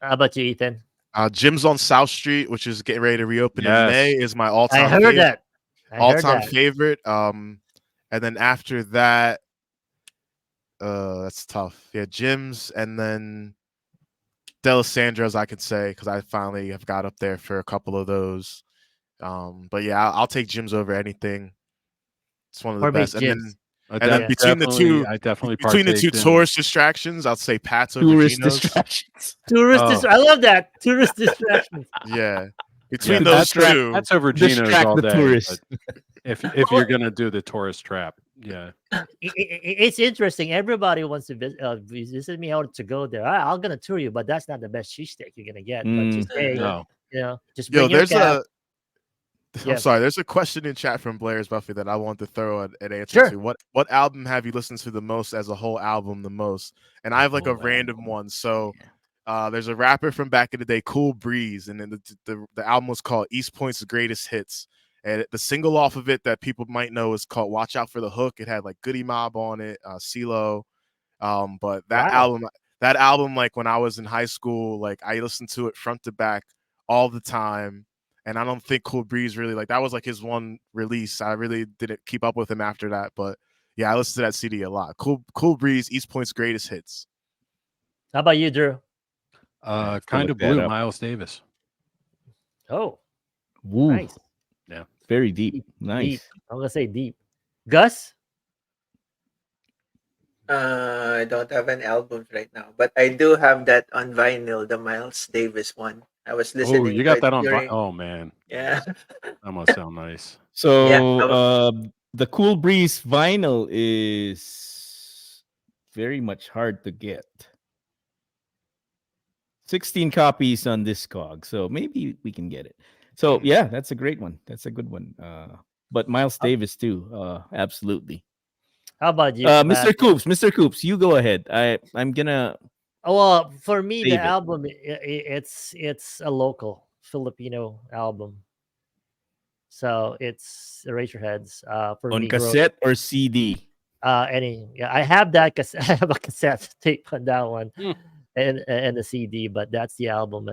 How about you, Ethan? Jim's on South Street, which is getting ready to reopen in May, is my all-time I heard favorite. that. All-time favorite. And then after that, that's tough. Yeah, Jim's, and then D'Alessandro's, I could say, because I finally have got up there for a couple of those. But yeah, I'll take Jim's over anything. It's one of the best. And then between the two tourist distractions, I'll say Pat's over tourist Gino's. distractions. I love that. Tourist distractions. Yeah. Between those two, that's over Gino's all day. Tourists. If you're gonna do the tourist trap, it's interesting. Everybody wants to visit me. I want to go there. I'm gonna tour you, but that's not the best cheesesteak you're gonna get. But just just bring your cab. I'm sorry. There's a question in chat from Blair's Buffy that I want to throw an answer to. What album have you listened to the most as a whole album the most? And I have like a random one. So there's a rapper from back in the day, Cool Breeze, and then the album was called East Point's Greatest Hits. And the single off of it that people might know is called Watch Out for the Hook. It had like Goody Mob on it, CeeLo. But that album, like when I was in high school, like I listened to it front to back all the time. And I don't think Cool Breeze really, like, that was like his one release. I really didn't keep up with him after that. But yeah, I listened to that CD a lot. Cool Breeze, East Point's Greatest Hits. How about you, Drew? Kind of Blue, Miles Davis. Oh, woo. Nice. Yeah, very deep. Nice. Deep. I'm gonna say deep. Gus? I don't have an album right now, but I do have that on vinyl, the Miles Davis one. I was listening. Oh, you got that on? during... Oh man, yeah, that must sound nice. So the Cool Breeze vinyl is very much hard to get. 16 copies on Discog, so maybe we can get it. So yeah, that's a great one. That's a good one. But Miles Davis too, absolutely. How about you, Mr. Coops? Mr. Coops, you go ahead. I'm gonna. Well, for me, the album it's a local Filipino album, so it's Eraserheads. For on me, cassette or CD. I have that cassette. I have a cassette tape on that one, and the CD. But that's the album.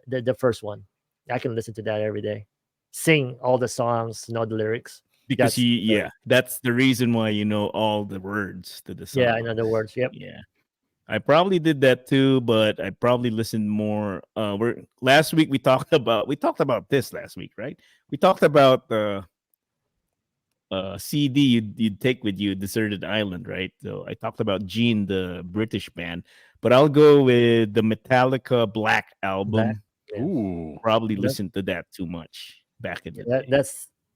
The first one. I can listen to that every day. Sing all the songs, know the lyrics. Because that's the reason why you know all the words to the song. Yeah, I know the words. Yep. Yeah. I probably did that too, but I probably listened more. Last week we talked about this last week, right? We talked about the CD you'd take with you, Deserted Island, right? So I talked about Gene, the British band, but I'll go with the Metallica Black album. Yeah. Ooh, probably listened to that too much back in the day.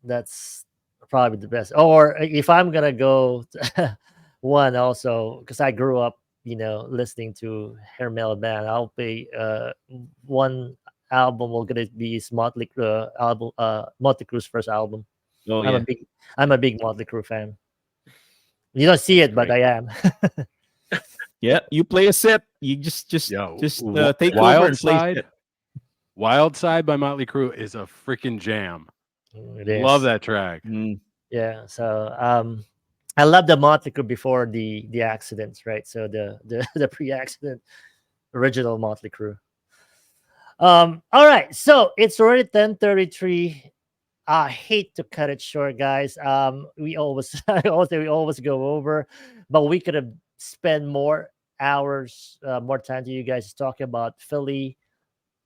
That's probably the best. Or if I'm gonna go one also, because I grew up, listening to hair metal band, I'll pay one album will gonna be Motley Crue's first album. Oh, I'm a big Motley Crue fan. You don't see it, but I am. Yeah, you play a set. You just take Wild over and play Side. Wild Side by Motley Crue is a freaking jam. It is. Love that track. Yeah, so I love the Motley Crue before the accidents, right? So the pre-accident original Motley Crue. All right, so it's already 10:33. I hate to cut it short, guys. We always go over, but we could have spent more hours, more time to you guys talking about Philly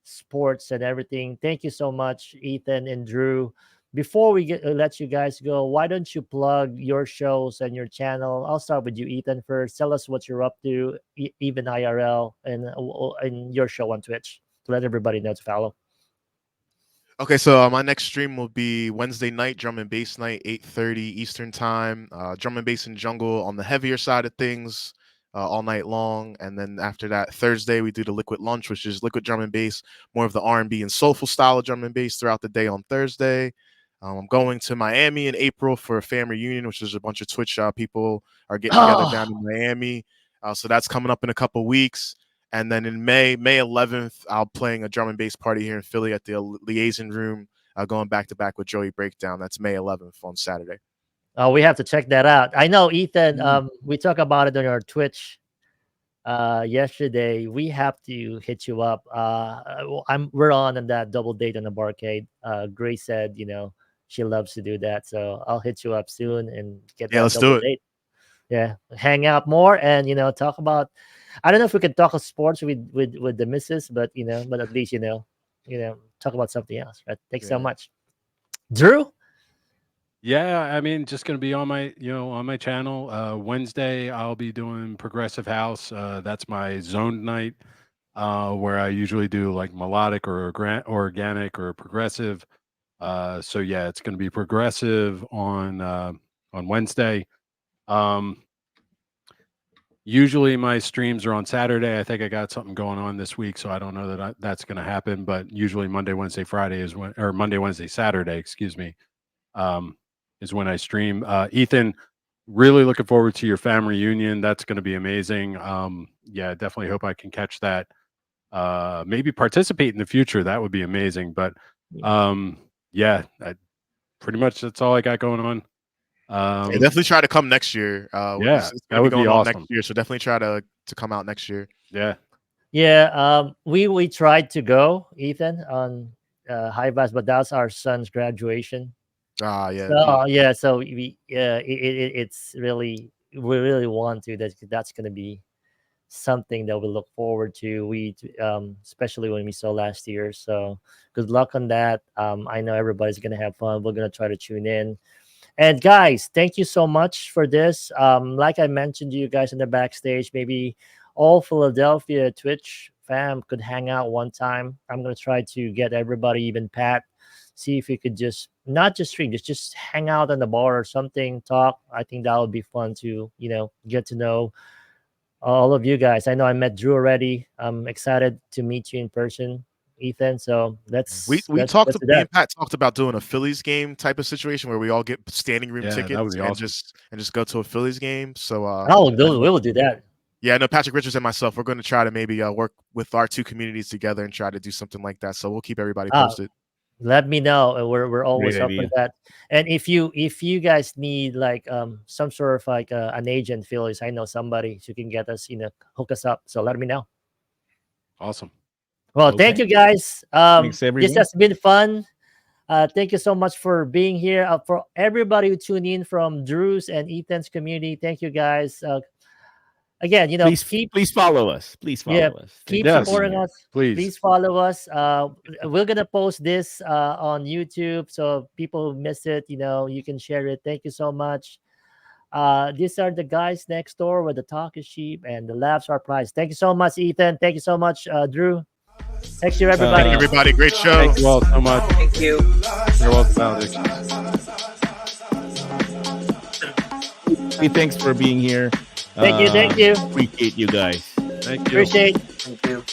sports and everything. Thank you so much, Ethan and Drew. Before we let you guys go, why don't you plug your shows and your channel? I'll start with you, Ethan, first. Tell us what you're up to, even IRL, and your show on Twitch, to let everybody know to follow. Okay, so my next stream will be Wednesday night, drum and bass night, 8:30 Eastern time. Drum and bass and jungle on the heavier side of things, all night long. And then after that, Thursday, we do the liquid lunch, which is liquid drum and bass, more of the R&B and soulful style of drum and bass throughout the day on Thursday. I'm going to Miami in April for a family reunion, which is a bunch of Twitch people are getting together down in Miami. So that's coming up in a couple weeks. And then in May 11th, I'll playing a drum and bass party here in Philly at the Liaison Room, going back to back with Joey Breakdown. That's May 11th on Saturday. Oh, we have to check that out. I know, Ethan. We talked about it on our Twitch yesterday. We have to hit you up. We're on that double date on the barcade. Grace said, she loves to do that, so I'll hit you up soon and get that let's double do it. date. Yeah, hang out more and talk about. I don't know if we can talk of sports with the missus, but but at least talk about something else. Right? Thanks so much, Drew. Yeah, I mean, just gonna be on my on my channel. Wednesday, I'll be doing Progressive House. That's my zoned night, where I usually do like melodic or organic or progressive. So yeah, it's gonna be progressive on Wednesday. Usually my streams are on Saturday. I think I got something going on this week, so I don't know that that's going to happen. But usually Monday, Wednesday, Friday is when, or Monday, Wednesday, Saturday, excuse me, is when I stream. Ethan, really looking forward to your family reunion. That's going to be amazing. Yeah, definitely hope I can catch that. Maybe participate in the future. That would be amazing. But yeah, pretty much that's all I got going on. Definitely try to come next year. Yeah, that would be awesome. Next year, so definitely try to come out next year. Yeah. We tried to go, Ethan, on High Bass, but that's our son's graduation. Yeah. So it's really, we really want to. That's going to be something that we look forward to. We especially when we saw last year. So good luck on that. I know everybody's going to have fun. We're going to try to tune in. And guys, thank you so much for this. Like I mentioned to you guys in the backstage, maybe all Philadelphia Twitch fam could hang out one time. I'm going to try to get everybody, even Pat, see if we could not just stream, just hang out on the bar or something, talk. I think that would be fun to, get to know all of you guys. I know I met Drew already. I'm excited to meet you in person, Ethan. So we talked. Me and Pat talked about doing a Phillies game type of situation where we all get standing room tickets and just go to a Phillies game. So we will do that. Yeah, I know Patrick Richards and myself. We're going to try to maybe work with our two communities together and try to do something like that. So we'll keep everybody posted. Let me know. We're always up for that. And if you guys need like some sort of like an agent, Phillies, I know somebody who can get us, hook us up. So let me know. Awesome. Well, thank you guys. This has been fun. Thank you so much for being here. For everybody who tuned in from Drew's and Ethan's community, thank you guys. Again, please follow us. Please follow us. Keep supporting us. Please follow us. We're gonna post this on YouTube, so people who miss it, you can share it. Thank you so much. These are the guys next door where the talk is cheap and the laughs are prized. Thank you so much, Ethan. Thank you so much, Drew. Thank you, everybody. Thank you, everybody. Great show. Thank you all so much. Thank you. You're welcome, Alex. Thanks for being here. Thank you. Appreciate you guys. Thank you. Appreciate. Thank you.